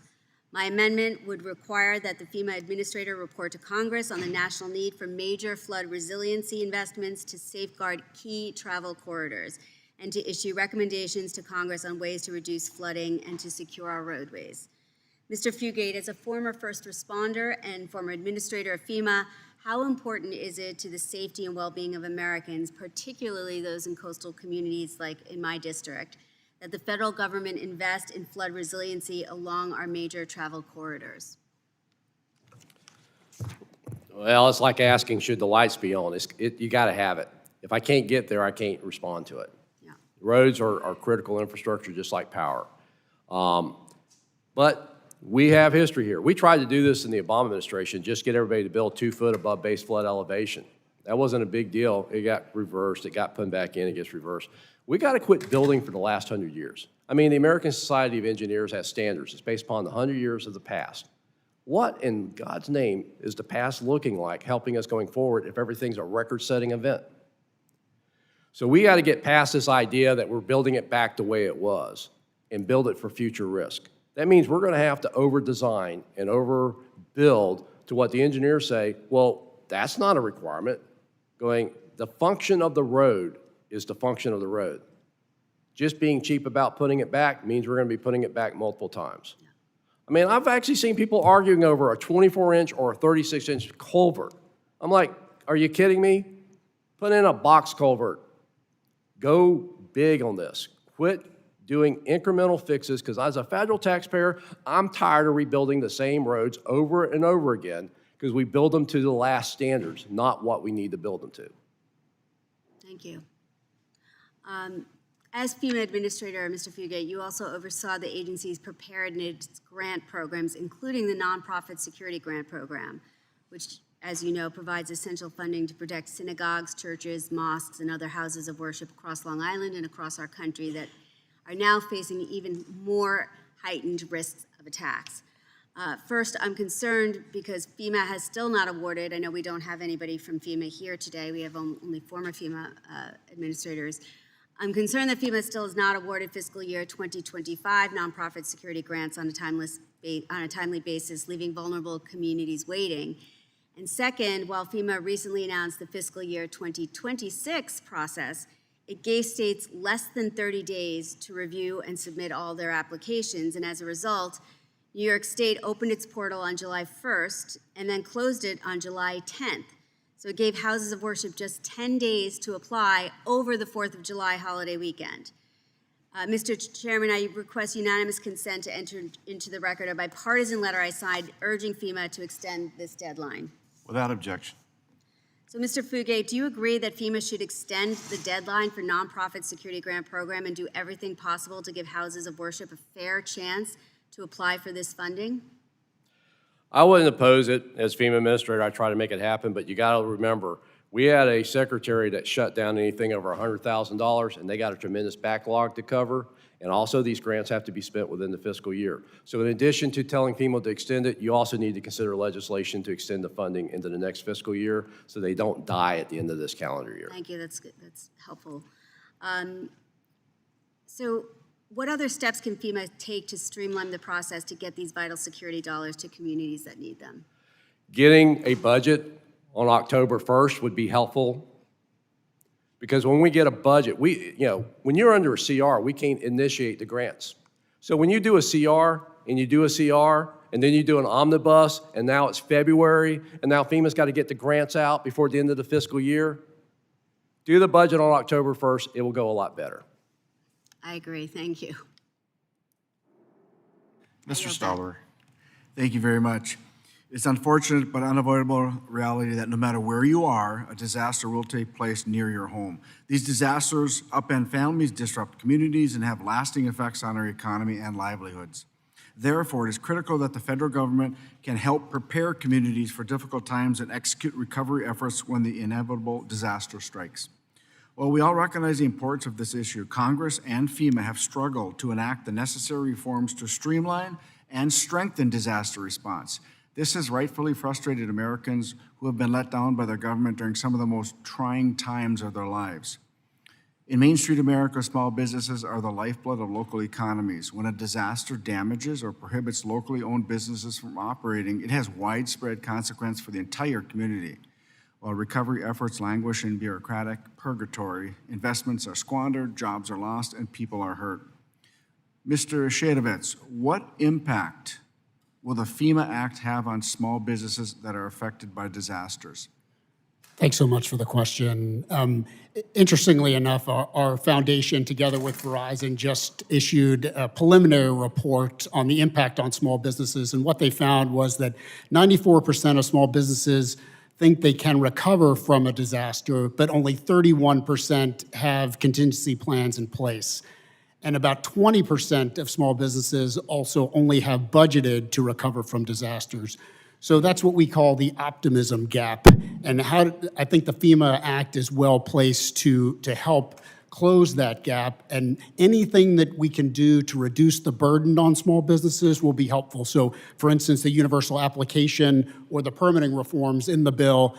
My amendment would require that the FEMA administrator report to Congress on the national need for major flood resiliency investments to safeguard key travel corridors, and to issue recommendations to Congress on ways to reduce flooding and to secure our roadways. Mr. Fugate, as a former first responder and former administrator of FEMA, how important is it to the safety and well-being of Americans, particularly those in coastal communities like in my district, that the federal government invest in flood resiliency along our major travel corridors? Well, it's like asking, should the lights be on? You got to have it. If I can't get there, I can't respond to it. Roads are critical infrastructure, just like power. But we have history here. We tried to do this in the Obama administration, just get everybody to build 2 foot above base flood elevation. That wasn't a big deal. It got reversed. It got put back in. It gets reversed. We got to quit building for the last 100 years. I mean, the American Society of Engineers has standards. It's based upon the 100 years of the past. What in God's name is the past looking like, helping us going forward if everything's a record-setting event? So we got to get past this idea that we're building it back the way it was and build it for future risk. That means we're going to have to over-design and overbuild to what the engineers say, well, that's not a requirement. The function of the road is the function of the road. Just being cheap about putting it back means we're going to be putting it back multiple times. I mean, I've actually seen people arguing over a 24-inch or a 36-inch culvert. I'm like, are you kidding me? Put in a box culvert. Go big on this. Quit doing incremental fixes, because as a federal taxpayer, I'm tired of rebuilding the same roads over and over again because we build them to the last standards, not what we need to build them to. Thank you. As FEMA Administrator, Mr. Fugate, you also oversaw the agency's preparedness grant programs, including the Nonprofit Security Grant Program, which, as you know, provides essential funding to protect synagogues, churches, mosques, and other houses of worship across Long Island and across our country that are now facing even more heightened risks of attacks. First, I'm concerned because FEMA has still not awarded, I know we don't have anybody from FEMA here today, we have only former FEMA administrators. I'm concerned that FEMA still has not awarded fiscal year 2025 nonprofit security grants on a timely basis, leaving vulnerable communities waiting. And second, while FEMA recently announced the fiscal year 2026 process, it gave states less than 30 days to review and submit all their applications. And as a result, New York State opened its portal on July 1st and then closed it on July 10th. So it gave houses of worship just 10 days to apply over the 4th of July holiday weekend. Mr. Chairman, I request unanimous consent to enter into the record a bipartisan letter I signed urging FEMA to extend this deadline. Without objection. So, Mr. Fugate, do you agree that FEMA should extend the deadline for nonprofit security grant program and do everything possible to give houses of worship a fair chance to apply for this funding? I wouldn't oppose it. As FEMA administrator, I try to make it happen, but you got to remember, we had a secretary that shut down anything over $100,000, and they got a tremendous backlog to cover. And also, these grants have to be spent within the fiscal year. So in addition to telling FEMA to extend it, you also need to consider legislation to extend the funding into the next fiscal year so they don't die at the end of this calendar year. Thank you, that's good, that's helpful. So what other steps can FEMA take to streamline the process to get these vital security dollars to communities that need them? Getting a budget on October 1st would be helpful, because when we get a budget, when you're under a CR, we can't initiate the grants. So when you do a CR, and you do a CR, and then you do an omnibus, and now it's February, and now FEMA's got to get the grants out before the end of the fiscal year, do the budget on October 1st, it will go a lot better. I agree, thank you. Mr. Stoller. Thank you very much. It's unfortunate but unavoidable reality that no matter where you are, a disaster will take place near your home. These disasters upend families, disrupt communities, and have lasting effects on our economy and livelihoods. Therefore, it is critical that the federal government can help prepare communities for difficult times and execute recovery efforts when the inevitable disaster strikes. While we all recognize the importance of this issue, Congress and FEMA have struggled to enact the necessary reforms to streamline and strengthen disaster response. This has rightfully frustrated Americans who have been let down by their government during some of the most trying times of their lives. In Main Street America, small businesses are the lifeblood of local economies. When a disaster damages or prohibits locally owned businesses from operating, it has widespread consequence for the entire community. While recovery efforts languish in bureaucratic purgatory, investments are squandered, jobs are lost, and people are hurt. Mr. Shadovitz, what impact will the FEMA Act have on small businesses that are affected by disasters? Thanks so much for the question. Interestingly enough, our foundation, together with Verizon, just issued a preliminary report on the impact on small businesses, and what they found was that 94% of small businesses think they can recover from a disaster, but only 31% have contingency plans in place. And about 20% of small businesses also only have budgeted to recover from disasters. So that's what we call the optimism gap. And I think the FEMA Act is well placed to help close that gap. And anything that we can do to reduce the burden on small businesses will be helpful. So, for instance, the universal application or the permitting reforms in the bill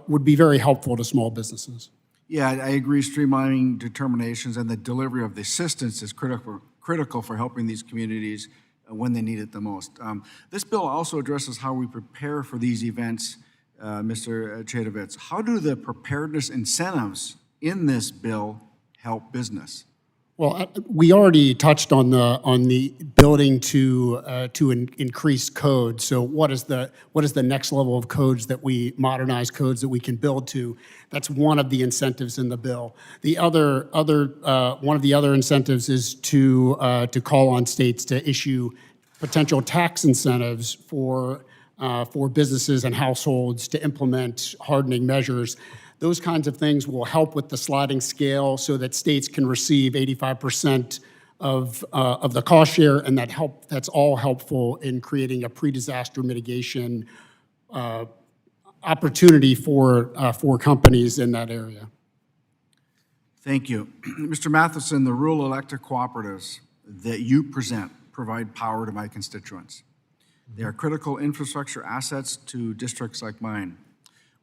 would be very helpful to small businesses. Yeah, I agree. Streamlining determinations and the delivery of the assistance is critical for helping these communities when they need it the most. This bill also addresses how we prepare for these events, Mr. Chadovitz. How do the preparedness incentives in this bill help business? Well, we already touched on the building to increase code. So what is the next level of codes that we modernize codes that we can build to? That's one of the incentives in the bill. The one of the other incentives is to call on states to issue potential tax incentives for businesses and households to implement hardening measures. Those kinds of things will help with the sliding scale so that states can receive 85% of the cost share, and that's all helpful in creating a pre-disaster mitigation opportunity for companies in that area. Thank you. Mr. Matheson, the rural electric cooperatives that you provide power to my constituents. They are critical infrastructure assets to districts like mine.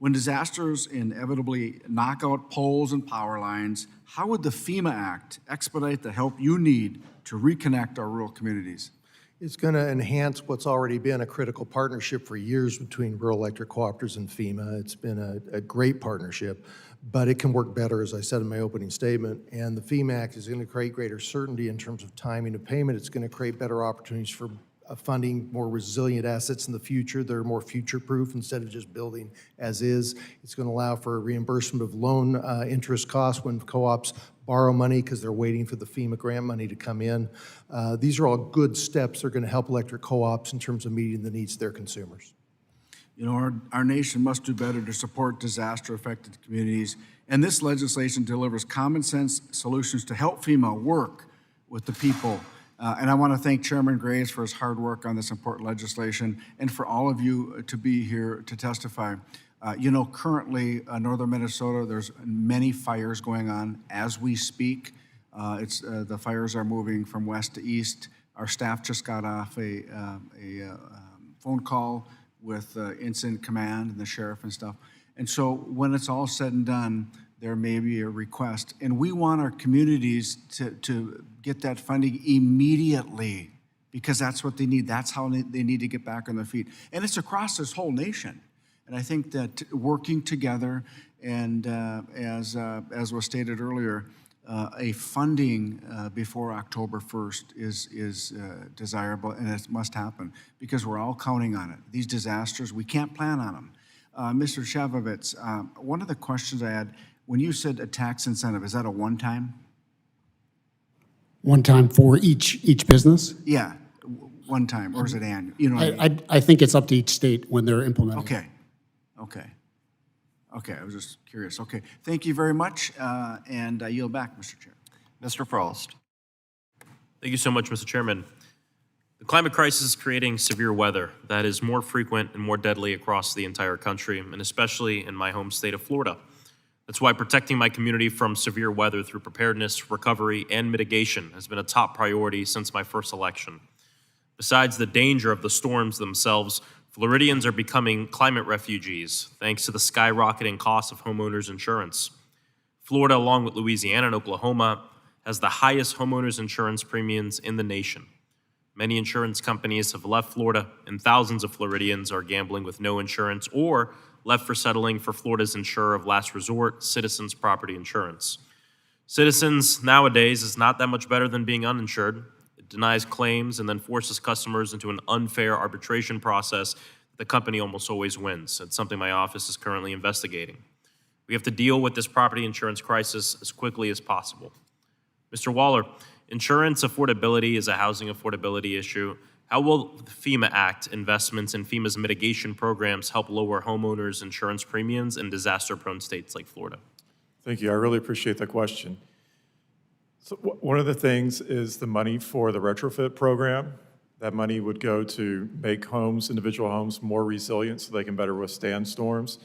When disasters inevitably knock out poles and power lines, how would the FEMA Act expedite the help you need to reconnect our rural communities? It's going to enhance what's already been a critical partnership for years between rural electric cooperatives and FEMA. It's been a great partnership, but it can work better, as I said in my opening statement. And the FEMA Act is going to create greater certainty in terms of timing of payment. It's going to create better opportunities for funding more resilient assets in the future. They're more future-proof instead of just building as is. It's going to allow for reimbursement of loan interest costs when co-ops borrow money because they're waiting for the FEMA grant money to come in. These are all good steps that are going to help electric co-ops in terms of meeting the needs of their consumers. You know, our nation must do better to support disaster-affected communities, and this legislation delivers common-sense solutions to help FEMA work with the people. And I want to thank Chairman Graves for his hard work on this important legislation, and for all of you to be here to testify. You know, currently, northern Minnesota, there's many fires going on as we speak. The fires are moving from west to east. Our staff just got off a phone call with Incident Command and the sheriff and stuff. And so when it's all said and done, there may be a request. And we want our communities to get that funding immediately because that's what they need. That's how they need to get back on their feet. And it's across this whole nation. And I think that working together and as was stated earlier, a funding before October 1st is desirable, and it must happen because we're all counting on it. These disasters, we can't plan on them. Mr. Shavovitz, one of the questions I had, when you said a tax incentive, is that a one-time? One time for each business? Yeah, one time, or is it annual? You know what I mean? I think it's up to each state when they're implementing. Okay, I was just curious. Okay, thank you very much, and I yield back, Mr. Chair. Mr. Frost. Thank you so much, Mr. Chairman. The climate crisis is creating severe weather that is more frequent and more deadly across the entire country, and especially in my home state of Florida. That's why protecting my community from severe weather through preparedness, recovery, and mitigation has been a top priority since my first election. Besides the danger of the storms themselves, Floridians are becoming climate refugees thanks to the skyrocketing cost of homeowners insurance. Florida, along with Louisiana and Oklahoma, has the highest homeowners insurance premiums in the nation. Many insurance companies have left Florida, and thousands of Floridians are gambling with no insurance or left for settling for Florida's insurer of last resort, Citizens Property Insurance. Citizens nowadays is not that much better than being uninsured. It denies claims and then forces customers into an unfair arbitration process that the company almost always wins. It's something my office is currently investigating. We have to deal with this property insurance crisis as quickly as possible. Mr. Waller, insurance affordability is a housing affordability issue. How will the FEMA Act investments in FEMA's mitigation programs help lower homeowners' insurance premiums in disaster-prone states like Florida? Thank you. I really appreciate the question. So one of the things is the money for the retrofit program. That money would go to make homes, individual homes, more resilient so they can better withstand storms.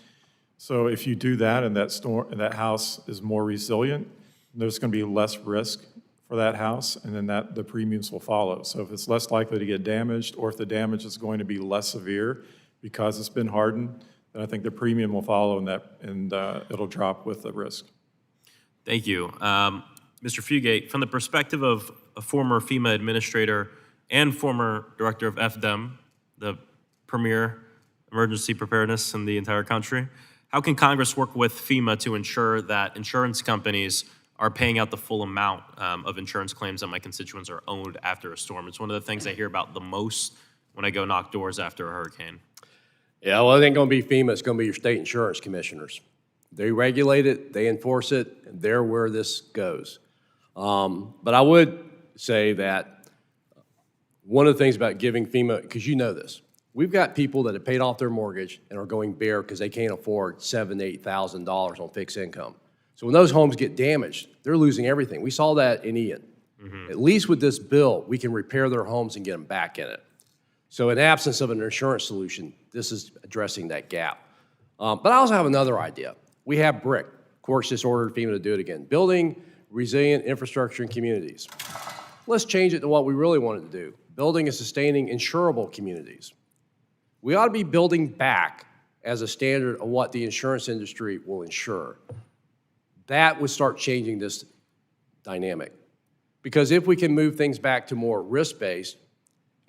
So if you do that and that house is more resilient, there's going to be less risk for that house, and then the premiums will follow. So if it's less likely to get damaged, or if the damage is going to be less severe because it's been hardened, then I think the premium will follow, and it'll drop with the risk. Thank you. Mr. Fugate, from the perspective of a former FEMA administrator and former director of FDEM, the premier emergency preparedness in the entire country, how can Congress work with FEMA to ensure that insurance companies are paying out the full amount of insurance claims that my constituents are owed after a storm? It's one of the things I hear about the most when I go knock doors after a hurricane. Yeah, well, it ain't going to be FEMA. It's going to be your state insurance commissioners. They regulate it, they enforce it, and they're where this goes. But I would say that one of the things about giving FEMA, because you know this, we've got people that have paid off their mortgage and are going bare because they can't afford $7,000 to $8,000 on fixed income. So when those homes get damaged, they're losing everything. We saw that in Ian. At least with this bill, we can repair their homes and get them back in it. So in absence of an insurance solution, this is addressing that gap. But I also have another idea. We have BRIC. Courts just ordered FEMA to do it again. Building resilient infrastructure in communities. Let's change it to what we really wanted to do. Building and sustaining insurable communities. We ought to be building back as a standard of what the insurance industry will insure. That would start changing this dynamic. Because if we can move things back to more risk-based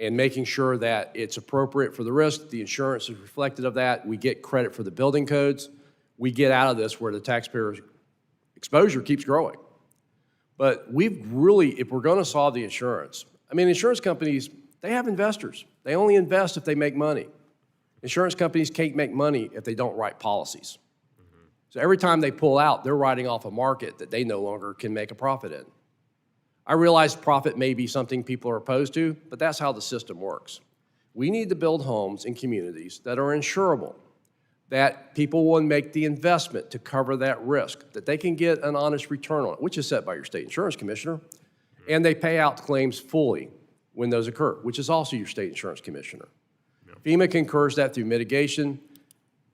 and making sure that it's appropriate for the risk, the insurance is reflected of that, we get credit for the building codes, we get out of this where the taxpayer's exposure keeps growing. But we've really, if we're going to solve the insurance, I mean, insurance companies, they have investors. They only invest if they make money. Insurance companies can't make money if they don't write policies. So every time they pull out, they're writing off a market that they no longer can make a profit in. I realize profit may be something people are opposed to, but that's how the system works. We need to build homes in communities that are insurable, that people will make the investment to cover that risk, that they can get an honest return on it, which is set by your state insurance commissioner, and they pay out claims fully when those occur, which is also your state insurance commissioner. FEMA can encourage that through mitigation,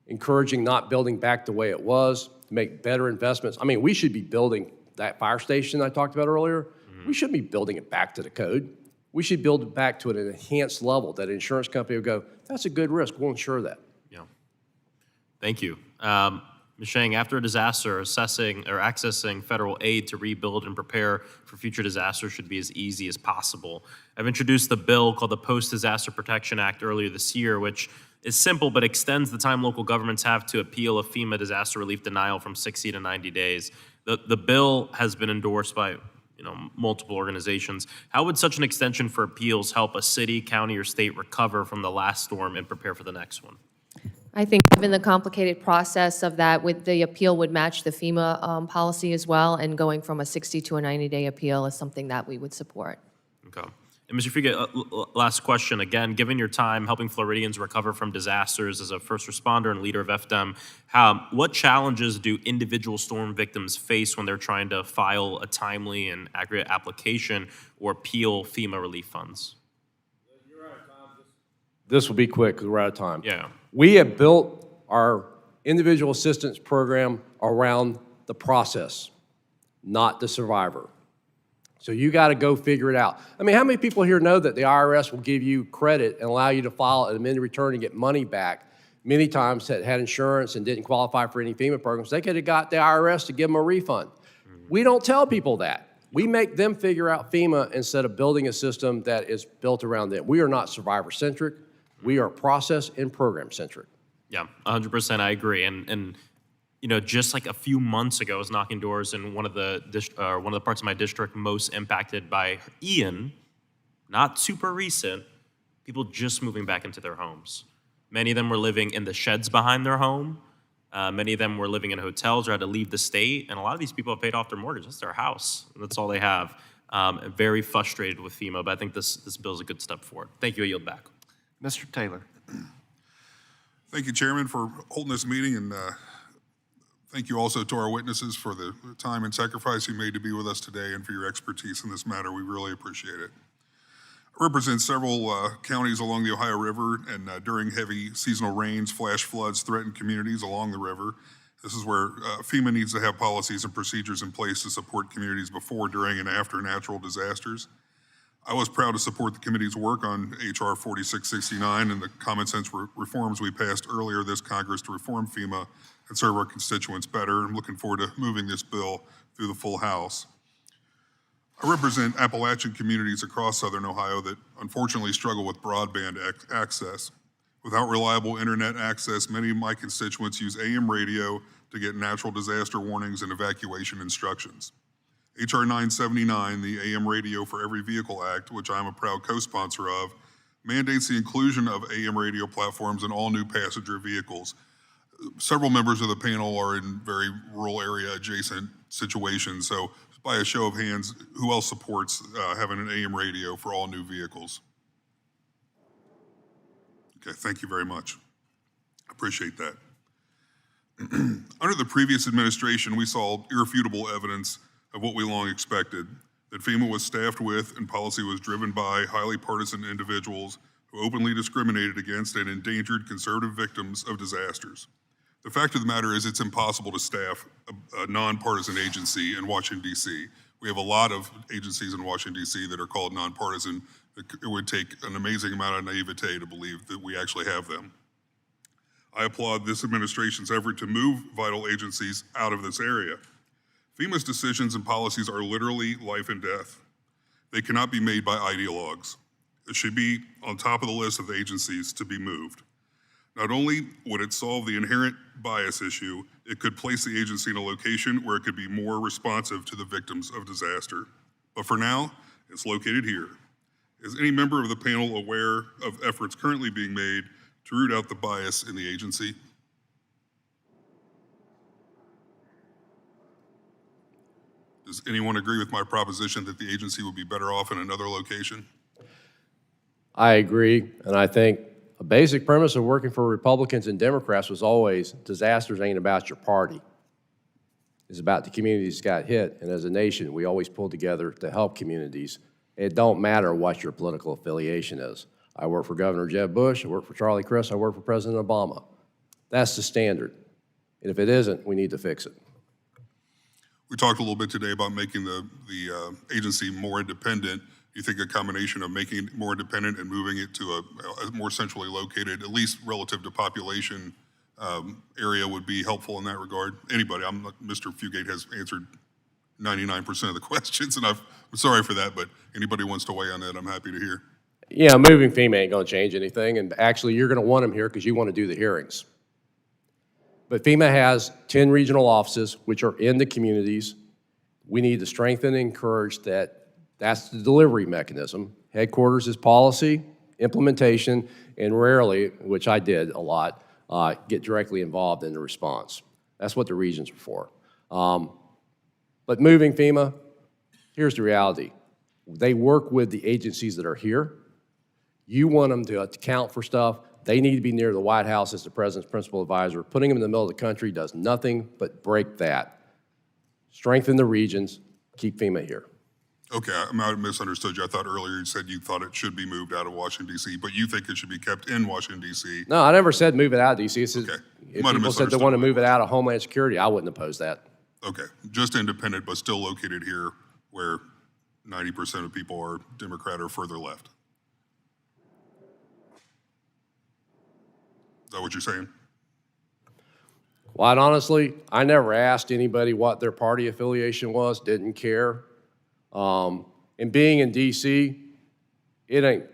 encouraging not building back the way it was, to make better investments. I mean, we should be building that fire station I talked about earlier. We shouldn't be building it back to the code. We should build it back to an enhanced level that an insurance company would go, that's a good risk, we'll insure that. Yeah. Thank you. Mr. Ms. Shang, after a disaster, assessing or accessing federal aid to rebuild and prepare for future disasters should be as easy as possible. I've introduced the bill called the Post-Disaster Protection Act earlier this year, which is simple but extends the time local governments have to appeal a FEMA disaster relief denial from 60 to 90 days. The bill has been endorsed by multiple organizations. How would such an extension for appeals help a city, county, or state recover from the last storm and prepare for the next one? I think given the complicated process of that, with the appeal would match the FEMA policy as well, and going from a 60 to a 90-day appeal is something that we would support. Okay. And Mr. Fugate, last question. Again, given your time helping Floridians recover from disasters as a first responder and leader of FDEM, what challenges do individual storm victims face when they're trying to file a timely and accurate application or appeal FEMA relief funds? This will be quick because we're out of time. Yeah. We have built our individual assistance program around the process, not the survivor. So you got to go figure it out. I mean, how many people here know that the IRS will give you credit and allow you to file an amended return and get money back? Many times that had insurance and didn't qualify for any FEMA programs, they could have got the IRS to give them a refund. We don't tell people that. We make them figure out FEMA instead of building a system that is built around them. We are not survivor-centric. We are process and program-centric. Yeah, 100%, I agree. And just like a few months ago, I was knocking doors in one of the parts of my district most impacted by Ian, not super recent, people just moving back into their homes. Many of them were living in the sheds behind their home. Many of them were living in hotels or had to leave the state. And a lot of these people have paid off their mortgage. That's their house. That's all they have. Very frustrated with FEMA, but I think this bill is a good step forward. Thank you. I yield back. Mr. Taylor. Thank you, Chairman, for holding this meeting, and thank you also to our witnesses for the time and sacrifice you made to be with us today and for your expertise in this matter. We really appreciate it. I represent several counties along the Ohio River, and during heavy seasonal rains, flash floods threaten communities along the river. This is where FEMA needs to have policies and procedures in place to support communities before, during, and after natural disasters. I was proud to support the committee's work on H.R. 4669 and the common sense reforms we passed earlier this Congress to reform FEMA and serve our constituents better. I'm looking forward to moving this bill through the full House. I represent Appalachian communities across Southern Ohio that unfortunately struggle with broadband access. Without reliable internet access, many of my constituents use AM radio to get natural disaster warnings and evacuation instructions. H.R. 979, the AM Radio for Every Vehicle Act, which I'm a proud co-sponsor of, mandates the inclusion of AM radio platforms in all new passenger vehicles. Several members of the panel are in very rural area adjacent situations, so by a show of hands, who else supports having an AM radio for all new vehicles? Okay, thank you very much. I appreciate that. Under the previous administration, we saw irrefutable evidence of what we long expected, that FEMA was staffed with and policy was driven by highly partisan individuals who openly discriminated against and endangered conservative victims of disasters. The fact of the matter is it's impossible to staff a nonpartisan agency in Washington, D.C. We have a lot of agencies in Washington, D.C. that are called nonpartisan. It would take an amazing amount of naivete to believe that we actually have them. I applaud this administration's effort to move vital agencies out of this area. FEMA's decisions and policies are literally life and death. They cannot be made by ideologues. It should be on top of the list of agencies to be moved. Not only would it solve the inherent bias issue, it could place the agency in a location where it could be more responsive to the victims of disaster. But for now, it's located here. Is any member of the panel aware of efforts currently being made to root out the bias in the agency? Does anyone agree with my proposition that the agency would be better off in another location? I agree, and I think a basic premise of working for Republicans and Democrats was always disasters ain't about your party. It's about the communities that got hit, and as a nation, we always pull together to help communities. It don't matter what your political affiliation is. I work for Governor Jeb Bush, I work for Charlie Crist, I work for President Obama. That's the standard, and if it isn't, we need to fix it. We talked a little bit today about making the agency more independent. Do you think a combination of making it more independent and moving it to a more centrally located, at least relative to population, area would be helpful in that regard? Anybody? Mr. Fugate has answered 99% of the questions, and I'm sorry for that, but anybody wants to weigh on that, I'm happy to hear. Yeah, moving FEMA ain't gonna change anything, and actually, you're gonna want them here because you want to do the hearings. But FEMA has 10 regional offices, which are in the communities. We need to strengthen and encourage that. That's the delivery mechanism. Headquarters is policy, implementation, and rarely, which I did a lot, get directly involved in the response. That's what the regions are for. But moving FEMA, here's the reality. They work with the agencies that are here. You want them to account for stuff. They need to be near the White House as the president's principal advisor. Putting them in the middle of the country does nothing but break that. Strengthen the regions, keep FEMA here. Okay, I might have misunderstood you. I thought earlier you said you thought it should be moved out of Washington, D.C., but you think it should be kept in Washington, D.C. No, I never said move it out of D.C. It says, Okay. if Might have people said they misunderstood want to what move it out of Homeland Security, I wouldn't oppose that. Okay, just independent, but still located here where 90% of people are Democrat or further left. Is that what you're saying? Quite honestly, I never asked anybody what their party affiliation was, didn't care. And being in D.C., it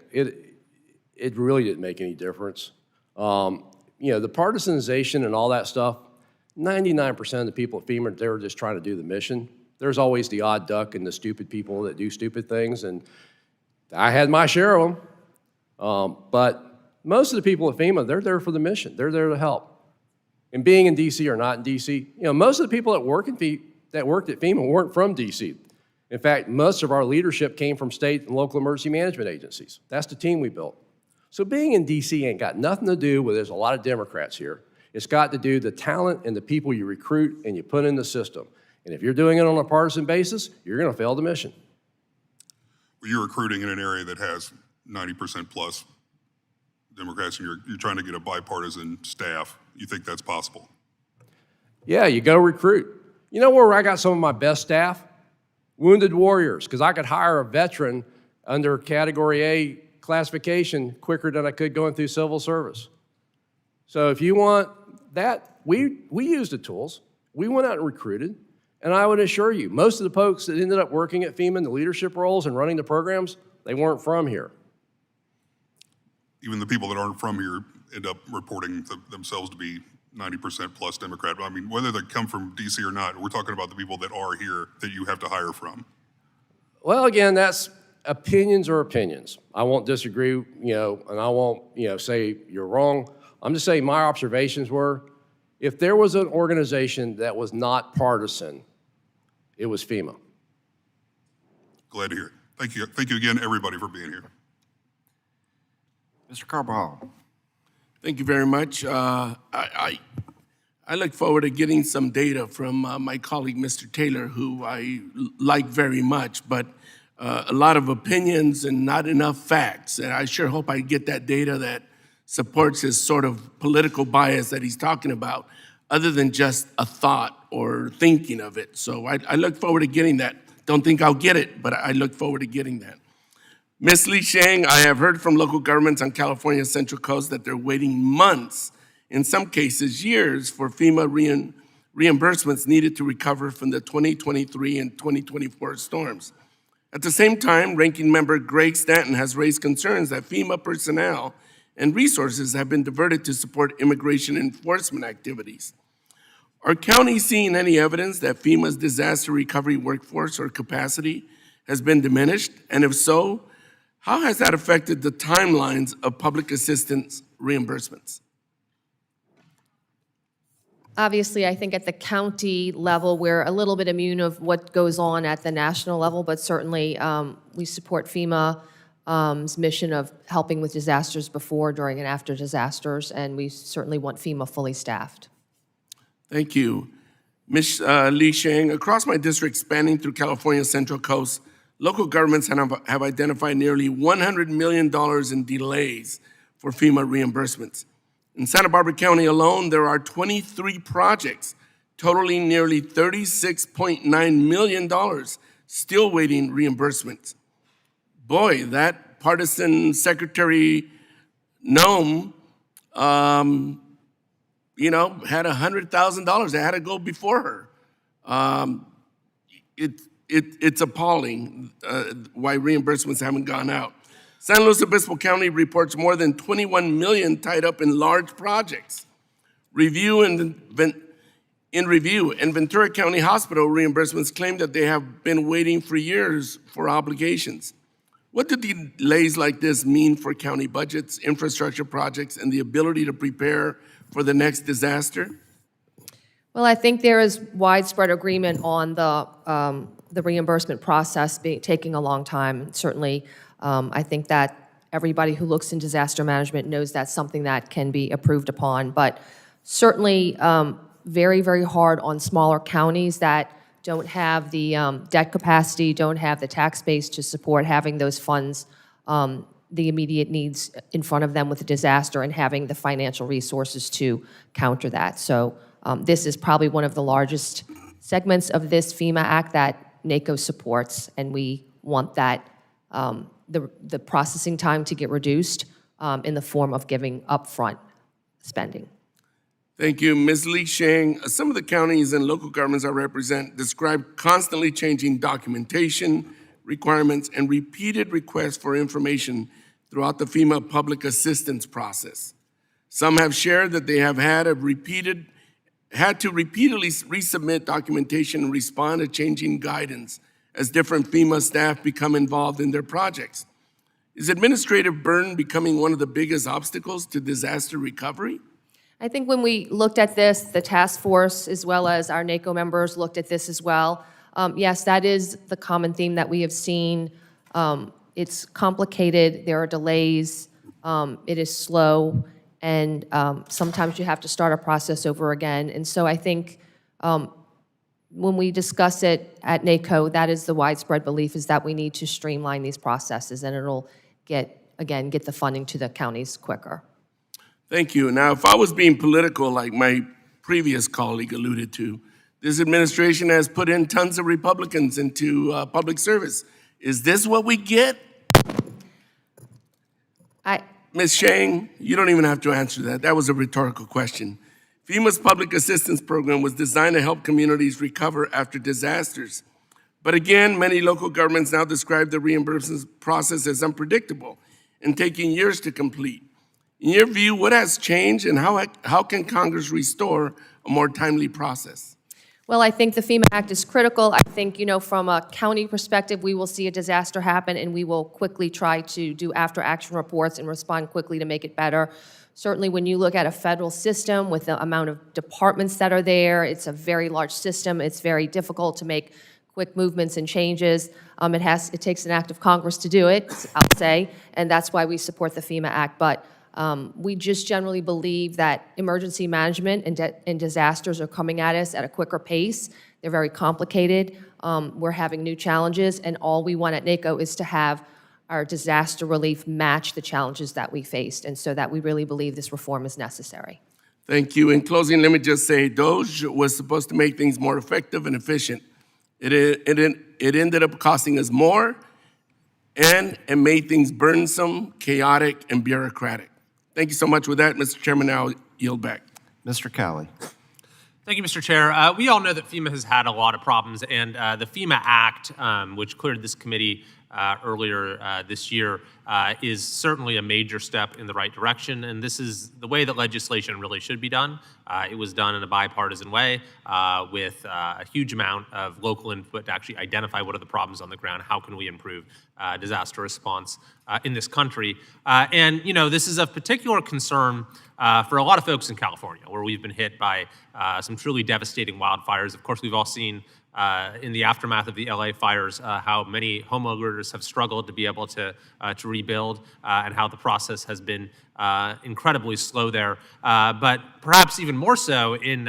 really didn't make any difference. You know, the partisanization and all that stuff, 99% of the people at FEMA, they were just trying to do the mission. There's always the odd duck and the stupid people that do stupid things, and I had my share of them. But most of the people at FEMA, they're there for the mission. They're there to help. And being in D.C. or not in D.C., you know, most of the people that worked at FEMA weren't from D.C. In fact, most of our leadership came from state and local emergency management agencies. That's the team we built. So being in D.C. ain't got nothing to do with there's a lot of Democrats here. It's got to do with the talent and the people you recruit and you put in the system. And if you're doing it on a partisan basis, you're going to fail the mission. Well, you're recruiting in an area that has 90% plus Democrats, and you're trying to get a bipartisan staff. You think that's possible? Yeah, you go recruit. You know where I got some of my best staff? Wounded warriors, because I could hire a veteran under Category A classification quicker than I could going through civil service. So if you want that, we used the tools. We went out and recruited. And I would assure you, most of the folks that ended up working at FEMA in the leadership roles and running the programs, they weren't from here. Even the people that aren't from here end up reporting themselves to be 90% plus Democrat. I mean, whether they come from D.C. or not, we're talking about the people that are here that you have to hire from. Well, again, that's opinions are opinions. I won't disagree, you know, and I won't, you know, say you're wrong. I'm just saying my observations were, if there was an organization that was not partisan, it was FEMA. Glad to hear it. Thank you. Thank you again, everybody, for being here. Mr. Carbajal. Thank you very much. I look forward to getting some data from my colleague, Mr. Taylor, who I like very much, but a lot of opinions and not enough facts. And I sure hope I get that data that supports his sort of political bias that he's talking about, other than just a thought or thinking of it. So I look forward to getting that. Don't think I'll get it, but I look forward to getting that. Ms. Lee Shang, I have heard from local governments on California's Central Coast that they're waiting months, in some cases years, for FEMA reimbursements needed to recover from the 2023 and 2024 storms. At the same time, Ranking Member Greg Stanton has raised concerns that FEMA personnel and resources have been diverted to support immigration enforcement activities. Are counties seeing any evidence that FEMA's disaster recovery workforce or capacity has been diminished? And if so, how has that affected the timelines of public assistance reimbursements? Obviously, I think at the county level, we're a little bit immune of what goes on at the national level, but certainly we support FEMA's mission of helping with disasters before, during, and after disasters, and we certainly want FEMA fully staffed. Thank you. Ms. Lee Shang, across my district spanning through California's Central Coast, local governments have identified nearly $100 million in delays for FEMA reimbursements. In Santa Barbara County alone, there are 23 projects totaling nearly $36.9 million still waiting reimbursements. Boy, that partisan Secretary Noem had $100,000 that had to go before her. It's appalling why reimbursements haven't gone out. San Luis Obispo County reports more than $21 million tied up in large projects. In review, and Ventura County Hospital reimbursements claim that they have been waiting for years for obligations. What do delays like this mean for county budgets, infrastructure projects, and the ability to prepare for the next disaster? Well, I think there is widespread agreement on the reimbursement process taking a long time. Certainly, I think that everybody who looks in disaster management knows that's something that can be approved upon. But certainly, very, very hard on smaller counties that don't have the debt capacity, don't have the tax base to support having those funds, the immediate needs in front of them with a disaster, and having the financial resources to counter that. So this is probably one of the largest segments of this FEMA Act that NACO supports, and we want that the processing time to get reduced in the form of giving upfront spending. Thank you. Ms. Lee Shang, some of the counties and local governments I represent describe constantly changing documentation, requirements, and repeated requests for information throughout the FEMA public assistance process. Some have shared that they have had to repeatedly resubmit documentation and respond to changing guidance as different FEMA staff become involved in their projects. Is administrative burden becoming one of the biggest obstacles to disaster recovery? I think when we looked at this, the task force, as well as our NACO members, looked at this as well. Yes, that is the common theme that we have seen. It's complicated, there are delays, it is slow, and sometimes you have to start a process over again. And so I think when we discuss it at NACO, that is the widespread belief, is that we need to streamline these processes, and it'll get the funding to the counties quicker. Thank you. Now, if I was being political, like my previous colleague alluded to, this administration has put in tons of Republicans into public service. Is this what we get? Ms. Shang, you don't even have to answer that. That was a rhetorical question. FEMA's public assistance program was designed to help communities recover after disasters. But again, many local governments now describe the reimbursement process as unpredictable and taking years to complete. In your view, what has changed, and how can Congress restore a more timely process? Well, I think the FEMA Act is critical. I think, from a county perspective, we will see a disaster happen, and we will quickly try to do after-action reports and respond quickly to make it better. Certainly, when you look at a federal system with the amount of departments that are there, it's a very large system. It's very difficult to make quick movements and changes. It takes an act of Congress to do it, I'll say, and that's why we support the FEMA Act. But we just generally believe that emergency management and disasters are coming at us at a quicker pace. They're very complicated. We're having new challenges, and all we want at NACO is to have our disaster relief match the challenges that we faced, and so that we really believe this reform is necessary. Thank you. In closing, let me just say, DOGE was supposed to make things more effective and efficient. It ended up costing us more, and it made things burdensome, chaotic, and bureaucratic. Thank you so much. With that, Mr. Chairman, I'll yield back. Mr. Cowley. Thank you, Mr. Chair. We all know that FEMA has had a lot of problems, and the FEMA Act, which cleared this committee earlier this year, is certainly a major step in the right direction, and this is the way that legislation really should be done. It was done in a bipartisan way with a huge amount of local input to actually identify what are the problems on the ground, how can we improve disaster response in this country. And this is of particular concern for a lot of folks in California, where we've been hit by some truly devastating wildfires. Of course, we've all seen in the aftermath of the LA fires how many homeowners have struggled to be able to rebuild and how the process has been incredibly slow there. But perhaps even more so in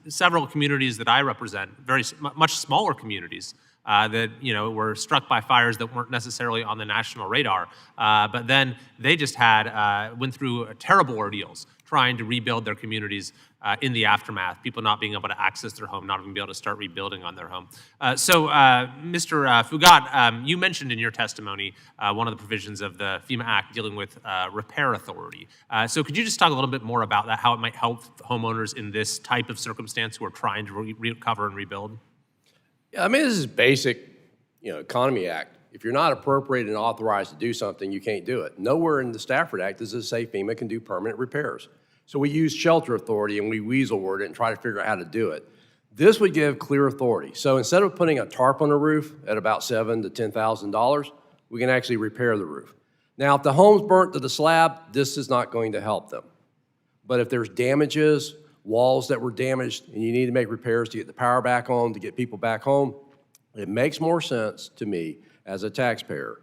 several communities that I represent, much smaller communities that were struck by fires that weren't necessarily on the national radar, but then they just went through terrible ordeals trying to rebuild their communities in the aftermath, people not being able to access their home, not even be able to start rebuilding on their home. Mr. Fugate, you mentioned in your testimony one of the provisions of the FEMA Act dealing with repair authority. So could you just talk a little bit more about that, how it might help homeowners in this type of circumstance who are trying to recover and rebuild? Yeah, I mean, this is basic, Economy Act. If you're not appropriated and authorized to do something, you can't do it. Nowhere in the Stafford Act does it say FEMA can do permanent repairs. So we use shelter authority and we weasel word it and try to figure out how to do it. This would give clear authority. So instead of putting a tarp on the roof at about $7,000 to $10,000, we can actually repair the roof. Now, if the home's burnt to the slab, this is not going to help them. But if there's damages, walls that were damaged, and you need to make repairs to get the power back on, to get people back home, it makes more sense to me as a taxpayer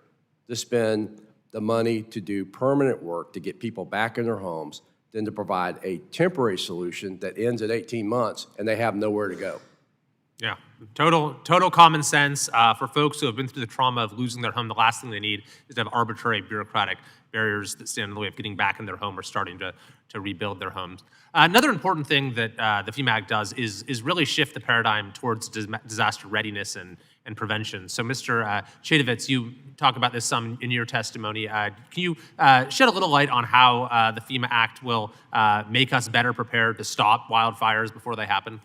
to spend the money to do permanent work to get people back in their homes than to provide a temporary solution that ends at 18 months and they have nowhere to go. Yeah, total common sense. For folks who have been through the trauma of losing their home, the last thing they need is to have arbitrary bureaucratic barriers that stand in the way of getting back in their home or starting to rebuild their homes. Another important thing that the FEMA Act does is really shift the paradigm towards disaster readiness and prevention. So, Mr. Chadovitz, you talk about this some in your testimony. Can you shed a little light on how the FEMA Act will make us better prepared to stop wildfires before they happen?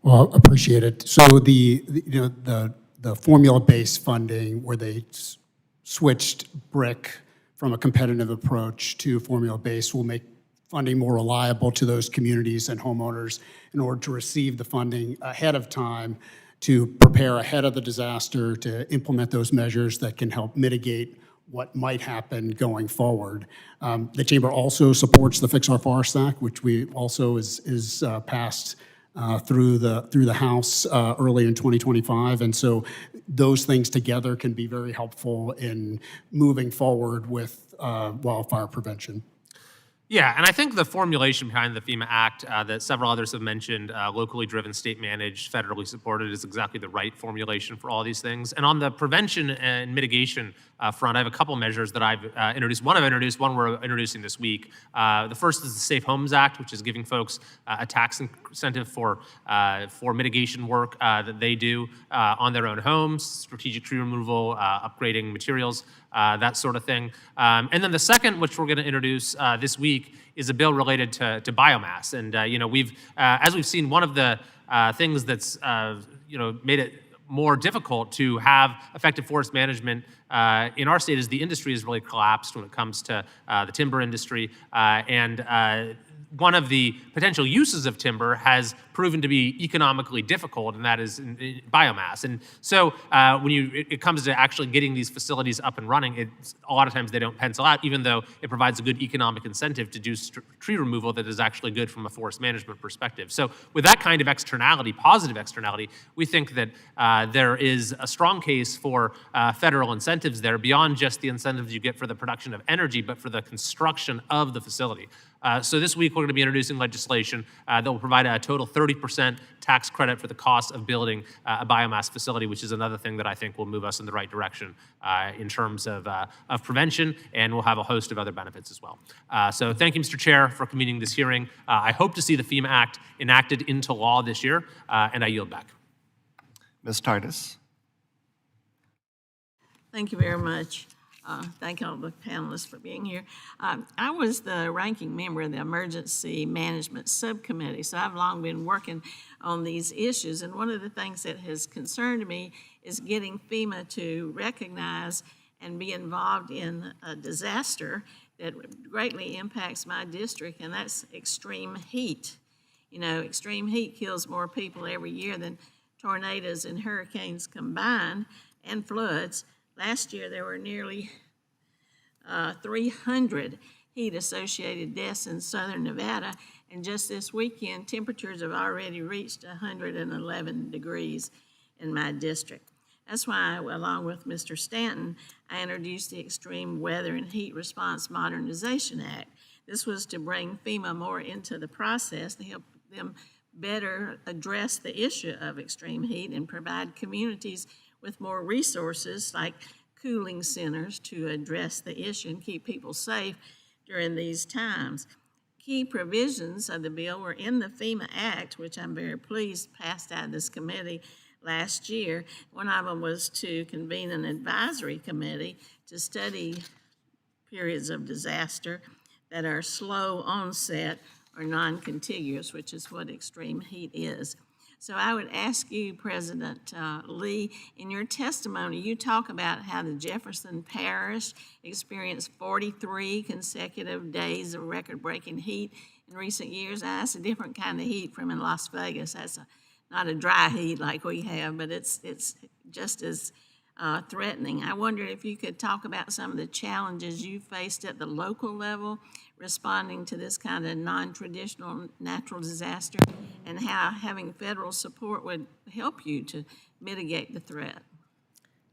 Well, appreciate it. So the formula-based funding where they switched BRIC from a competitive approach to formula-based will make funding more reliable to those communities and homeowners in order to receive the funding ahead of time, to prepare ahead of the disaster, to implement those measures that can help mitigate what might happen going forward. The Chamber also supports the Fix Our Forests Act, which we also is passed through the House early in 2025, and so those things together can be very helpful in moving forward with wildfire prevention. Yeah, and I think the formulation behind the FEMA Act that several others have mentioned, locally driven, state managed, federally supported, is exactly the right formulation for all these things. And on the prevention and mitigation front, I have a couple measures that I've introduced. One we're introducing this week. The first is the Safe Homes Act, which is giving folks a tax incentive for mitigation work that they do on their own homes, strategic tree removal, upgrading materials, that sort of thing. And then the second, which we're going to introduce this week, is a bill related to biomass. And we've, as we've seen, one of the things that's made it more difficult to have effective forest management in our state is the industry has really collapsed when it comes to the timber industry. And one of the potential uses of timber has proven to be economically difficult, and that is in biomass. And so when it comes to actually getting these facilities up and running, a lot of times they don't pencil out, even though it provides a good economic incentive to do tree removal that is actually good from a forest management perspective. So with that kind of externality, positive externality, we think that there is a strong case for federal incentives there beyond just the incentives you get for the production of energy, but for the construction of the facility. So this week, we're going to be introducing legislation that will provide a total 30% tax credit for the cost of building a biomass facility, which is another thing that I think will move us in the right direction in terms of prevention, and we'll have a host of other benefits as well. So thank you, Mr. Chair, for convening this hearing. I hope to see the FEMA Act enacted into law this year, and I yield back. Ms. Titus. Thank you very much. Thank all the panelists for being here. I was the ranking member of the Emergency Management Subcommittee, so I've long been working on these issues. And one of the things that has concerned me is getting FEMA to recognize and be involved in a disaster that greatly impacts my district, and that's extreme heat. You know, extreme heat kills more people every year than tornadoes and hurricanes combined, and floods. Last year, there were nearly 300 heat-associated deaths in southern Nevada, and just this weekend, temperatures have already reached 111 degrees in my district. That's why, along with Mr. Stanton, I introduced the Extreme Weather and Heat Response Modernization Act. This was to bring FEMA more into the process to help them better address the issue of extreme heat and provide communities with more resources like cooling centers to address the issue and keep people safe during these times. Key provisions of the bill were in the FEMA Act, which I'm very pleased passed out of this committee last year. One of them was to convene an advisory committee to study periods of disaster that are slow onset or non-contiguous, which is what extreme heat is. So I would ask you, President Lee, in your testimony, you talk about how the Jefferson Parish experienced 43 consecutive days of record-breaking heat in recent years. Now, that's a different kind of heat from in Las Vegas. That's not a dry heat like we have, but it's just as threatening. I wondered if you could talk about some of the challenges you faced at the local level responding to this kind of non-traditional natural disaster, and how having federal support would help you to mitigate the threat.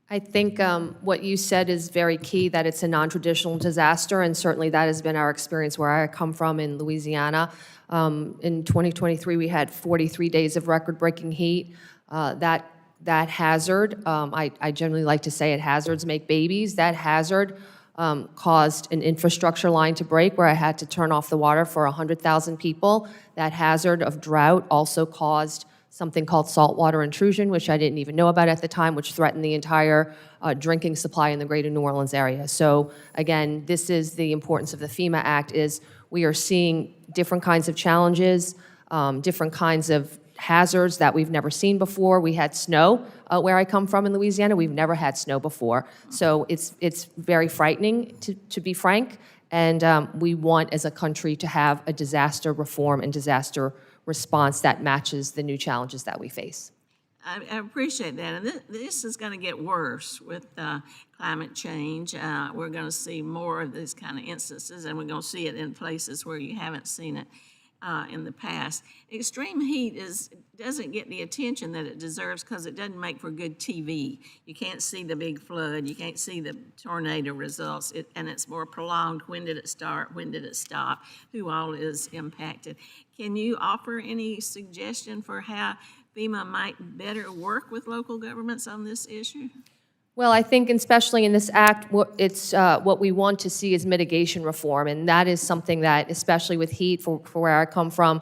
I think what you said is very key, that it's a non-traditional disaster, and certainly that has been our experience where I come from in Louisiana. In 2023, we had 43 days of record-breaking heat. That hazard, I generally like to say it hazards make babies. That hazard caused an infrastructure line to break where I had to turn off the water for 100,000 people. That hazard of drought also caused something called saltwater intrusion, which I didn't even know about at the time, which threatened the entire drinking supply in the greater New Orleans area. So again, this is the importance of the FEMA Act, is we are seeing different kinds of challenges, different kinds of hazards that we've never seen before. We had snow where I come from in Louisiana. We've never had snow before. So it's very frightening, to be frank, and we want as a country to have a disaster reform and disaster response that matches the new challenges that we face. I appreciate that, and this is going to get worse with climate change. We're going to see more of these kind of instances, and we're going to see it in places where you haven't seen it in the past. Extreme heat doesn't get the attention that it deserves because it doesn't make for good TV. You can't see the big flood, you can't see the tornado results, and it's more prolonged. When did it start? When did it stop? Who all is impacted? Can you offer any suggestion for how FEMA might better work with local governments on this issue? Well, I think especially in this act, what we want to see is mitigation reform, and that is something that, especially with heat, for where I come from,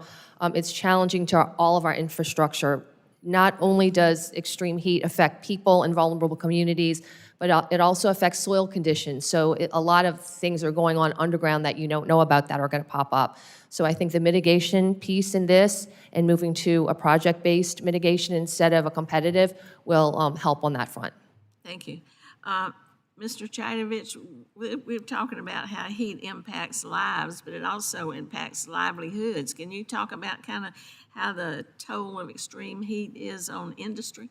it's challenging to all of our infrastructure. Not only does extreme heat affect people in vulnerable communities, but it also affects soil conditions. So a lot of things are going on underground that you don't know about that are going to pop up. So I think the mitigation piece in this and moving to a project-based mitigation instead of a competitive will help on that front. Thank you. Mr. Chaitovich, we're talking about how heat impacts lives, but it also impacts livelihoods. Can you talk about kind of how the toll of extreme heat is on industry?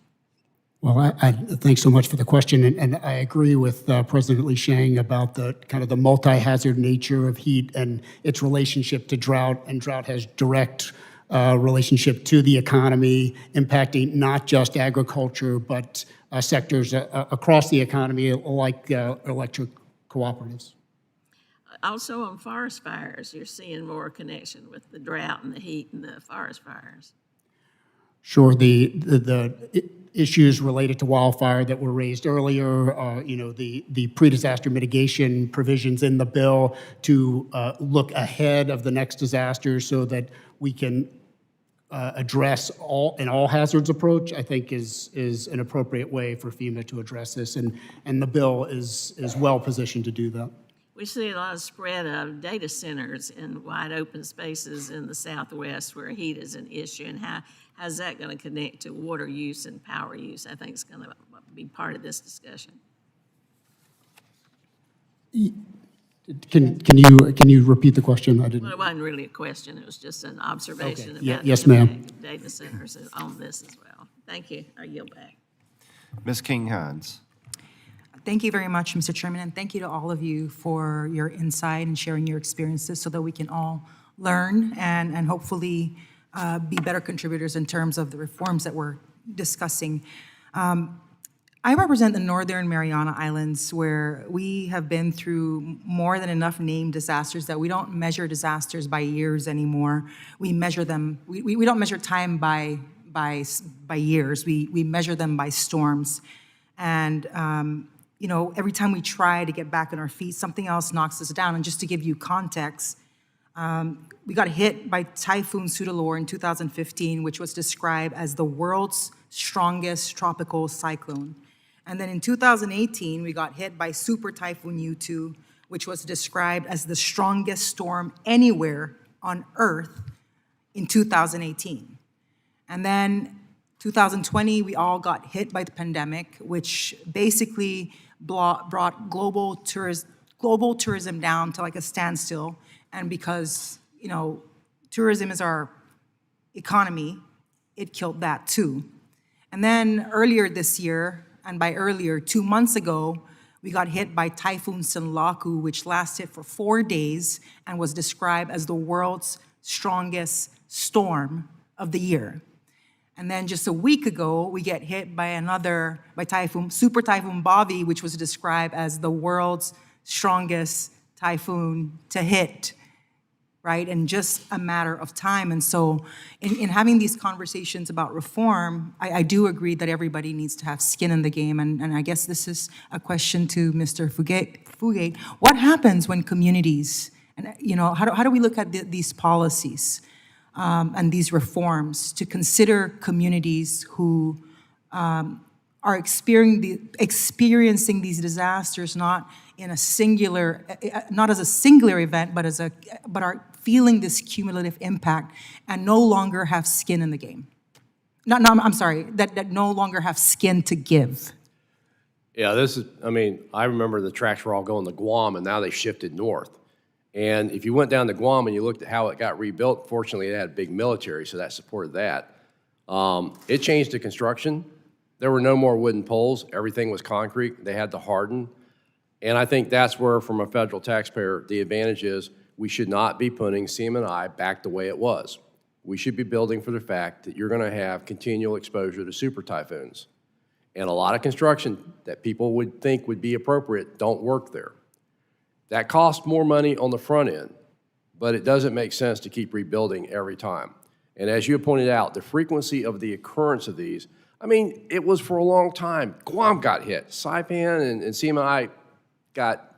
Well, thanks so much for the question, and I agree with President Lee Shang about the kind of the multi-hazard nature of heat and its relationship to drought, and drought has direct relationship to the economy, impacting not just agriculture, but sectors across the economy, like electric cooperatives. Also on forest fires, you're seeing more connection with the drought and the heat and the forest fires. Sure, the issues related to wildfire that were raised earlier, the pre-disaster mitigation provisions in the bill to look ahead of the next disaster so that we can address an all hazards approach, I think is an appropriate way for FEMA to address this, and the bill is well positioned to do that. We see a lot of spread of data centers in wide open spaces in the Southwest where heat is an issue, and how's that going to connect to water use and power use? I think it's going to be part of this discussion. Can you repeat the question? I didn't. Well, it wasn't really a question. It was just an observation Okay. about Yes, the ma'am. impact of data centers on this as well. Thank you. I yield back. Ms. King-Hines. Thank you very much, Mr. Chairman, and thank you to all of you for your insight and sharing your experiences so that we can all learn and hopefully be better contributors in terms of the reforms that we're discussing. I represent the Northern Mariana Islands, where we have been through more than enough named disasters that we don't measure disasters by years anymore. We measure them, we don't measure time by years, we measure them by storms. And every time we try to get back on our feet, something else knocks us down. And just to give you context, we got hit by Typhoon Soudelor in 2015, which was described as the world's strongest tropical cyclone. And then in 2018, we got hit by Super Typhoon U2, which was described as the strongest storm anywhere on Earth in 2018. And then 2020, we all got hit by the pandemic, which basically brought global tourism down to like a standstill. And because, tourism is our economy, it killed that too. And then earlier this year, and by earlier, 2 months ago, we got hit by Typhoon Sinlaku, which lasted for 4 days and was described as the world's strongest storm of the year. And then just a week ago, we get hit by Super Typhoon Bobby, which was described as the world's strongest typhoon to hit, right? In just a matter of time. And so in having these conversations about reform, I do agree that everybody needs to have skin in the game. And I guess this is a question to Mr. Fugate. What happens when communities, and how do we look at these policies and these reforms to consider communities who are experiencing these disasters not as a singular event, but are feeling this cumulative impact and no longer have skin in the game? That no longer have skin to give. Yeah, I remember the tracks were all going to Guam, and now they shifted north. And if you went down to Guam and you looked at how it got rebuilt, fortunately it had a big military, so that supported that. It changed the construction. There were no more wooden poles. Everything was concrete. They had to harden. And I think that's where, from a federal taxpayer, the advantage is we should not be putting CM&I back the way it was. We should be building for the fact that you're going to have continual exposure to super typhoons. And a lot of construction that people would think would be appropriate don't work there. That costs more money on the front end, but it doesn't make sense to keep rebuilding every time. And as you pointed out, the frequency of the occurrence of these, it was for a long time. Guam got hit. Saipan and CM&I got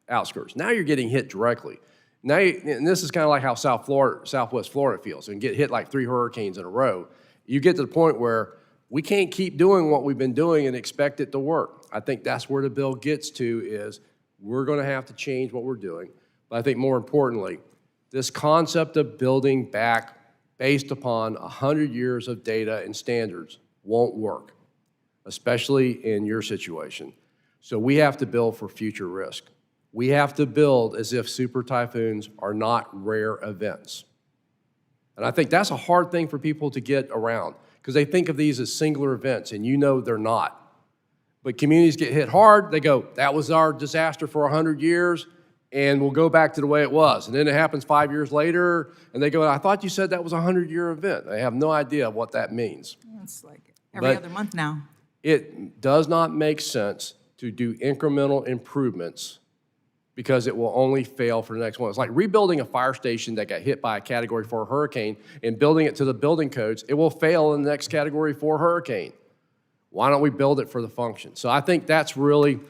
outskirts. Now you're getting hit directly. And this is kind of like how Southwest Florida feels, and get hit like 3 hurricanes in a row. You get to the point where we can't keep doing what we've been doing and expect it to work. I think that's where the bill gets to, is we're going to have to change what we're doing. But I think more importantly, this concept of building back based upon 100 years of data and standards won't work, especially in your situation. So we have to build for future risk. We have to build as if super typhoons are not rare events. And I think that's a hard thing for people to get around, because they think of these as singular events, and they're not. But communities get hit hard, they go, that was our disaster for 100 years, and we'll go back to the way it was. And then it happens 5 years later, and they go, I thought you said that was a 100-year event. They have no idea what that means. It's like every other month now. It does not make sense to do incremental improvements, because it will only fail for the next one. It's like rebuilding a fire station that got hit by a Category 4 hurricane and building it to the building codes. It will fail in the next Category 4 hurricane. Why don't we build it for the function? So I think that's really,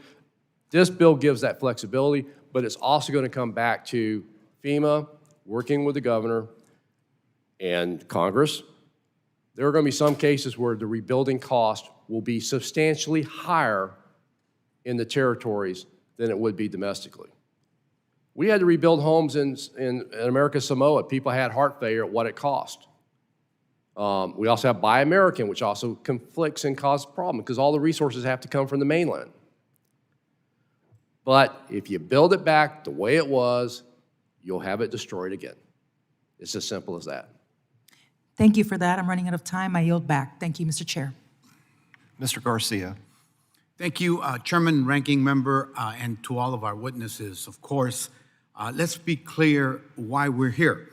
this bill gives that flexibility, but it's also going to come back to FEMA working with the governor and Congress. There are going to be some cases where the rebuilding cost will be substantially higher in the territories than it would be domestically. We had to rebuild homes in American Samoa. People had heart failure at what it cost. We also have Buy American, which also conflicts and causes problems because all the resources have to come from the mainland. But if you build it back the way it was, you'll have it destroyed again. It's as simple as that. Thank you for that. I'm running out of time. I yield back. Thank you, Mr. Chair. Mr. Garcia. Thank you, Chairman, Ranking Member, and to all of our witnesses, of course. Let's be clear why we're here.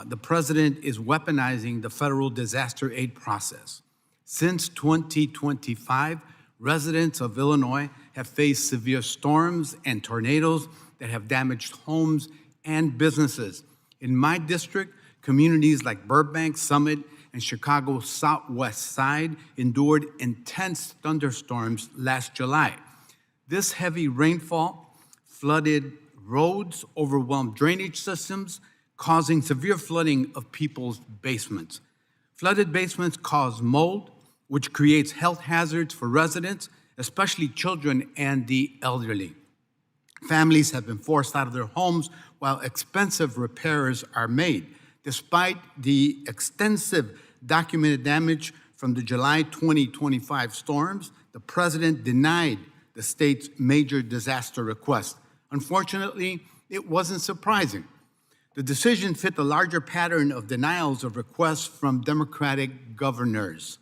The President is weaponizing the federal disaster aid process. Since 2025, residents of Illinois have faced severe storms and tornadoes that have damaged homes and businesses. In my district, communities like Burbank, Summit, and Chicago's southwest side endured intense thunderstorms last July. This heavy rainfall flooded roads, overwhelmed drainage systems, causing severe flooding of people's basements. Flooded basements cause mold, which creates health hazards for residents, especially children and the elderly. Families have been forced out of their homes while expensive repairs are made. Despite the extensive documented damage from the July 2025 storms, the president denied the state's major disaster request. Unfortunately, it wasn't surprising. The decision fit the larger pattern of denials of requests from Democratic governors.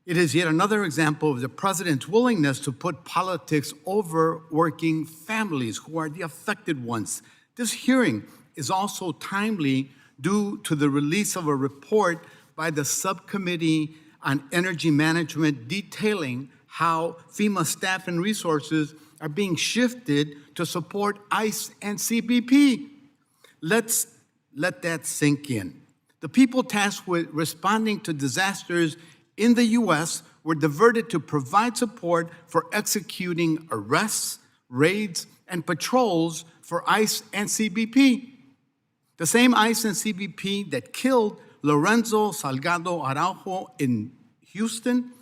It is yet another example of the president's willingness to put politics over working families who are the affected ones. This hearing is also timely due to the release of a report by the Subcommittee on Energy Management detailing how FEMA staff and resources are being shifted to support ICE and CBP. Let's let that sink in. The people tasked with responding to disasters in the U.S. were diverted to provide support for executing arrests, raids, and patrols for ICE and CBP. The same ICE and CBP that killed Lorenzo Salgado Araujo in Houston,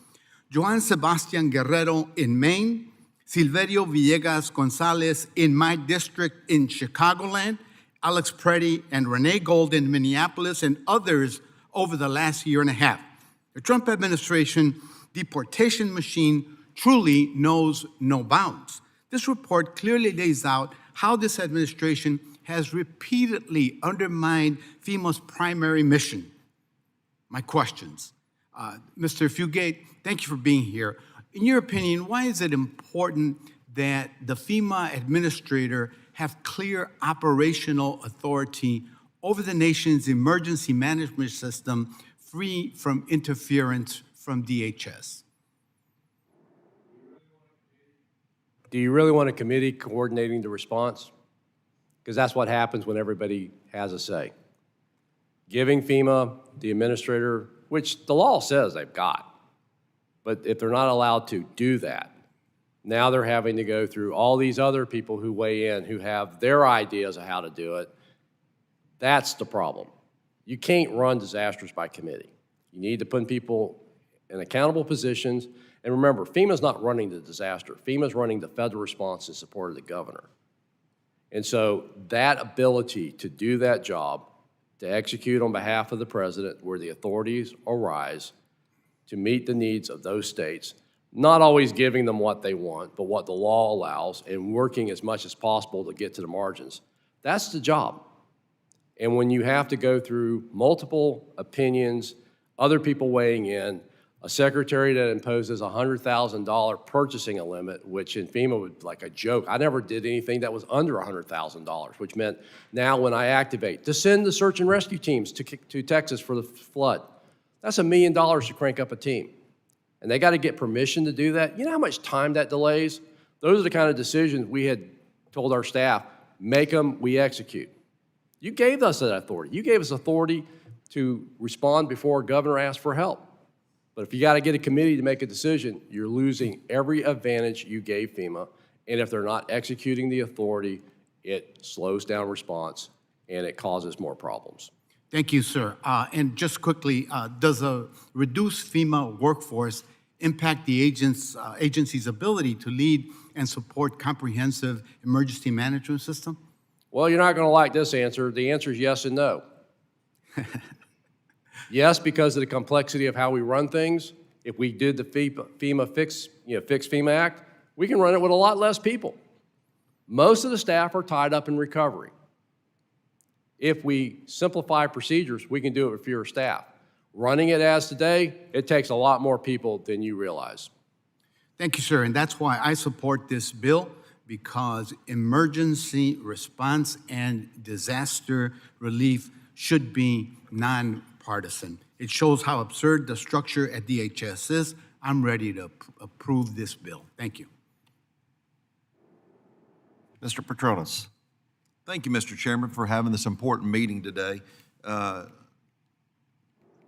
Joan Sebastian Guerrero in Maine, Silverio Villegas Gonzalez in my district in Chicagoland, Alex Preddy and Renee Gold in Minneapolis, and others over the last year and a half. The Trump administration deportation machine truly knows no bounds. This report clearly lays out how this administration has repeatedly undermined FEMA's primary mission. My questions. Mr. Fugate, thank you for being here. In your opinion, why is it important that the FEMA administrator have clear operational authority over the nation's emergency management system, free from interference from DHS? Do you really want a committee coordinating the response? Because that's what happens when everybody has a say. Giving FEMA, the administrator, which the law says they've got, but if they're not allowed to do that, now they're having to go through all these other people who weigh in, who have their ideas of how to do it. That's the problem. You can't run disasters by committee. You need to put people in accountable positions. And remember, FEMA's not running the disaster. FEMA's running the federal response in support of the governor. And so that ability to do that job, to execute on behalf of the president where the authorities arise, to meet the needs of those states, not always giving them what they want, but what the law allows, and working as much as possible to get to the margins. That's the job. And when you have to go through multiple opinions, other people weighing in, a secretary that imposes a $100,000 purchasing a limit, which in FEMA would be like a joke. I never did anything that was under $100,000, which meant now when I activate, to send the search and rescue teams to Texas for the flood, that's $1 million to crank up a team. And they got to get permission to do that. You know how much time that delays? Those are the kind of decisions we had told our staff, make them, we execute. You gave us that authority. You gave us authority to respond before a governor asked for help. But if you got to get a committee to make a decision, you're losing every advantage you gave FEMA. And if they're not executing the authority, it slows down response and it causes more problems. Thank you, sir. And just quickly, does a reduced FEMA workforce impact the agency's ability to lead and support comprehensive emergency management system? Well, you're not going to like this answer. The answer is yes and no. Yes, because of the complexity of how we run things. If we did the FEMA Fix FEMA Act, we can run it with a lot less people. Most of the staff are tied up in recovery. If we simplify procedures, we can do it with fewer staff. Running it as today, it takes a lot more people than you realize. Thank you, sir. And that's why I support this bill, because emergency response and disaster relief should be nonpartisan. It shows how absurd the structure at DHS is. I'm ready to approve this bill. Thank you. Mr. Petronas. Thank you, Mr. Chairman, for having this important meeting today.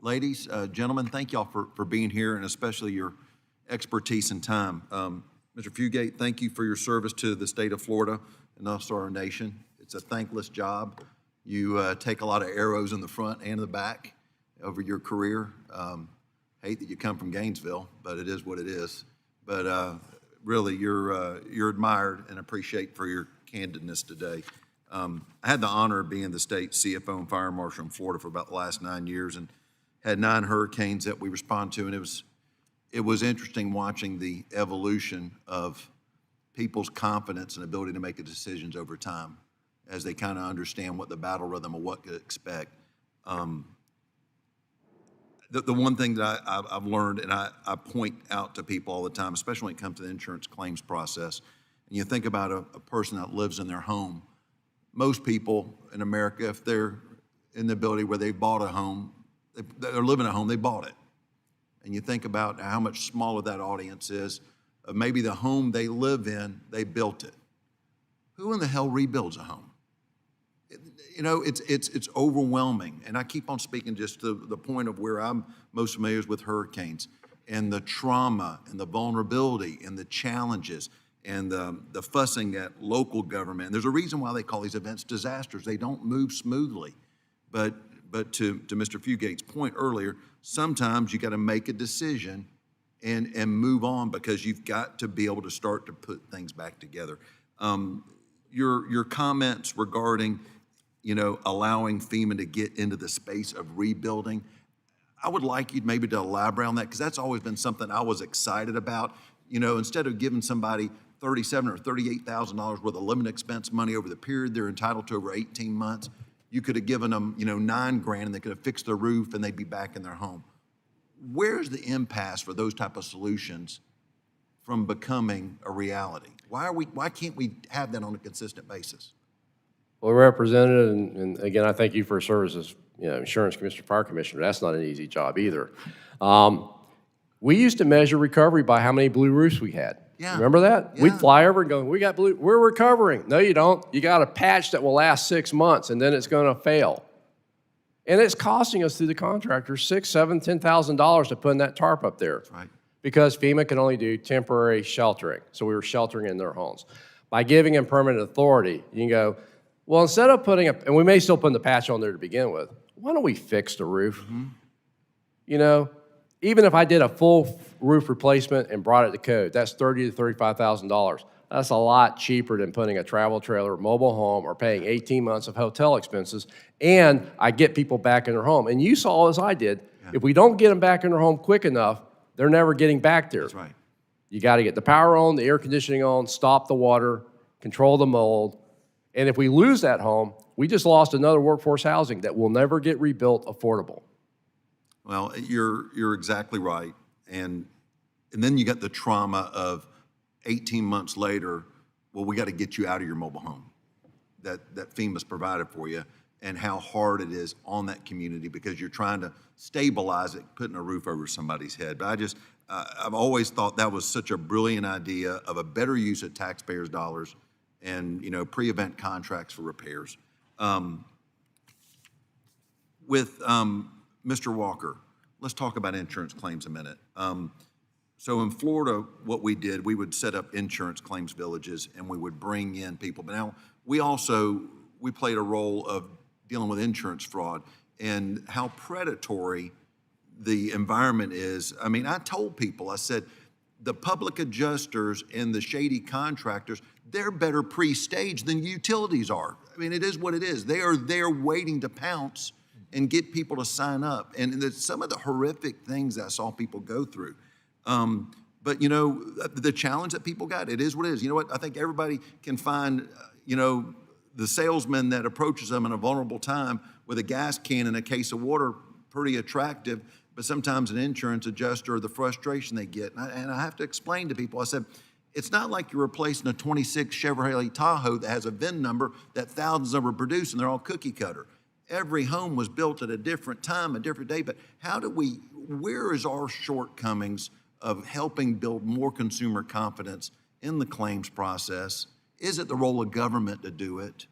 Ladies, gentlemen, thank y'all for being here, and especially your expertise and time. Mr. Fugate, thank you for your service to the state of Florida and also our nation. It's a thankless job. You take a lot of arrows in the front and the back over your career. Hate that you come from Gainesville, but it is what it is. But really, you're admired and appreciate for your candidness today. I had the honor of being the state CFO and fire marshal in Florida for about the last 9 years and had 9 hurricanes that we respond to, and it was interesting watching the evolution of people's confidence and ability to make decisions over time as they kind of understand what the battle rhythm of what to expect. The one thing that I've learned, and I point out to people all the time, especially when it comes to the insurance claims process, and you think about a person that lives in their home. Most people in America, if they're in the ability where they bought a home, they're living at home, they bought it. And you think about how much smaller that audience is. Maybe the home they live in, they built it. Who in the hell rebuilds a home? You know, it's overwhelming. And I keep on speaking just to the point of where I'm most familiar with hurricanes and the trauma and the vulnerability and the challenges and the fussing at local government. And there's a reason why they call these events disasters. They don't move smoothly. But to Mr. Fugate's point earlier, sometimes you got to make a decision and move on because you've got to be able to start to put things back together. Your comments regarding, you know, allowing FEMA to get into the space of rebuilding, I would like you maybe to elaborate on that because that's always been something I was excited about. You know, instead of giving somebody $37,000 or $38,000 worth of living expense money over the period they're entitled to over 18 months, you could have given them, you know, $9,000 and they could have fixed their roof and they'd be back in their home. Where's the impasse for those type of solutions from becoming a reality? Why can't we have that on a consistent basis? Well, Representative, and again, I thank you for your service as, you know, Insurance Commissioner, Fire Commissioner. That's not an easy job either. We used to measure recovery by how many blue roofs we had. Yeah. Remember that? Yeah. We'd fly over and go, we're recovering. No, you don't. You got a patch that will last 6 months and then it's gonna fail. And it's costing us through the contractor $6,000, $7,000, $10,000 to put that tarp up there. That's right. Because FEMA can only do temporary sheltering. So we were sheltering in their homes. By giving them permanent authority, you can go, well, instead of putting and we may still put the patch on there to begin with, why don't we fix the roof? Mm-hmm. You know, even if I did a full roof replacement and brought it to code, that's $30,000 to $35,000. That's a lot cheaper than putting a travel trailer, mobile home, or paying 18 months of hotel expenses. And I get people back in their home. And you saw, as I did, if we don't get them back in their home quick enough, they're never getting back there. That's right. You got to get the power on, the air conditioning on, stop the water, control the mold. And if we lose that home, we just lost another workforce housing that will never get rebuilt affordable. Well, you're exactly right. And then you got the trauma of 18 months later, well, we got to get you out of your mobile home that FEMA's provided for you, and how hard it is on that community because you're trying to stabilize it, putting a roof over somebody's head. But I've always thought that was such a brilliant idea of a better use of taxpayers' dollars and, you know, pre-event contracts for repairs. With Mr. Walker, let's talk about insurance claims a minute. So in Florida, what we did, we would set up insurance claims villages and we would bring in people. But now we played a role of dealing with insurance fraud and how predatory the environment is. I mean, I told people, I said, the public adjusters and the shady contractors, they're better pre-staged than utilities are. I mean, it is what it is. They are there waiting to pounce and get people to sign up. And some of the horrific things I saw people go through. But, you know, the challenge that people got, it is what it is. You know what? I think everybody can find, you know, the salesman that approaches them in a vulnerable time with a gas can and a case of water pretty attractive, but sometimes an insurance adjuster, the frustration they get. And I have to explain to people, I said, it's not like you're replacing a 26 Chevrolet Tahoe that has a VIN number that thousands of them are produced and they're all cookie cutter. Every home was built at a different time, a different day, but where is our shortcomings of helping build more consumer confidence in the claims process? Is it the role of government to do it?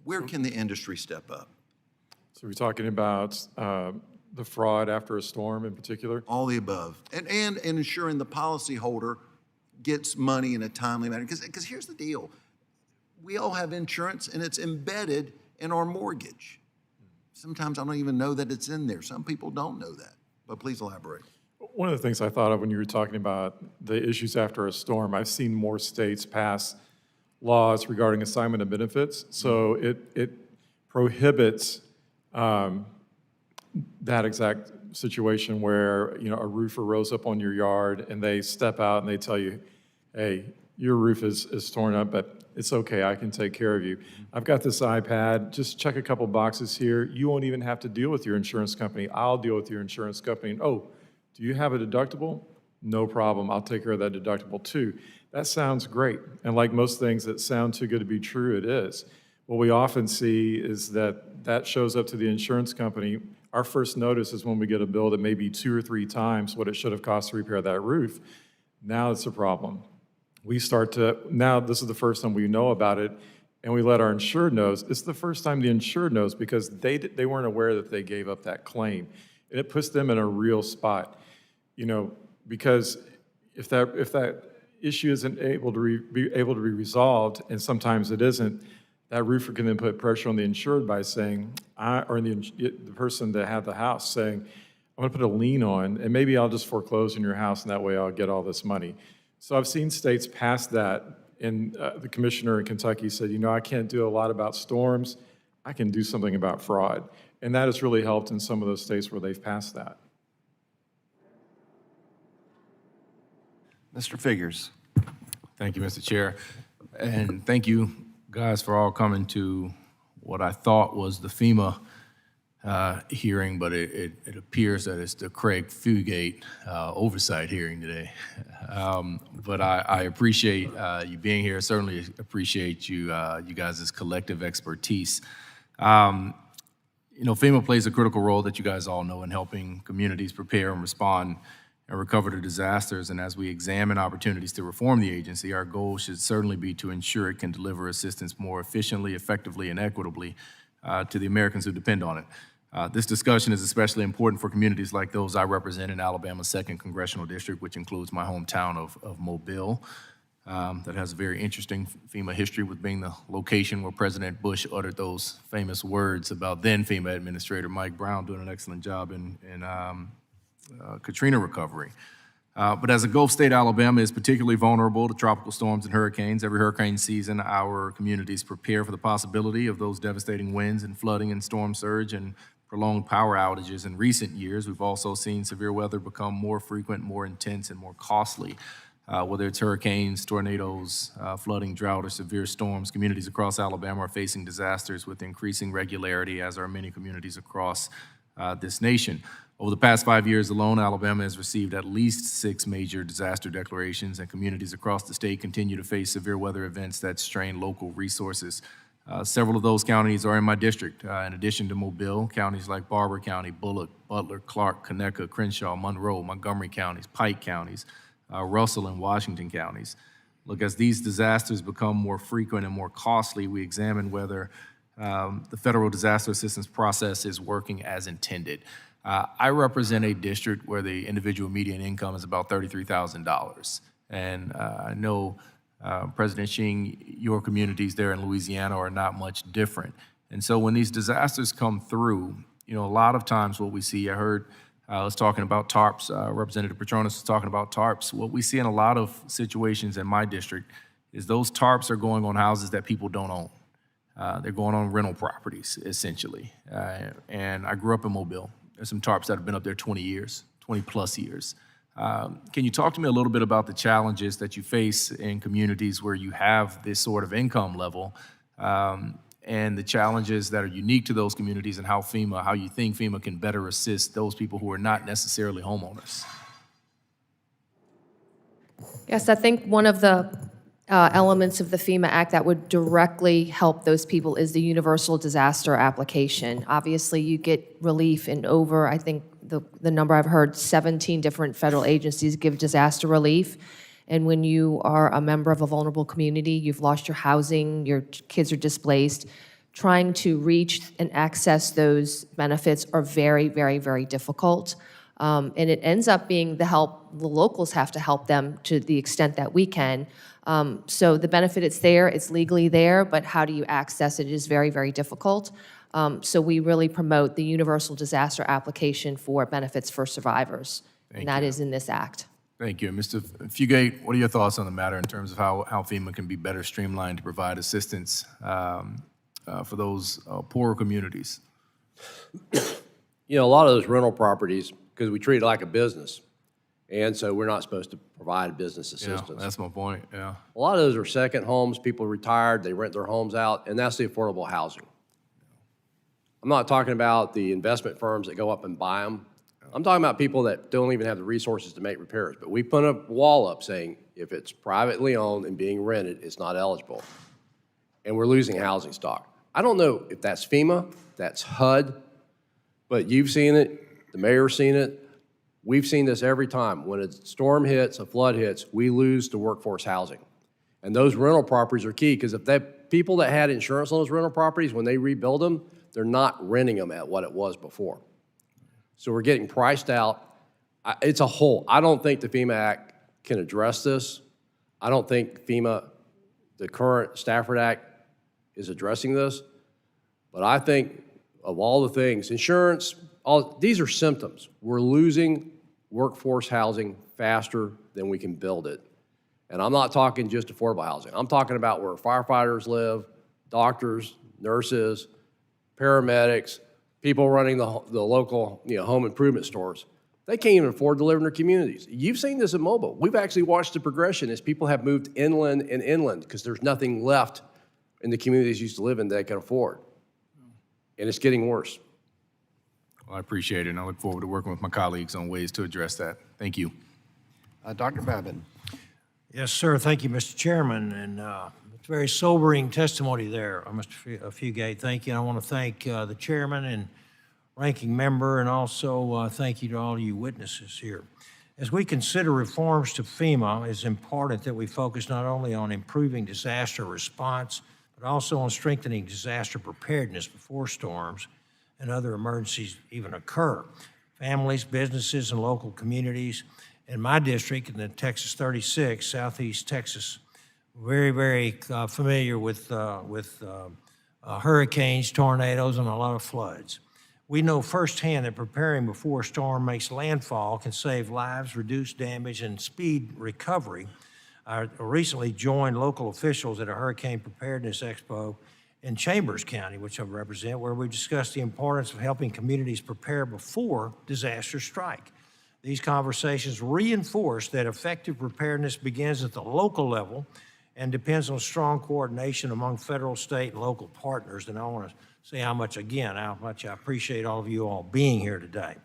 Where can the industry step up? So we're talking about the fraud after a storm in particular? All the above. And ensuring the policyholder gets money in a timely manner. Because here's the deal. We all have insurance, and it's embedded in our mortgage. Sometimes I don't even know that it's in there. Some people don't know that. But please elaborate. One of the things I thought of when you were talking about the issues after a storm, I've seen more states pass laws regarding assignment of benefits. So it prohibits that exact situation where, you know, a roofer rose up on your yard and they step out and they tell you, hey, your roof is torn up, but it's okay, I can take care of you. I've got this iPad, just check a couple boxes here. You won't even have to deal with your insurance company. I'll deal with your insurance company. Oh, do you have a deductible? No problem, I'll take care of that deductible too. That sounds great. And like most things that sound too good to be true, it is. What we often see is that shows up to the insurance company. Our first notice is when we get a bill that may be 2 or 3 times what it should have cost to repair that roof. Now it's a problem. Now this is the first time we know about it, and we let our insured know. It's the first time the insured knows because they weren't aware that they gave up that claim. And it puts them in a real spot, you know, because if that issue isn't able to be resolved, and sometimes it isn't, that roofer can then put pressure on the insured by saying, or the person that had the house saying, I'm gonna put a lien on, and maybe I'll just foreclose on your house, and that way I'll get all this money. So I've seen states pass that, and the commissioner in Kentucky said, you know, I can't do a lot about storms, I can do something about fraud. And that has really helped in some of those states where they've passed that. Mr. Figures. Thank you, Mr. Chair. And thank you guys for all coming to what I thought was the FEMA hearing, but it appears that it's the Craig Fugate oversight hearing today. But I appreciate you being here. Certainly appreciate you guys' collective expertise. You know, FEMA plays a critical role that you guys all know in helping communities prepare and respond and recover to disasters. And as we examine opportunities to reform the agency, our goal should certainly be to ensure it can deliver assistance more efficiently, effectively, and equitably to the Americans who depend on it. This discussion is especially important for communities like those I represent in Alabama's 2nd Congressional District, which includes my hometown of Mobile. That has a very interesting FEMA history with being the location where President Bush uttered those famous words about then FEMA Administrator Mike Brown doing an excellent job in Katrina recovery. But as a Gulf state, Alabama is particularly vulnerable to tropical storms and hurricanes. Every hurricane season, our communities prepare for the possibility of those devastating winds and flooding and storm surge and prolonged power outages. In recent years, we've also seen severe weather become more frequent, more intense, and more costly. Whether it's hurricanes, tornadoes, flooding, drought, or severe storms, communities across Alabama are facing disasters with increasing regularity, as are many communities across this nation. Over the past 5 years alone, Alabama has received at least 6 major disaster declarations, and communities across the state continue to face severe weather events that strain local resources. Several of those counties are in my district. In addition to Mobile, counties like Barber County, Bullock, Butler, Clark, Conecuh, Crenshaw, Monroe, Montgomery counties, Pike counties, Russell and Washington counties. Look, as these disasters become more frequent and more costly, we examine whether the federal disaster assistance process is working as intended. I represent a district where the individual median income is about $33,000. And I know, President Shing, your communities there in Louisiana are not much different. And so when these disasters come through, you know, a lot of times what we see, I heard I was talking about tarps, Representative Petronas was talking about tarps. What we see in a lot of situations in my district is those tarps are going on houses that people don't own. They're going on rental properties, essentially. And I grew up in Mobile. There's some tarps that have been up there 20 years, 20 plus years. Can you talk to me a little bit about the challenges that you face in communities where you have this sort of income level and the challenges that are unique to those communities and how you think FEMA can better assist those people who are not necessarily homeowners? Yes, I think one of the elements of the FEMA Act that would directly help those people is the universal disaster application. Obviously, you get relief in over, I think the number I've heard, 17 different federal agencies give disaster relief. And when you are a member of a vulnerable community, you've lost your housing, your kids are displaced, trying to reach and access those benefits are very, very, very difficult. And it ends up being the locals have to help them to the extent that we can. So the benefit, it's there, it's legally there, but how do you access it is very, very difficult. So we really promote the universal disaster application for benefits for survivors. And that is in this act. Thank you. Mr. Fugate, what are your thoughts on the matter in terms of how FEMA can be better streamlined to provide assistance for those poorer communities? You know, a lot of those rental properties, because we treat it like a business, and so we're not supposed to provide business assistance. Yeah, that's my point, yeah. A lot of those are second homes, people retired, they rent their homes out, and that's the affordable housing. I'm not talking about the investment firms that go up and buy them. I'm talking about people that don't even have the resources to make repairs. But we put a wall up saying if it's privately owned and being rented, it's not eligible. And we're losing housing stock. I don't know if that's FEMA, that's HUD, but you've seen it, the mayor's seen it. We've seen this every time. When a storm hits, a flood hits, we lose to workforce housing. And those rental properties are key, because if people that had insurance on those rental properties, when they rebuild them, they're not renting them at what it was before. So we're getting priced out. It's a whole. I don't think the FEMA Act can address this. I don't think FEMA, the current Stafford Act, is addressing this. But I think of all the things, insurance, these are symptoms. We're losing workforce housing faster than we can build it. And I'm not talking just affordable housing. I'm talking about where firefighters live, doctors, nurses, paramedics, people running the local home improvement stores. They can't even afford to live in their communities. You've seen this in Mobile. We've actually watched the progression as people have moved inland and inland because there's nothing left in the communities used to live in that they can afford. And it's getting worse. Well, I appreciate it, and I look forward to working with my colleagues on ways to address that. Thank you. Dr. Babin. Yes, sir. Thank you, Mr. Chairman. And it's very sobering testimony there, Mr. Fugate. Thank you. And I want to thank the chairman and ranking member, and also thank you to all you witnesses here. As we consider reforms to FEMA, it's important that we focus not only on improving disaster response, but also on strengthening disaster preparedness before storms and other emergencies even occur. Families, businesses, and local communities in my district, in the Texas 36, Southeast Texas, very, very familiar with hurricanes, tornadoes, and a lot of floods. We know firsthand that preparing before a storm makes landfall can save lives, reduce damage, and speed recovery. I recently joined local officials at a Hurricane Preparedness Expo in Chambers County, which I represent, where we discussed the importance of helping communities prepare before disasters strike. These conversations reinforce that effective preparedness begins at the local level and depends on strong coordination among federal, state, and local partners. And I want to say how much I appreciate all of you all being here today.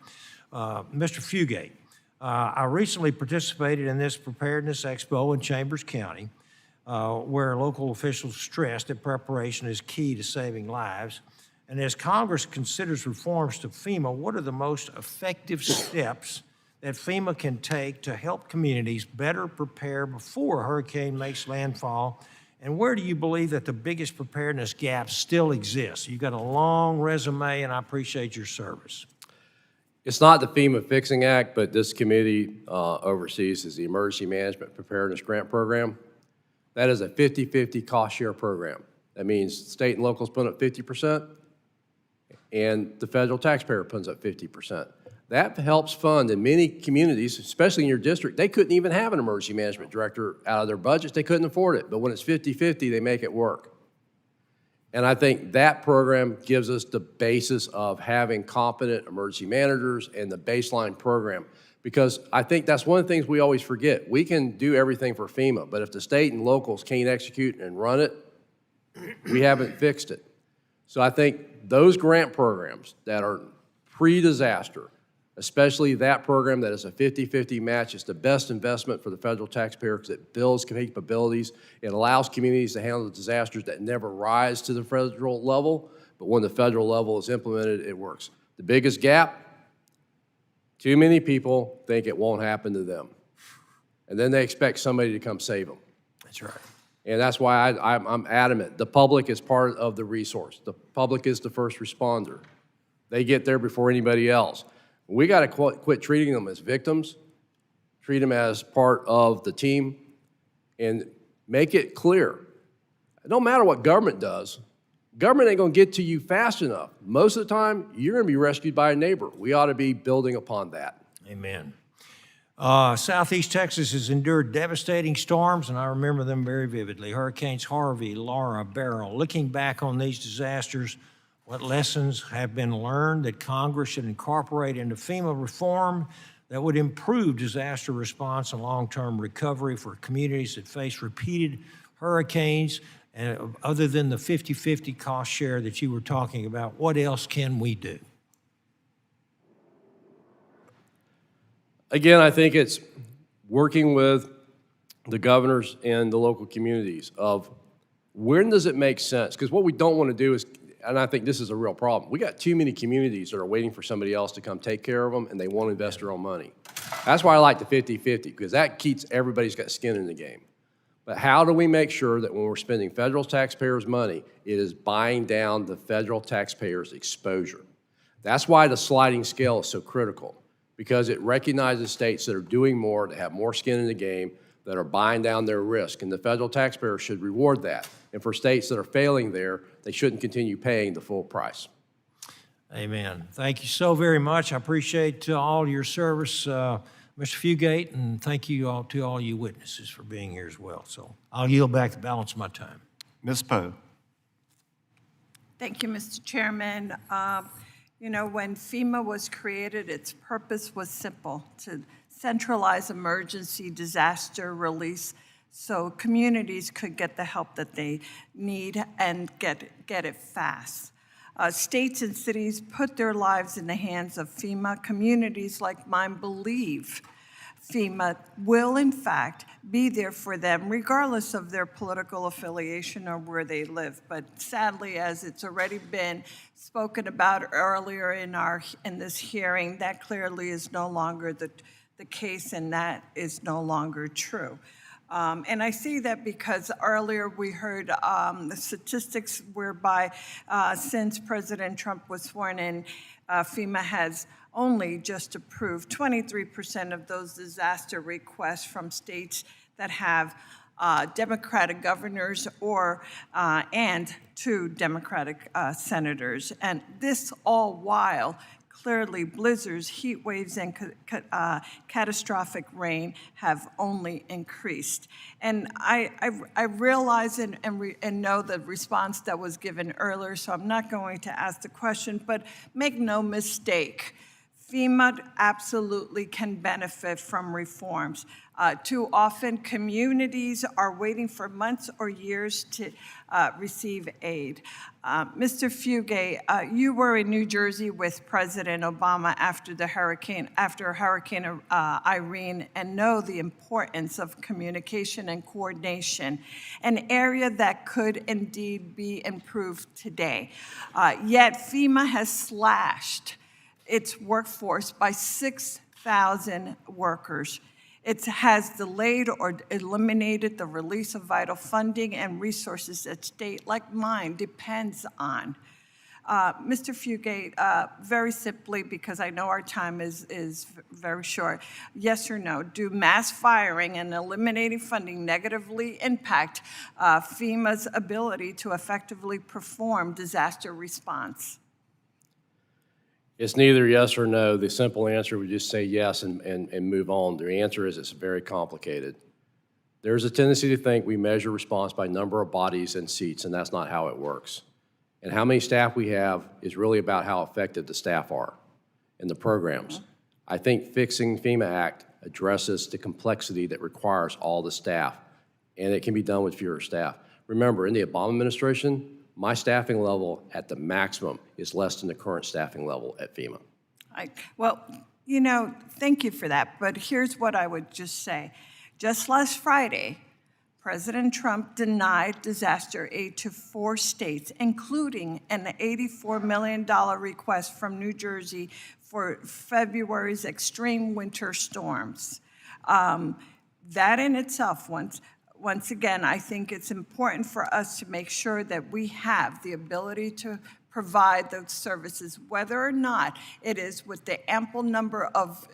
Mr. Fugate, I recently participated in this preparedness expo in Chambers County, where local officials stressed that preparation is key to saving lives. And as Congress considers reforms to FEMA, what are the most effective steps that FEMA can take to help communities better prepare before a hurricane makes landfall? And where do you believe that the biggest preparedness gaps still exist? You've got a long resume, and I appreciate your service. It's not the FEMA Fixing Act, but this committee oversees is the Emergency Management Preparedness Grant Program. That is a 50-50 cost share program. That means state and locals put up 50%, and the federal taxpayer puts up 50%. That helps fund in many communities, especially in your district. They couldn't even have an emergency management director out of their budgets. They couldn't afford it. But when it's 50-50, they make it work. And I think that program gives us the basis of having competent emergency managers and the baseline program. Because I think that's one of the things we always forget. We can do everything for FEMA, but if the state and locals can't execute and run it, we haven't fixed it. So I think those grant programs that are pre-disaster, especially that program that is a 50-50 match, is the best investment for the federal taxpayer because it builds capabilities. It allows communities to handle disasters that never rise to the federal level, but when the federal level is implemented, it works. The biggest gap, too many people think it won't happen to them. And then they expect somebody to come save them. That's right. And that's why I'm adamant. The public is part of the resource. The public is the first responder. They get there before anybody else. We got to quit treating them as victims, treat them as part of the team, and make it clear. It don't matter what government does. Government ain't going to get to you fast enough. Most of the time, you're going to be rescued by a neighbor. We ought to be building upon that. Amen. Southeast Texas has endured devastating storms, and I remember them very vividly. Hurricanes Harvey, Laura, Beryl. Looking back on these disasters, what lessons have been learned that Congress should incorporate into FEMA reform that would improve disaster response and long-term recovery for communities that face repeated hurricanes? And other than the 50-50 cost share that you were talking about, what else can we do? Again, I think it's working with the governors and the local communities of when does it make sense? Because what we don't want to do is, and I think this is a real problem, we got too many communities that are waiting for somebody else to come take care of them, and they won't invest their own money. That's why I like the 50-50, because that keeps everybody's got skin in the game. But how do we make sure that when we're spending federal taxpayers' money, it is buying down the federal taxpayers' exposure? That's why the sliding scale is so critical, because it recognizes states that are doing more, that have more skin in the game, that are buying down their risk, and the federal taxpayer should reward that. And for states that are failing there, they shouldn't continue paying the full price. Amen. Thank you so very much. I appreciate all your service, Mr. Fugate, and thank you all to all you witnesses for being here as well. So I'll yield back the balance of my time. Ms. Poe. Thank you, Mr. Chairman. You know, when FEMA was created, its purpose was simple: to centralize emergency disaster release so communities could get the help that they need and get it fast. States and cities put their lives in the hands of FEMA. Communities like mine believe FEMA will, in fact, be there for them, regardless of their political affiliation or where they live. But sadly, as it's already been spoken about earlier in this hearing, that clearly is no longer the case, and that is no longer true. And I say that because earlier we heard the statistics whereby since President Trump was sworn in, FEMA has only just approved 23% of those disaster requests from states that have Democratic governors and 2 Democratic senators. And this all while clearly blizzards, heat waves, and catastrophic rain have only increased. And I realize and know the response that was given earlier, so I'm not going to ask the question, but make no mistake, FEMA absolutely can benefit from reforms. Too often, communities are waiting for months or years to receive aid. Mr. Fugate, you were in New Jersey with President Obama after Hurricane Irene, and know the importance of communication and coordination, an area that could indeed be improved today. Yet FEMA has slashed its workforce by 6,000 workers. It has delayed or eliminated the release of vital funding and resources that state like mine depends on. Mr. Fugate, very simply, because I know our time is very short, yes or no, do mass firing and eliminating funding negatively impact FEMA's ability to effectively perform disaster response? It's neither yes or no. The simple answer would just say yes and move on. The answer is it's very complicated. There's a tendency to think we measure response by number of bodies and seats, and that's not how it works. And how many staff we have is really about how effective the staff are in the programs. I think fixing FEMA Act addresses the complexity that requires all the staff, and it can be done with fewer staff. Remember, in the Obama administration, my staffing level at the maximum is less than the current staffing level at FEMA. Well, you know, thank you for that, but here's what I would just say. Just last Friday, President Trump denied disaster aid to 4 states, including an $84 million request from New Jersey for February's extreme winter storms. That in itself, once again, I think it's important for us to make sure that we have the ability to provide those services, whether or not it is with the ample number of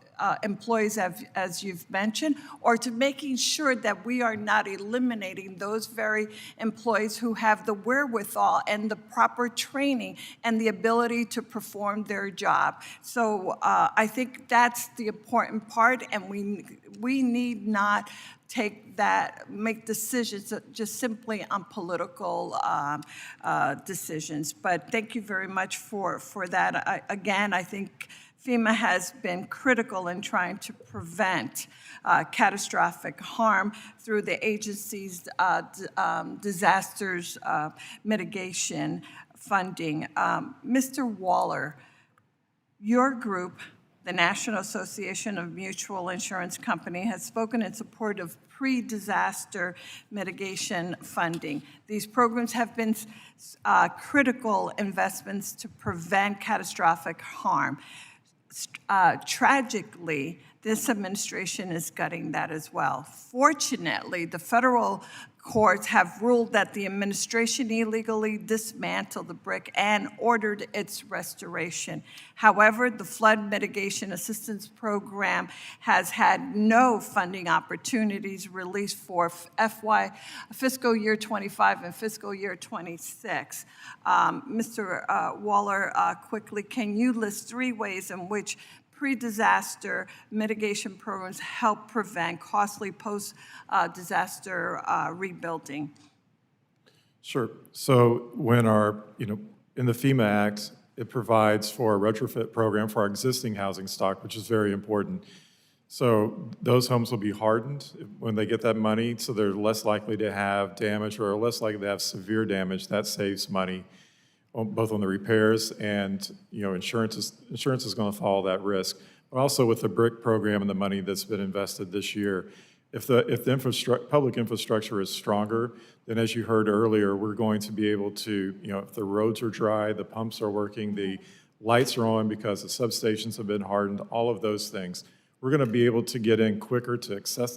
employees, as you've mentioned, or to making sure that we are not eliminating those very employees who have the wherewithal and the proper training and the ability to perform their job. So I think that's the important part, and we need not make decisions just simply on political decisions. But thank you very much for that. Again, I think FEMA has been critical in trying to prevent catastrophic harm through the agency's disasters mitigation funding. Mr. Waller, your group, the National Association of Mutual Insurance Company, has spoken in support of pre-disaster mitigation funding. These programs have been critical investments to prevent catastrophic harm. Tragically, this administration is gutting that as well. Fortunately, the federal courts have ruled that the administration illegally dismantled the brick and ordered its restoration. However, the Flood Mitigation Assistance Program has had no funding opportunities released for fiscal year 25 and fiscal year 26. Mr. Waller, quickly, can you list 3 ways in which pre-disaster mitigation programs help prevent costly post-disaster rebuilding? Sure. So when in the FEMA Act, it provides for a retrofit program for our existing housing stock, which is very important. So those homes will be hardened when they get that money, so they're less likely to have damage or less likely to have severe damage. That saves money, both on the repairs and insurance is going to follow that risk. But also with the BRIC program and the money that's been invested this year, if the public infrastructure is stronger, then as you heard earlier, we're going to be able to, if the roads are dry, the pumps are working, the lights are on because the substations have been hardened, all of those things, we're going to be able to get in quicker to assess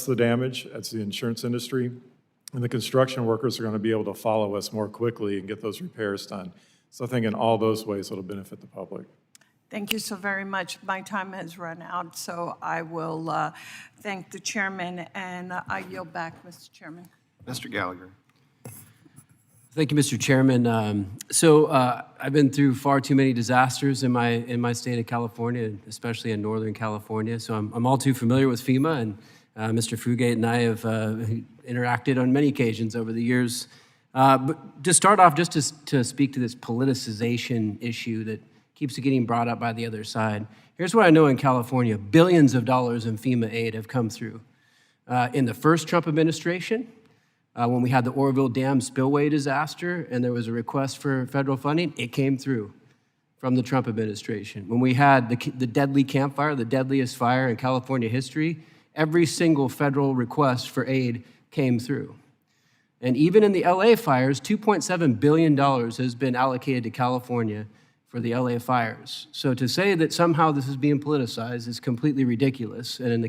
the damage as the insurance industry. And the construction workers are going to be able to follow us more quickly and get those repairs done. So I think in all those ways, it'll benefit the public. Thank you so very much. My time has run out, so I will thank the chairman, and I yield back, Mr. Chairman. Mr. Gallagher. Thank you, Mr. Chairman. I've been through far too many disasters in my state of California, especially in Northern California. So I'm all too familiar with FEMA, and Mr. Fugate and I have interacted on many occasions over the years. But to start off, just to speak to this politicization issue that keeps getting brought up by the other side, here's what I know in California. Billions of dollars in FEMA aid have come through. In the first Trump administration, when we had the Oroville Dam spillway disaster and there was a request for federal funding, it came through from the Trump administration. When we had the deadly Camp Fire, the deadliest fire in California history, every single federal request for aid came through. And even in the LA fires, $2.7 billion has been allocated to California for the LA fires. So to say that somehow this is being politicized is completely ridiculous. And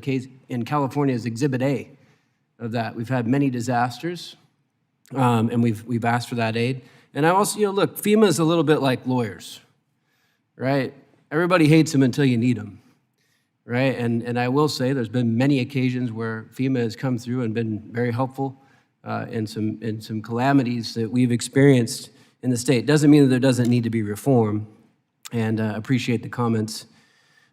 in California is Exhibit A of that. We've had many disasters, and we've asked for that aid. And I also, look, FEMA is a little bit like lawyers, right? Everybody hates them until you need them. Right, and I will say there's been many occasions where FEMA has come through and been very helpful in some calamities that we've experienced in the state. Doesn't mean that there doesn't need to be reform, and appreciate the comments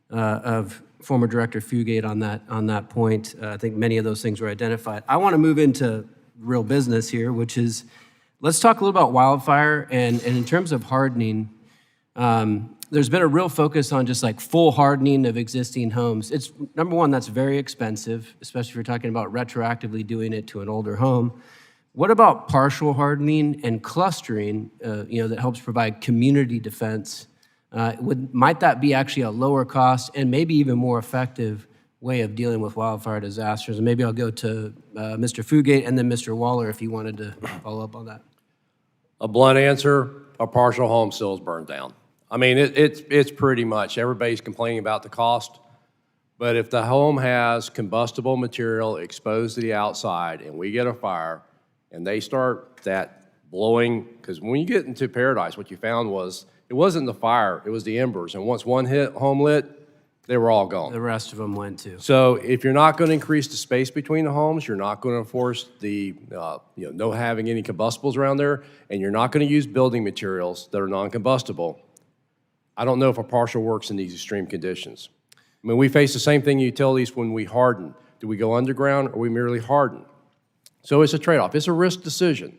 of former Director Fugate on that point. I think many of those things were identified. I want to move into real business here, which is let's talk a little about wildfire and in terms of hardening. There's been a real focus on just like full hardening of existing homes. It's number one, that's very expensive, especially if you're talking about retroactively doing it to an older home. What about partial hardening and clustering, that helps provide community defense? Might that be actually a lower cost and maybe even more effective way of dealing with wildfire disasters? And maybe I'll go to Mr. Fugate and then Mr. Waller if you wanted to follow up on that. A blunt answer, a partial home still is burned down. I mean, it's pretty much, everybody's complaining about the cost, but if the home has combustible material exposed to the outside and we get a fire and they start that blowing, because when you get into Paradise, what you found was it wasn't the fire, it was the embers. And once one hit home lit, they were all gone. The rest of them went too. So if you're not going to increase the space between the homes, you're not going to enforce the, no having any combustibles around there, and you're not going to use building materials that are non-combustible, I don't know if a partial works in these extreme conditions. I mean, we face the same thing in utilities when we harden. Do we go underground or we merely harden? So it's a trade-off. It's a risk decision.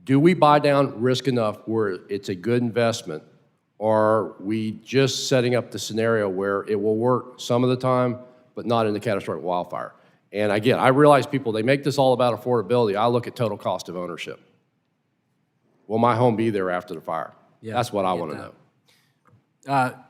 Do we buy down risk enough where it's a good investment, or are we just setting up the scenario where it will work some of the time, but not in the catastrophic wildfire? And again, I realize people, they make this all about affordability. I look at total cost of ownership. Will my home be there after the fire? Yeah, that's what I get want to that. know.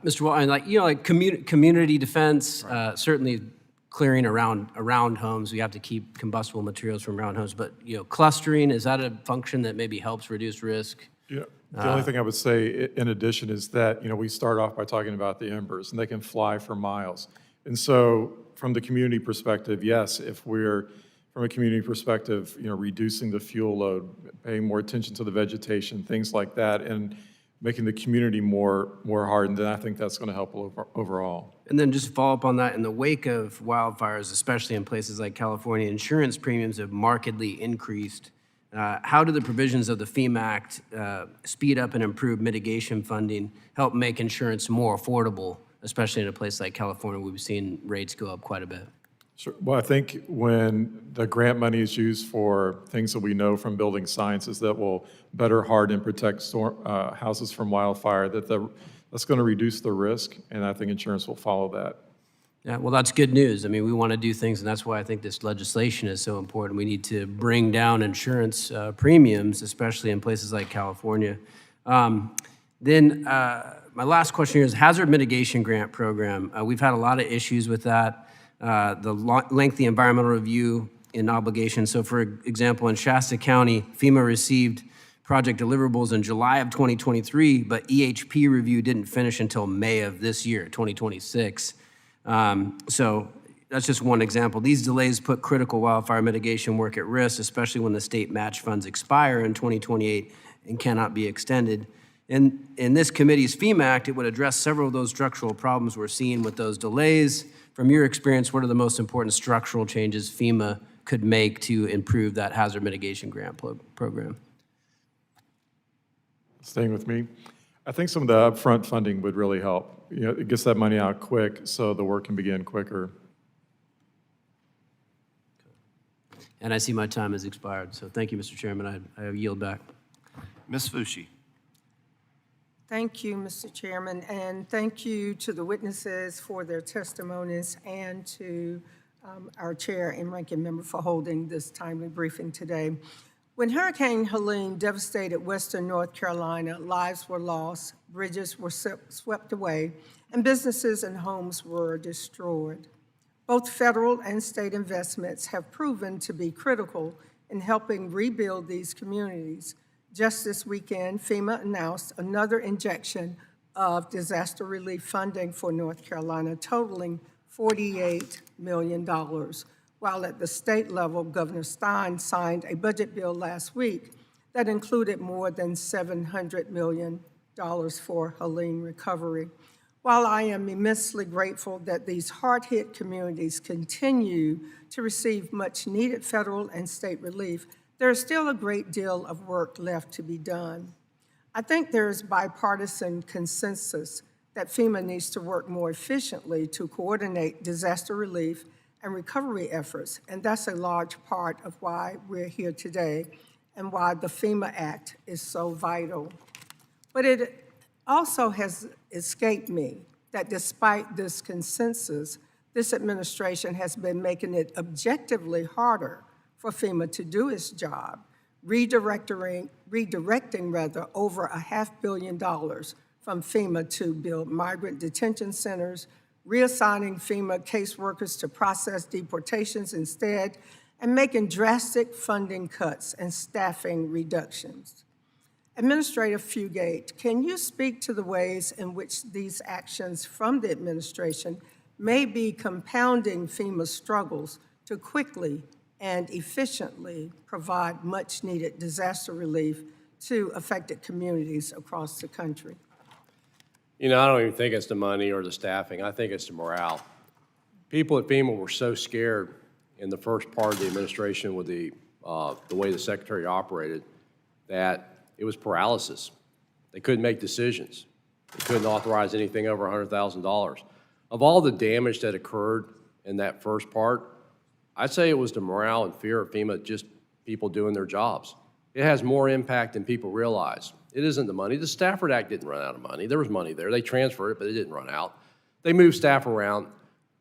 Mr. Walton, like community defense, certainly clearing around homes. We have to keep combustible materials from around homes, but clustering, is that a function that maybe helps reduce risk? Yeah. The only thing I would say in addition is that, we start off by talking about the embers, and they can fly for miles. And so from the community perspective, yes, if we're, from a community perspective, reducing the fuel load, paying more attention to the vegetation, things like that, and making the community more hardened, then I think that's going to help overall. And then just to follow up on that, in the wake of wildfires, especially in places like California, insurance premiums have markedly increased. How do the provisions of the FEMA Act speed up and improve mitigation funding, help make insurance more affordable, especially in a place like California where we've seen rates go up quite a bit? Sure. Well, I think when the grant money is used for things that we know from building sciences that will better harden and protect houses from wildfire, that's going to reduce the risk, and I think insurance will follow that. Yeah, well, that's good news. I mean, we want to do things, and that's why I think this legislation is so important. We need to bring down insurance premiums, especially in places like California. Then my last question here is hazard mitigation grant program. We've had a lot of issues with that. The lengthy environmental review and obligations. So for example, in Shasta County, FEMA received project deliverables in July of 2023, but EHP review didn't finish until May of this year, 2026. So that's just one example. These delays put critical wildfire mitigation work at risk, especially when the state match funds expire in 2028 and cannot be extended. In this committee's FEMA Act, it would address several of those structural problems we're seeing with those delays. From your experience, what are the most important structural changes FEMA could make to improve that hazard mitigation grant program? Staying with me, I think some of the upfront funding would really help. It gets that money out quick so the work can begin quicker. And I see my time has expired, so thank you, Mr. Chairman. I yield back. Ms. Fucci. Thank you, Mr. Chairman, and thank you to the witnesses for their testimonies and to our chair and ranking member for holding this timely briefing today. When Hurricane Helene devastated western North Carolina, lives were lost, bridges were swept away, and businesses and homes were destroyed. Both federal and state investments have proven to be critical in helping rebuild these communities. Just this weekend, FEMA announced another injection of disaster relief funding for North Carolina, totaling $48 million, while at the state level, Governor Stein signed a budget bill last week that included more than $700 million for Helene recovery. While I am immensely grateful that these hard-hit communities continue to receive much-needed federal and state relief, there is still a great deal of work left to be done. I think there is bipartisan consensus that FEMA needs to work more efficiently to coordinate disaster relief and recovery efforts, and that's a large part of why we're here today and why the FEMA Act is so vital. But it also has escaped me that despite this consensus, this administration has been making it objectively harder for FEMA to do its job, redirecting over $500 million from FEMA to build migrant detention centers, reassigning FEMA caseworkers to process deportations instead, and making drastic funding cuts and staffing reductions. Administrator Fugate, can you speak to the ways in which these actions from the administration may be compounding FEMA's struggles to quickly and efficiently provide much-needed disaster relief to affected communities across the country? You know, I don't even think it's the money or the staffing. I think it's the morale. People at FEMA were so scared in the first part of the administration with the way the secretary operated that it was paralysis. They couldn't make decisions. They couldn't authorize anything over $100,000. Of all the damage that occurred in that first part, I'd say it was the morale and fear of FEMA, just people doing their jobs. It has more impact than people realize. It isn't the money. The Stafford Act didn't run out of money. There was money there. They transferred it, but it didn't run out. They moved staff around.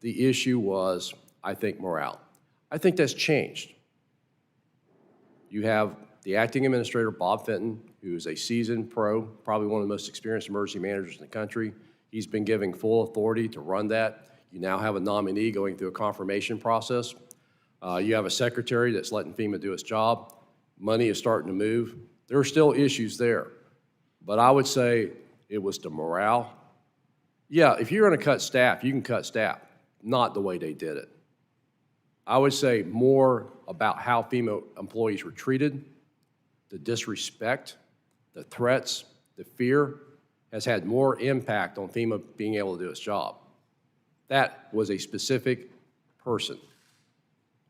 The issue was, I think, morale. I think that's changed. You have the acting administrator, Bob Fenton, who is a seasoned pro, probably one of the most experienced emergency managers in the country. He's been given full authority to run that. You now have a nominee going through a confirmation process. You have a secretary that's letting FEMA do its job. Money is starting to move. There are still issues there. But I would say it was the morale. Yeah, if you're going to cut staff, you can cut staff. Not the way they did it. I would say more about how FEMA employees were treated, the disrespect, the threats, the fear has had more impact on FEMA being able to do its job. That was a specific person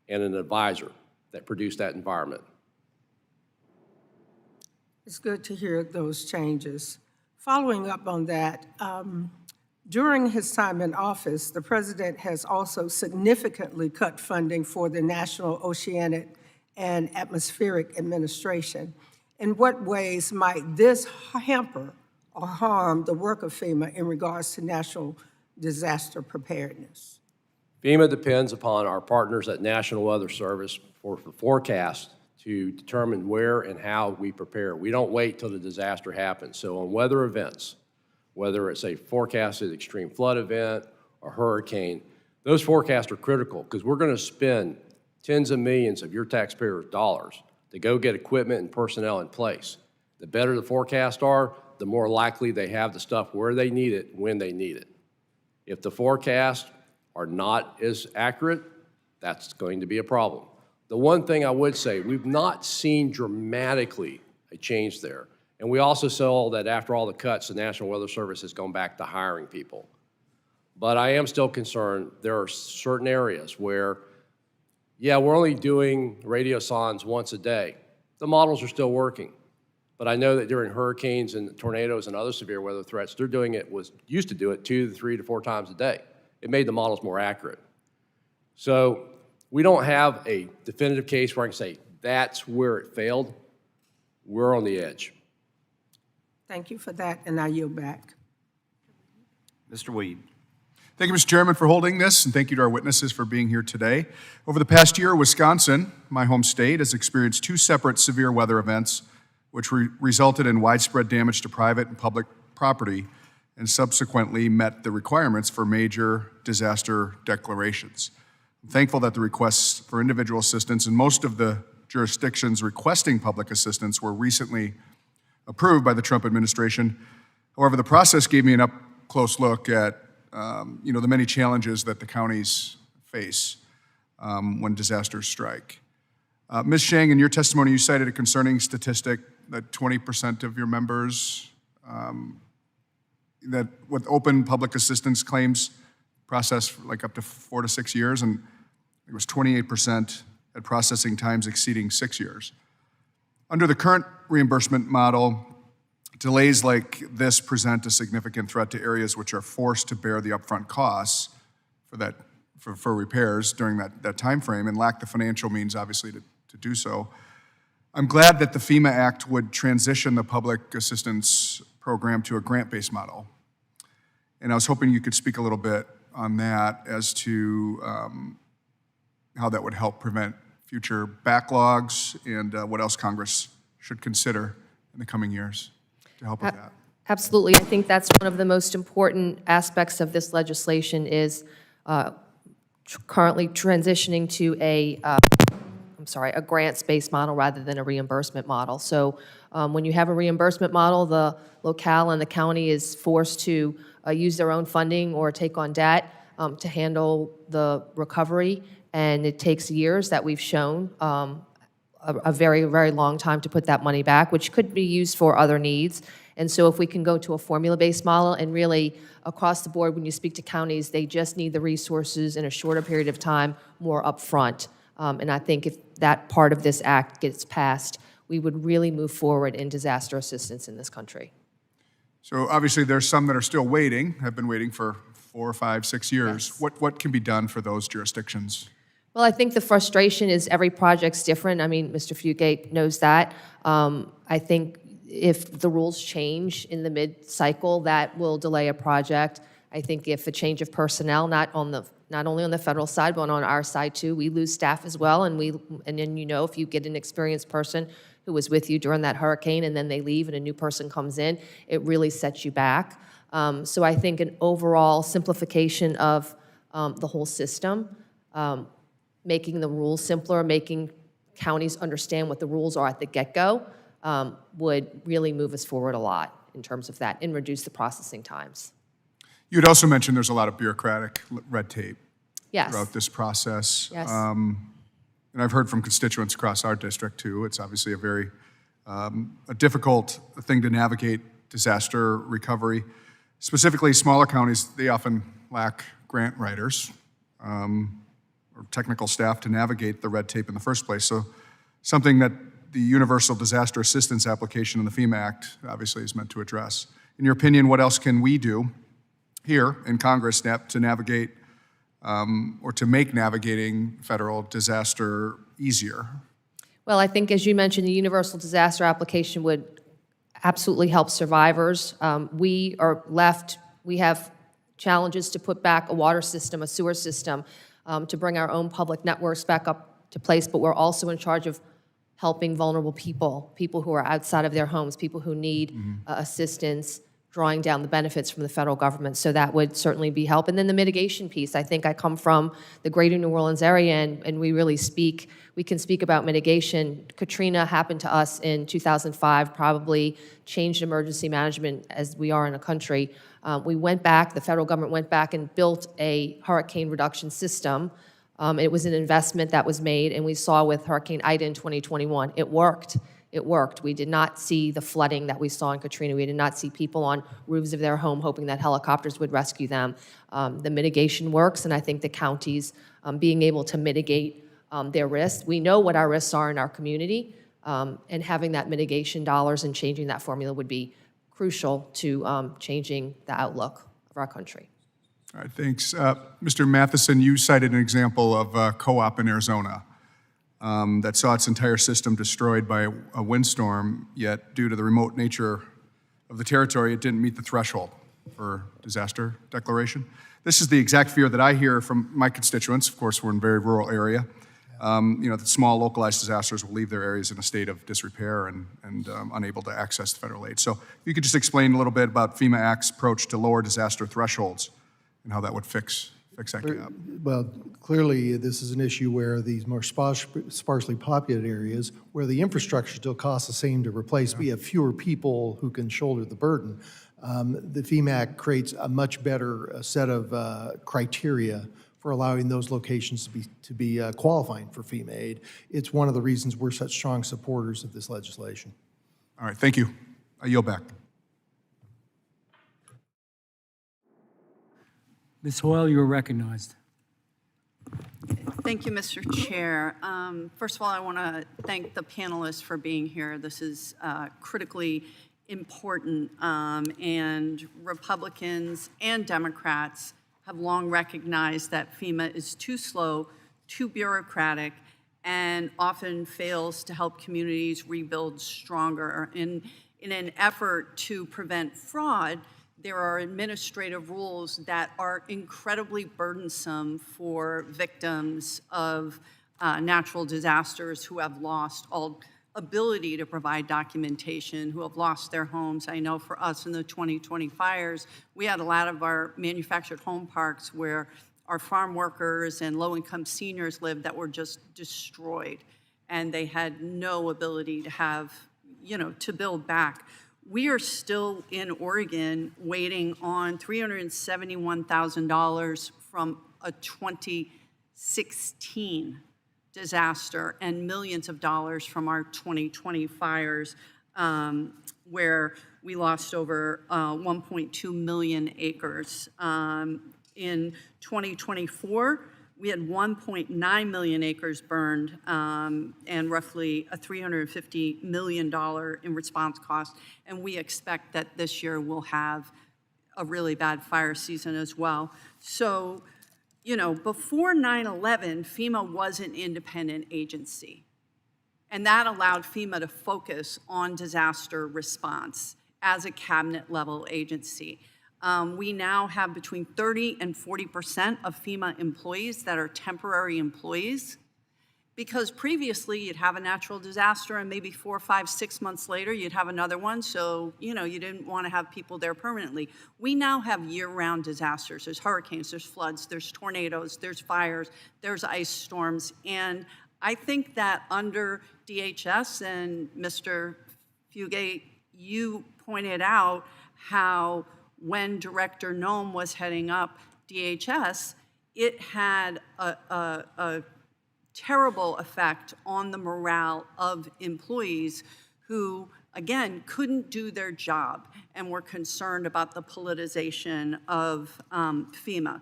and an advisor that produced that environment. It's good to hear those changes. Following up on that, during his time in office, the president has also significantly cut funding for the National Oceanic and Atmospheric Administration. In what ways might this hamper or harm the work of FEMA in regards to national disaster preparedness? FEMA depends upon our partners at National Weather Service for the forecast to determine where and how we prepare. We don't wait till the disaster happens. So on weather events, whether it's a forecasted extreme flood event or hurricane, those forecasts are critical because we're going to spend tens of millions of your taxpayers' dollars to go get equipment and personnel in place. The better the forecasts are, the more likely they have the stuff where they need it, when they need it. If the forecasts are not as accurate, that's going to be a problem. The one thing I would say, we've not seen dramatically a change there. And we also saw that after all the cuts, the National Weather Service has gone back to hiring people. But I am still concerned there are certain areas where, yeah, we're only doing radiosondes once a day. The models are still working. But I know that during hurricanes and tornadoes and other severe weather threats, they're doing it, used to do it 2 to 3 to 4 times a day. It made the models more accurate. So we don't have a definitive case where I can say that's where it failed. We're on the edge. Thank you for that, and I yield back. Mr. Weed. Thank you, Mr. Chairman, for holding this, and thank you to our witnesses for being here today. Over the past year, Wisconsin, my home state, has experienced 2 separate severe weather events which resulted in widespread damage to private and public property and subsequently met the requirements for major disaster declarations. I'm thankful that the requests for individual assistance in most of the jurisdictions requesting public assistance were recently approved by the Trump administration. However, the process gave me an up-close look at the many challenges that the counties face when disasters strike. Ms. Shang, in your testimony, you cited a concerning statistic that 20% of your members that with open public assistance claims process for like up to 4 to 6 years, and it was 28% at processing times exceeding 6 years. Under the current reimbursement model, delays like this present a significant threat to areas which are forced to bear the upfront costs for repairs during that time frame and lack the financial means, obviously, to do so. I'm glad that the FEMA Act would transition the public assistance program to a grant-based model. And I was hoping you could speak a little bit on that as to how that would help prevent future backlogs and what else Congress should consider in the coming years to help with that. Absolutely. I think that's one of the most important aspects of this legislation is currently transitioning to a grants-based model rather than a reimbursement model. So when you have a reimbursement model, the locale and the county is forced to use their own funding or take on debt. to handle the recovery, and it takes years that we've shown, a very, very long time to put that money back, which could be used for other needs. And so if we can go to a formula-based model, and really across the board, when you speak to counties, they just need the resources in a shorter period of time, more upfront. And I think if that part of this act gets passed, we would really move forward in disaster assistance in this country. So obviously, there's some that are still waiting, have been waiting for 4, 5, 6 years. Yes. What can be done for those jurisdictions? Well, I think the frustration is every project's different. I mean, Mr. Fugate knows that. I think if the rules change in the mid-cycle, that will delay a project. I think if a change of personnel, not only on the federal side, but on our side too, we lose staff as well. And then, you know, if you get an experienced person who was with you during that hurricane and then they leave and a new person comes in, it really sets you back. So I think an overall simplification of the whole system, making the rules simpler, making counties understand what the rules are at the get-go, would really move us forward a lot in terms of that and reduce the processing times. You had also mentioned there's a lot of bureaucratic red tape Yes. throughout this process. Yes. And I've heard from constituents across our district too. It's obviously a very a difficult thing to navigate disaster recovery. Specifically, smaller counties, they often lack grant writers or technical staff to navigate the red tape in the first place. So something that the Universal Disaster Assistance application in the FEMA Act obviously is meant to address. In your opinion, what else can we do here in Congress to navigate or to make navigating federal disaster easier? Well, I think, as you mentioned, the universal disaster application would absolutely help survivors. We have challenges to put back a water system, a sewer system, to bring our own public networks back up to place, but we're also in charge of helping vulnerable people, people who are outside of their homes, people who need assistance, drawing down the benefits from the federal government. So that would certainly be help. And then the mitigation piece. I think I come from the greater New Orleans area, and we can speak about mitigation. Katrina happened to us in 2005, probably changed emergency management as we are in a country. We went back, the federal government went back and built a hurricane reduction system. It was an investment that was made, and we saw with Hurricane Ida in 2021, it worked. It worked. We did not see the flooding that we saw in Katrina. We did not see people on roofs of their home hoping that helicopters would rescue them. The mitigation works, and I think the counties being able to mitigate their risks. We know what our risks are in our community, and having that mitigation dollars and changing that formula would be crucial to changing the outlook of our country. All right, thanks. Mr. Matheson, you cited an example of a co-op in Arizona that saw its entire system destroyed by a windstorm, yet due to the remote nature of the territory, it didn't meet the threshold for disaster declaration. This is the exact fear that I hear from my constituents. Of course, we're in a very rural area. That small localized disasters will leave their areas in a state of disrepair and unable to access the federal aid. So if you could just explain a little bit about FEMA Act's approach to lower disaster thresholds and how that would fix that gap. Well, clearly, this is an issue where these more sparsely populated areas, where the infrastructure still costs the same to replace, we have fewer people who can shoulder the burden. The FEMA Act creates a much better set of criteria for allowing those locations to be qualifying for FEMA aid. It's one of the reasons we're such strong supporters of this legislation. All right, thank you. I yield back. Ms. Hoyle, you are recognized. Thank you, Mr. Chair. First of all, I want to thank the panelists for being here. This is critically important, and Republicans and Democrats have long recognized that FEMA is too slow, too bureaucratic, and often fails to help communities rebuild stronger. In an effort to prevent fraud, there are administrative rules that are incredibly burdensome for victims of natural disasters who have lost all ability to provide documentation, who have lost their homes. I know for us in the 2020 fires, we had a lot of our manufactured home parks where our farm workers and low-income seniors lived that were just destroyed, and they had no ability to have, to build back. We are still in Oregon waiting on $371,000 from a 2016 disaster and millions of dollars from our 2020 fires, where we lost over 1.2 million acres. In 2024, we had 1.9 million acres burned and roughly a $350 million in response costs. And we expect that this year we'll have a really bad fire season as well. So, you know, before 9/11, FEMA was an independent agency. And that allowed FEMA to focus on disaster response as a cabinet level agency. We now have between 30 and 40% of FEMA employees that are temporary employees, because previously you'd have a natural disaster and maybe 4, 5, 6 months later you'd have another one, so you know you didn't want to have people there permanently. We now have year-round disasters. There's hurricanes, there's floods, there's tornadoes, there's fires, there's ice storms, and I think that under DHS, and Mr. Fugate, you pointed out how when Director Noem was heading up DHS, it had a terrible effect on the morale of employees who, again, couldn't do their job and were concerned about the politicization of FEMA.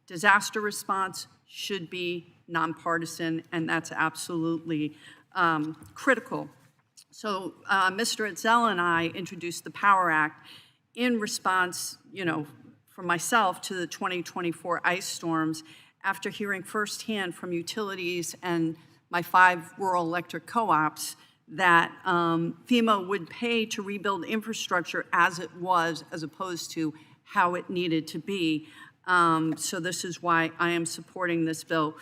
Disaster response should be nonpartisan, and that's absolutely critical. So Mr. Etzel and I introduced the Power Act in response, you know, for myself to the 2024 ice storms, after hearing firsthand from utilities and my 5 rural electric co-ops that FEMA would pay to rebuild infrastructure as it was, as opposed to how it needed to be. So this is why I am supporting this bill.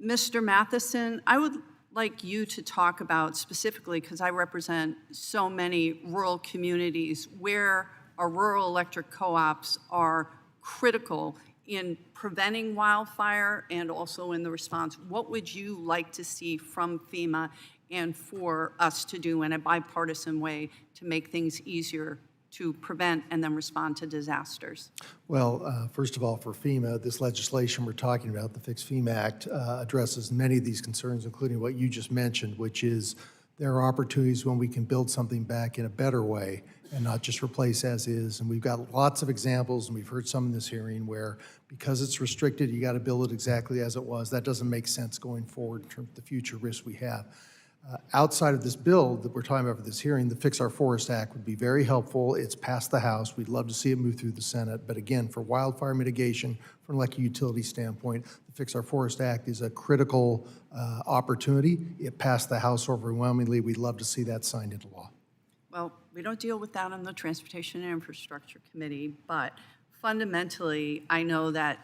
Mr. Matheson, I would like you to talk about specifically, because I represent so many rural communities where our rural electric co-ops are critical in preventing wildfire and also in the response. What would you like to see from FEMA and for us to do in a bipartisan way to make things easier to prevent and then respond to disasters? Well, first of all, for FEMA, this legislation we're talking about, the Fix FEMA Act, addresses many of these concerns, including what you just mentioned, which is there are opportunities when we can build something back in a better way and not just replace as is. And we've got lots of examples, and we've heard some in this hearing, where because it's restricted, you got to build it exactly as it was. That doesn't make sense going forward in terms of the future risks we have. Outside of this bill that we're talking about for this hearing, the Fix Our Forest Act would be very helpful. It's passed the House. We'd love to see it move through the Senate. But again, for wildfire mitigation, from an electric utility standpoint, the Fix Our Forest Act is a critical opportunity. It passed the House overwhelmingly. We'd love to see that signed into law. Well, we don't deal with that on the Transportation and Infrastructure Committee, but fundamentally, I know that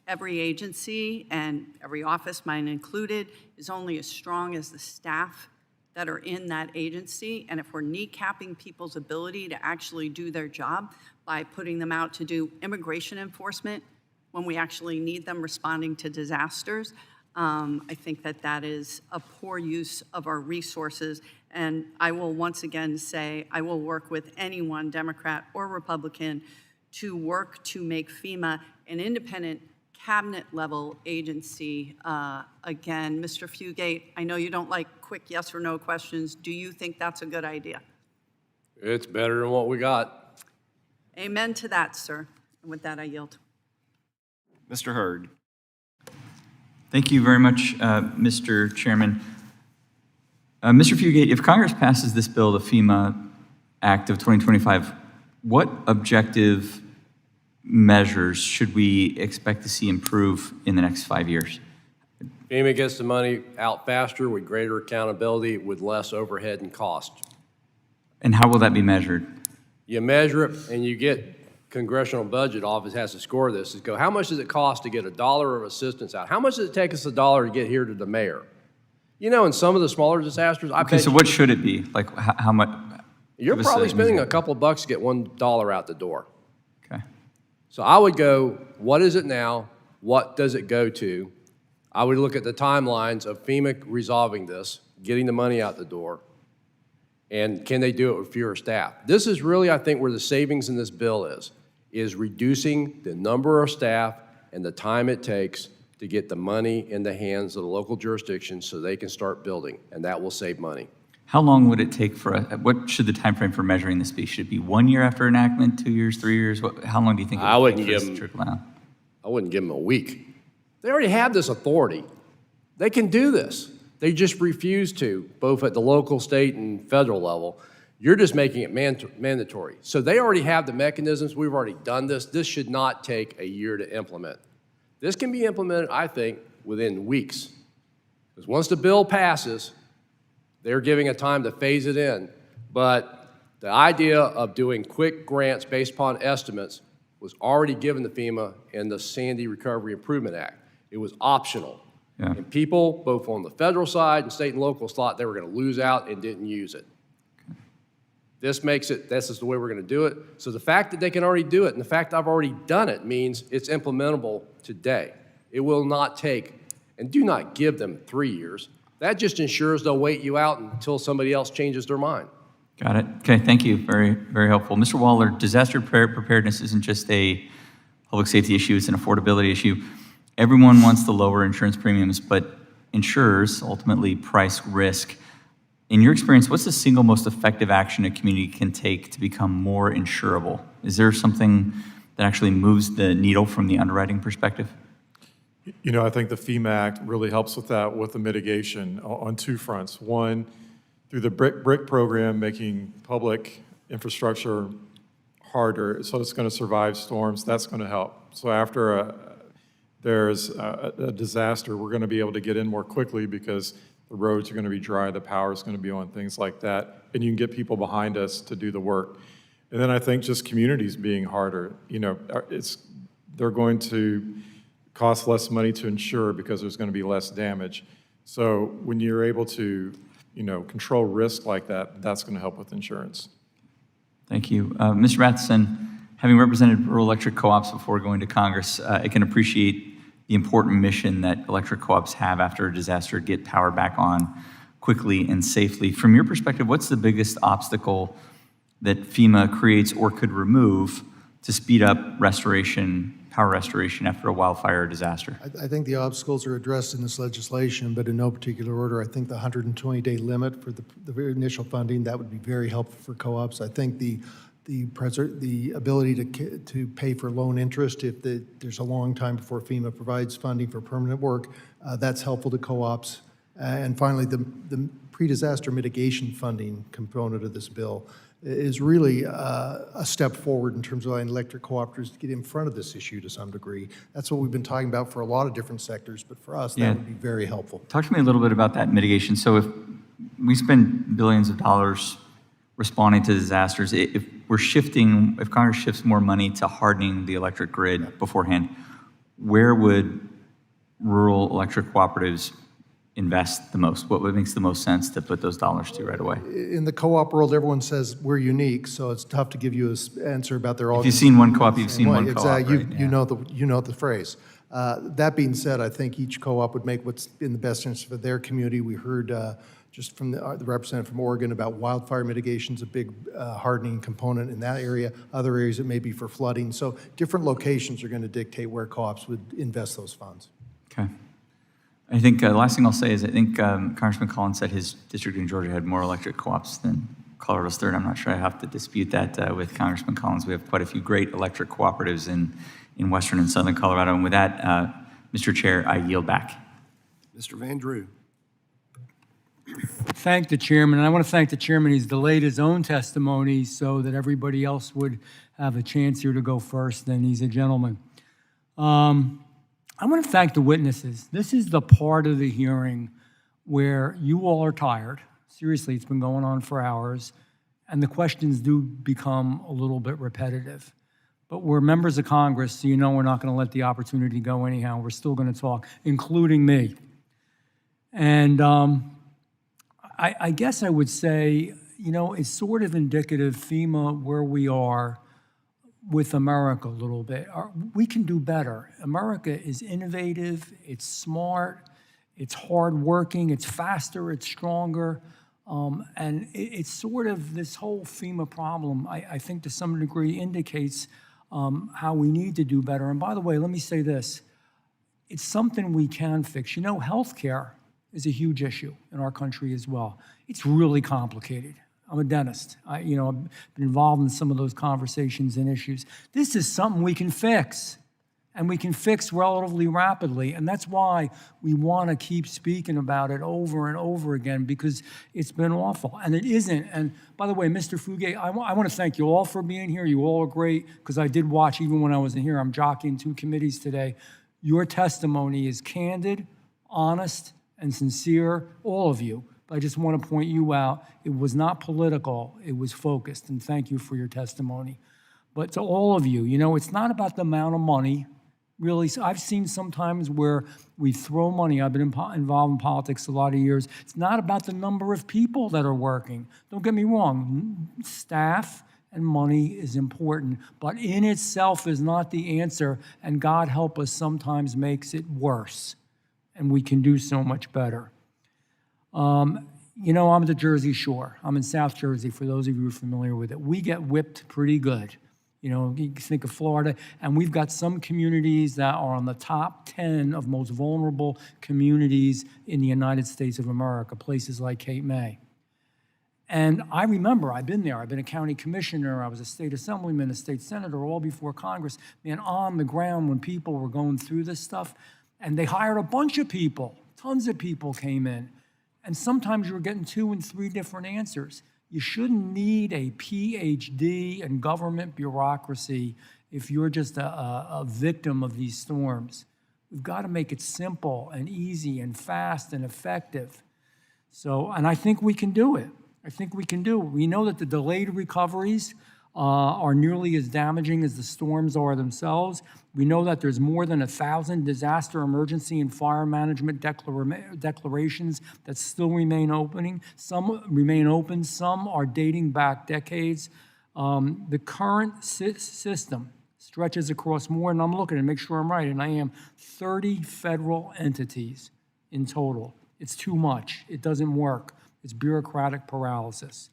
every agency and every office, mine included, is only as strong as the staff that are in that agency. And if we're kneecapping people's ability to actually do their job by putting them out to do immigration enforcement when we actually need them responding to disasters, I think that that is a poor use of our resources. And I will once again say, I will work with anyone, Democrat or Republican, to work to make FEMA an independent cabinet-level agency. Again, Mr. Fugate, I know you don't like quick yes or no questions. Do you think that's a good idea? It's better than what we got. Amen to that, sir. And with that, I yield. Mr. Hurd. Thank you very much, Mr. Chairman. Mr. Fugate, if Congress passes this bill, the FEMA Act of 2025, what objective measures should we expect to see improve in the next 5 years? FEMA gets the money out faster with greater accountability with less overhead and cost. And how will that be measured? You measure it and you get Congressional Budget Office has to score this. Is go, how much does it cost to get $1 of assistance out? How much does it take us $1 to get here to the mayor? You know, in some of the smaller disasters, I Okay, so what should it be? Like how much? You're probably spending a couple of bucks to get $1 out the door. Okay. So I would go, what is it now? What does it go to? I would look at the timelines of FEMA resolving this, getting the money out the door, and can they do it with fewer staff? This is really, I think, where the savings in this bill is reducing the number of staff and the time it takes to get the money in the hands of the local jurisdictions so they can start building, and that will save money. How long would it take for, what should the time frame for measuring this be? Should it be 1 year after enactment, 2 years, 3 years? How long do you think it would take for this to trickle down? I wouldn't give them a week. They already have this authority. They can do this. They just refuse to, both at the local, state, and federal level. You're just making it mandatory. So they already have the mechanisms. We've already done this. This should not take a year to implement. This can be implemented, I think, within weeks. Because once the bill passes, they're giving a time to phase it in. But the idea of doing quick grants based upon estimates was already given to FEMA in the Sandy Recovery Improvement Act. It was optional. Yeah. And people, both on the federal side and state and local, thought they were going to lose out and didn't use it. This makes it, this is the way we're going to do it. So the fact that they can already do it and the fact that I've already done it means it's implementable today. It will not take, and do not give them 3 years. That just ensures they'll wait you out until somebody else changes their mind. Got it. Okay, thank you. Very, very helpful. Mr. Waller, disaster preparedness isn't just a public safety issue, it's an affordability issue. Everyone wants to lower insurance premiums, but insurers ultimately price risk. In your experience, what's the single most effective action a community can take to become more insurable? Is there something that actually moves the needle from the underwriting perspective? You know, I think the FEMA Act really helps with that, with the mitigation on two fronts. One, through the BRIC program, making public infrastructure harder so it's going to survive storms. That's going to help. So after there's a disaster, we're going to be able to get in more quickly because the roads are going to be dry, the power is going to be on, things like that, and you can get people behind us to do the work. And then I think just communities being harder. You know, they're going to cost less money to insure because there's going to be less damage. So when you're able to, you know, control risk like that, that's going to help with insurance. Thank you. Mr. Matheson, having represented rural electric co-ops before going to Congress, I can appreciate the important mission that electric co-ops have after a disaster, get power back on quickly and safely. From your perspective, what's the biggest obstacle that FEMA creates or could remove to speed up restoration, power restoration after a wildfire or disaster? I think the obstacles are addressed in this legislation, but in no particular order. I think the 120-day limit for the initial funding, that would be very helpful for co-ops. I think the ability to pay for loan interest if there's a long time before FEMA provides funding for permanent work, that's helpful to co-ops. And finally, the pre-disaster mitigation funding component of this bill is really a step forward in terms of allowing electric cooperatives to get in front of this issue to some degree. That's what we've been talking about for a lot of different sectors, but for us, that would be very helpful. Talk to me a little bit about that mitigation. So if we spend billions of dollars responding to disasters, if Congress shifts more money to hardening the electric grid beforehand, where would rural electric cooperatives invest the most? What makes the most sense to put those dollars to right away? In the co-op world, everyone says we're unique, so it's tough to give you an answer about their all. If you've seen one co-op, you've seen one co-op, exactly. right? You know the phrase. That being said, I think each co-op would make what's in the best interest of their community. We heard just from the representative from Oregon about wildfire mitigation is a big hardening component in that area. Other areas it may be for flooding. So different locations are going to dictate where co-ops would invest those funds. Okay. I think the last thing I'll say is I think Congressman Collins said his district in Georgia had more electric co-ops than Colorado's third. I'm not sure I have to dispute that with Congressman Collins. We have quite a few great electric cooperatives in western and southern Colorado. And with that, Mr. Chair, I yield back. Mr. Van Drew. Thank the chairman, and I want to thank the chairman. He's delayed his own testimony so that everybody else would have a chance here to go first, and he's a gentleman. I want to thank the witnesses. This is the part of the hearing where you all are tired. Seriously, it's been going on for hours, and the questions do become a little bit repetitive. But we're members of Congress, so you know we're not going to let the opportunity go anyhow. We're still going to talk, including me. And I guess I would say, you know, it's sort of indicative, FEMA, where we are with America a little bit. We can do better. America is innovative, it's smart, it's hardworking, it's faster, it's stronger. And it's sort of this whole FEMA problem, I think to some degree indicates how we need to do better. And by the way, let me say this. It's something we can fix. You know, healthcare is a huge issue in our country as well. It's really complicated. I'm a dentist. I've been involved in some of those conversations and issues. This is something we can fix, and we can fix relatively rapidly. And that's why we want to keep speaking about it over and over again, because it's been awful. And it isn't. And by the way, Mr. Fugate, I want to thank you all for being here. You all are great, because I did watch, even when I wasn't here, I'm jockeying 2 committees today. Your testimony is candid, honest, and sincere, all of you. But I just want to point you out. It was not political. It was focused. And thank you for your testimony. But to all of you, it's not about the amount of money. Really, I've seen sometimes where we throw money. I've been involved in politics a lot of years. It's not about the number of people that are working. Don't get me wrong. Staff and money is important, but in itself is not the answer, and God help us, sometimes makes it worse, and we can do so much better. I'm at the Jersey Shore. I'm in South Jersey, for those of you who are familiar with it. We get whipped pretty good. You think of Florida, and we've got some communities that are on the top 10 of most vulnerable communities in the United States of America, places like Cape May. And I remember, I've been there. I've been a county commissioner. I was a state assemblyman, a state senator, all before Congress. Man, on the ground when people were going through this stuff, and they hired a bunch of people. Tons of people came in. And sometimes you were getting 2 and 3 different answers. You shouldn't need a PhD in government bureaucracy if you're just a victim of these storms. We've got to make it simple and easy and fast and effective. And I think we can do it. We know that the delayed recoveries are nearly as damaging as the storms are themselves. We know that there's more than 1,000 disaster emergency and fire management declarations that still remain open. Some remain open, some are dating back decades. The current system stretches across more, and I'm looking to make sure I'm right, and I am, 30 federal entities in total. It's too much. It doesn't work. It's bureaucratic paralysis.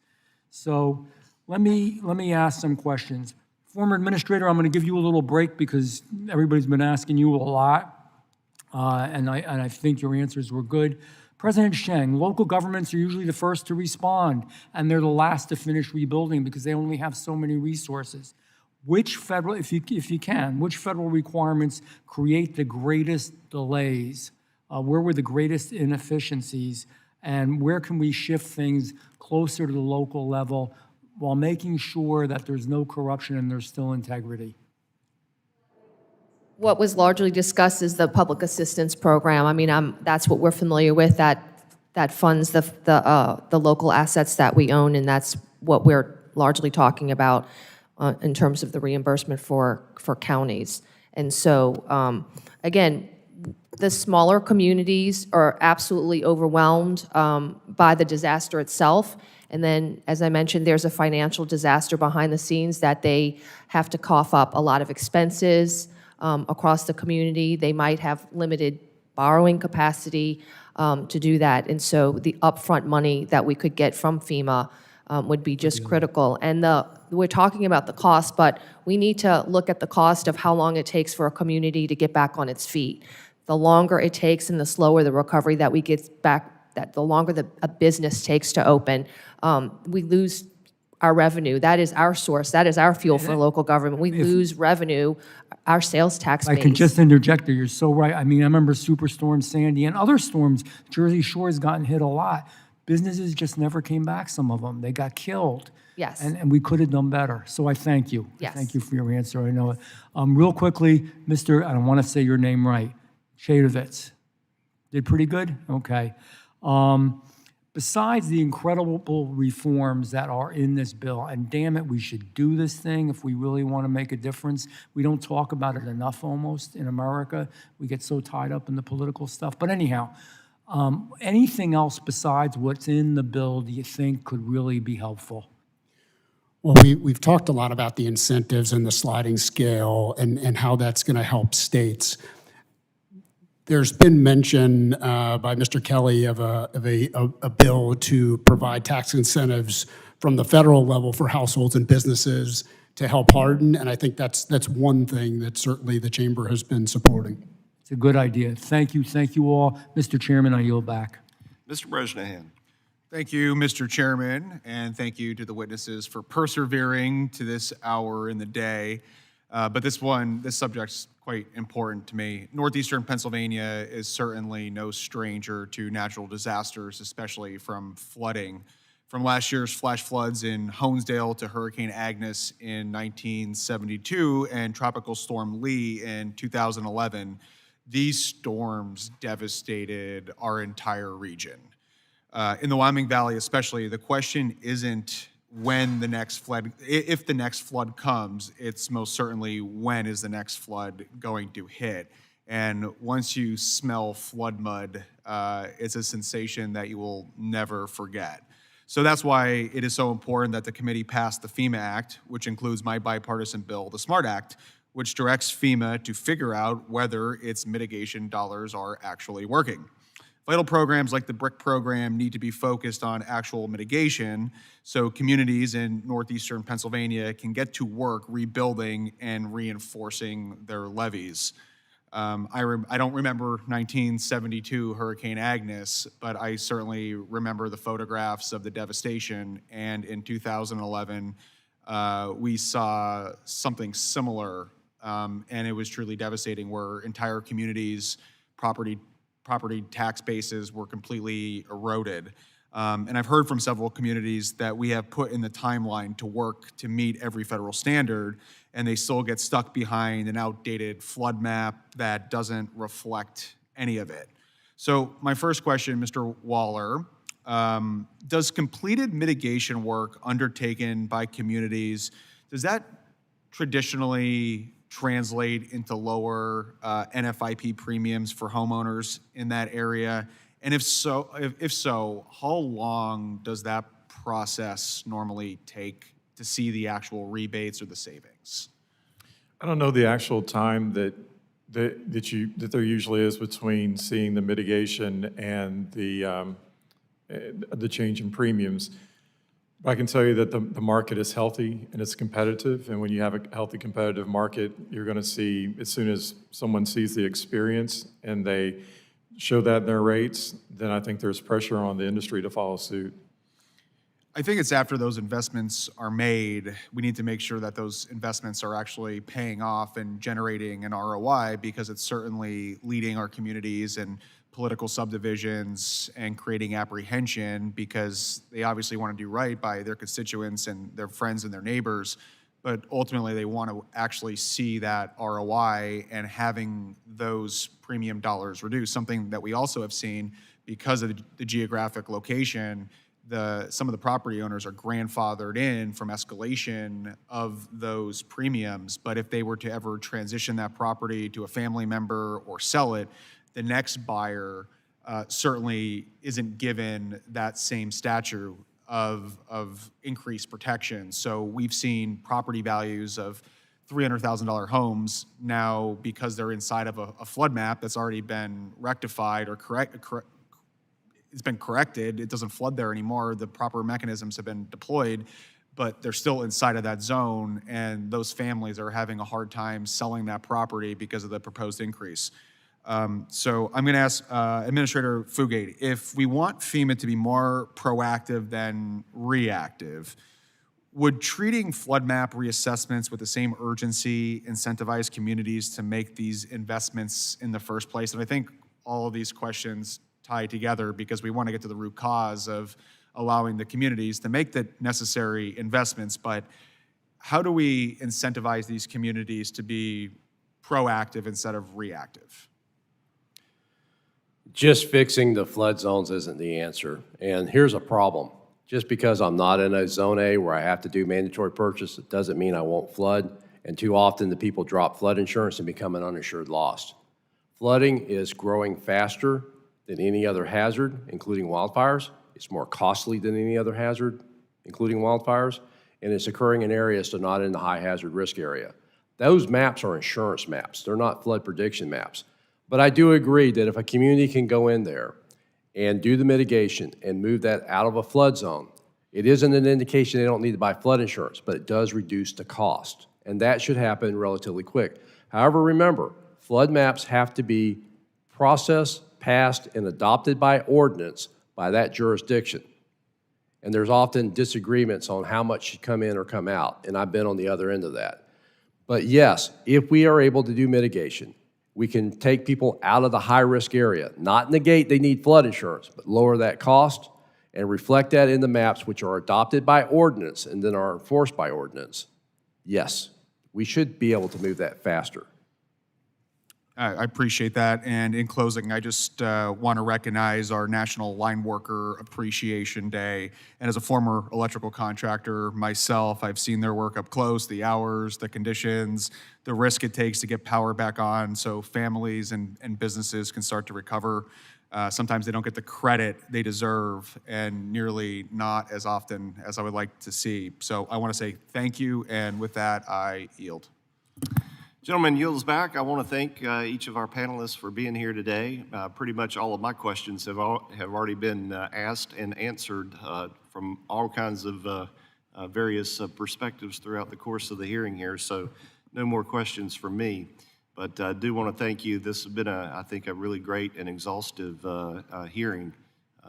So let me ask some questions. Former Administrator, I'm going to give you a little break because everybody's been asking you a lot, and I think your answers were good. President Sheng, local governments are usually the first to respond, and they're the last to finish rebuilding because they only have so many resources. Which federal, if you can, which federal requirements create the greatest delays? Where were the greatest inefficiencies? And where can we shift things closer to the local level while making sure that there's no corruption and there's still integrity? What was largely discussed is the public assistance program. I mean, that's what we're familiar with, that funds the local assets that we own, and that's what we're largely talking about in terms of the reimbursement for counties. And so, again, the smaller communities are absolutely overwhelmed by the disaster itself. And then, as I mentioned, there's a financial disaster behind the scenes that they have to cough up a lot of expenses across the community. They might have limited borrowing capacity to do that. And so the upfront money that we could get from FEMA would be just critical. And we're talking about the cost, but we need to look at the cost of how long it takes for a community to get back on its feet. The longer it takes and the slower the recovery that we get back, that the longer a business takes to open, we lose our revenue. That is our source. That is our fuel for local government. We lose revenue, our sales tax base. I can just interject there. You're so right. I mean, I remember Superstorm Sandy and other storms. Jersey Shore has gotten hit a lot. Businesses just never came back, some of them. They got killed. Yes. And we could have done better. So I thank you. Yes. Thank you for your answer. I know it. Real quickly, Mr., I don't want to say your name right, Chadovitz. Did pretty good? Okay. Besides the incredible reforms that are in this bill, and damn it, we should do this thing if we really want to make a difference. We don't talk about it enough almost in America. We get so tied up in the political stuff. But anyhow, anything else besides what's in the bill do you think could really be helpful? Well, we've talked a lot about the incentives and the sliding scale and how that's going to help states. There's been mention by Mr. Kelly of a bill to provide tax incentives from the federal level for households and businesses to help harden, and I think that's one thing that certainly the chamber has been supporting. It's a good idea. Thank you all. Mr. Chairman, I yield back. Mr. Bresnahan. Thank you, Mr. Chairman, and thank you to the witnesses for persevering to this hour in the day. But this subject's quite important to me. Northeastern Pennsylvania is certainly no stranger to natural disasters, especially from flooding. From last year's flash floods in Honesdale to Hurricane Agnes in 1972 and Tropical Storm Lee in 2011, these storms devastated our entire region. In the Wyoming Valley especially, the question isn't when the next flood, if the next flood comes, it's most certainly when is the next flood going to hit. And once you smell flood mud, it's a sensation that you will never forget. So that's why it is so important that the committee passed the FEMA Act, which includes my bipartisan bill, the SMART Act, which directs FEMA to figure out whether its mitigation dollars are actually working. Vital programs like the BRIC program need to be focused on actual mitigation so communities in northeastern Pennsylvania can get to work rebuilding and reinforcing their levees. I don't remember 1972 Hurricane Agnes, but I certainly remember the photographs of the devastation. And in 2011, we saw something similar, and it was truly devastating, where entire communities, property tax bases were completely eroded. And I've heard from several communities that we have put in the timeline to work to meet every federal standard, and they still get stuck behind an outdated flood map that doesn't reflect any of it. So my first question, Mr. Waller, does completed mitigation work undertaken by communities, does that traditionally translate into lower NFIP premiums for homeowners in that area? And if so, how long does that process normally take to see the actual rebates or the savings? I don't know the actual time that there usually is between seeing the mitigation and the change in premiums. But I can tell you that the market is healthy and it's competitive, and when you have a healthy competitive market, you're going to see, as soon as someone sees the experience and they show that in their rates, then I think there's pressure on the industry to follow suit. I think it's after those investments are made, we need to make sure that those investments are actually paying off and generating an ROI, because it's certainly leading our communities and political subdivisions and creating apprehension, because they obviously want to do right by their constituents and their friends and their neighbors, but ultimately they want to actually see that ROI and having those premium dollars reduced. Something that we also have seen because of the geographic location, some of the property owners are grandfathered in from escalation of those premiums, but if they were to ever transition that property to a family member or sell it, the next buyer certainly isn't given that same stature of increased protection. So we've seen property values of $300,000 homes now, because they're inside of a flood map that's already been rectified or it's been corrected. It doesn't flood there anymore. The proper mechanisms have been deployed, but they're still inside of that zone, and those families are having a hard time selling that property because of the proposed increase. So I'm going to ask Administrator Fugate, if we want FEMA to be more proactive than reactive, would treating flood map reassessments with the same urgency incentivize communities to make these investments in the first place? And I think all of these questions tie together, because we want to get to the root cause of allowing the communities to make the necessary investments, but how do we incentivize these communities to be proactive instead of reactive? Just fixing the flood zones isn't the answer. And here's a problem. Just because I'm not in a zone A where I have to do mandatory purchase, it doesn't mean I won't flood. And too often the people drop flood insurance and become an uninsured loss. Flooding is growing faster than any other hazard, including wildfires. It's more costly than any other hazard, including wildfires. And it's occurring in areas that are not in the high hazard risk area. Those maps are insurance maps. They're not flood prediction maps. But I do agree that if a community can go in there and do the mitigation and move that out of a flood zone, It isn't an indication they don't need to buy flood insurance, but it does reduce the cost. And that should happen relatively quick. However, remember, flood maps have to be processed, passed, and adopted by ordinance by that jurisdiction. And there's often disagreements on how much should come in or come out, and I've been on the other end of that. But yes, if we are able to do mitigation, we can take people out of the high-risk area, not negate they need flood insurance, but lower that cost and reflect that in the maps, which are adopted by ordinance and then are enforced by ordinance. Yes, we should be able to move that faster. I appreciate that. And in closing, I just want to recognize our National Line Worker Appreciation Day. And as a former electrical contractor myself, I've seen their work up close, the hours, the conditions, the risk it takes to get power back on so families and businesses can start to recover. Sometimes they don't get the credit they deserve, and nearly not as often as I would like to see. So I want to say thank you, and with that, I yield. Gentleman yields back. I want to thank each of our panelists for being here today. Pretty much all of my questions have already been asked and answered from all kinds of various perspectives throughout the course of the hearing here, so no more questions from me. But I do want to thank you. This has been, I think, a really great and exhaustive hearing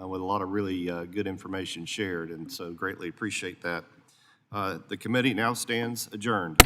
with a lot of really good information shared, and so greatly appreciate that. The committee now stands adjourned.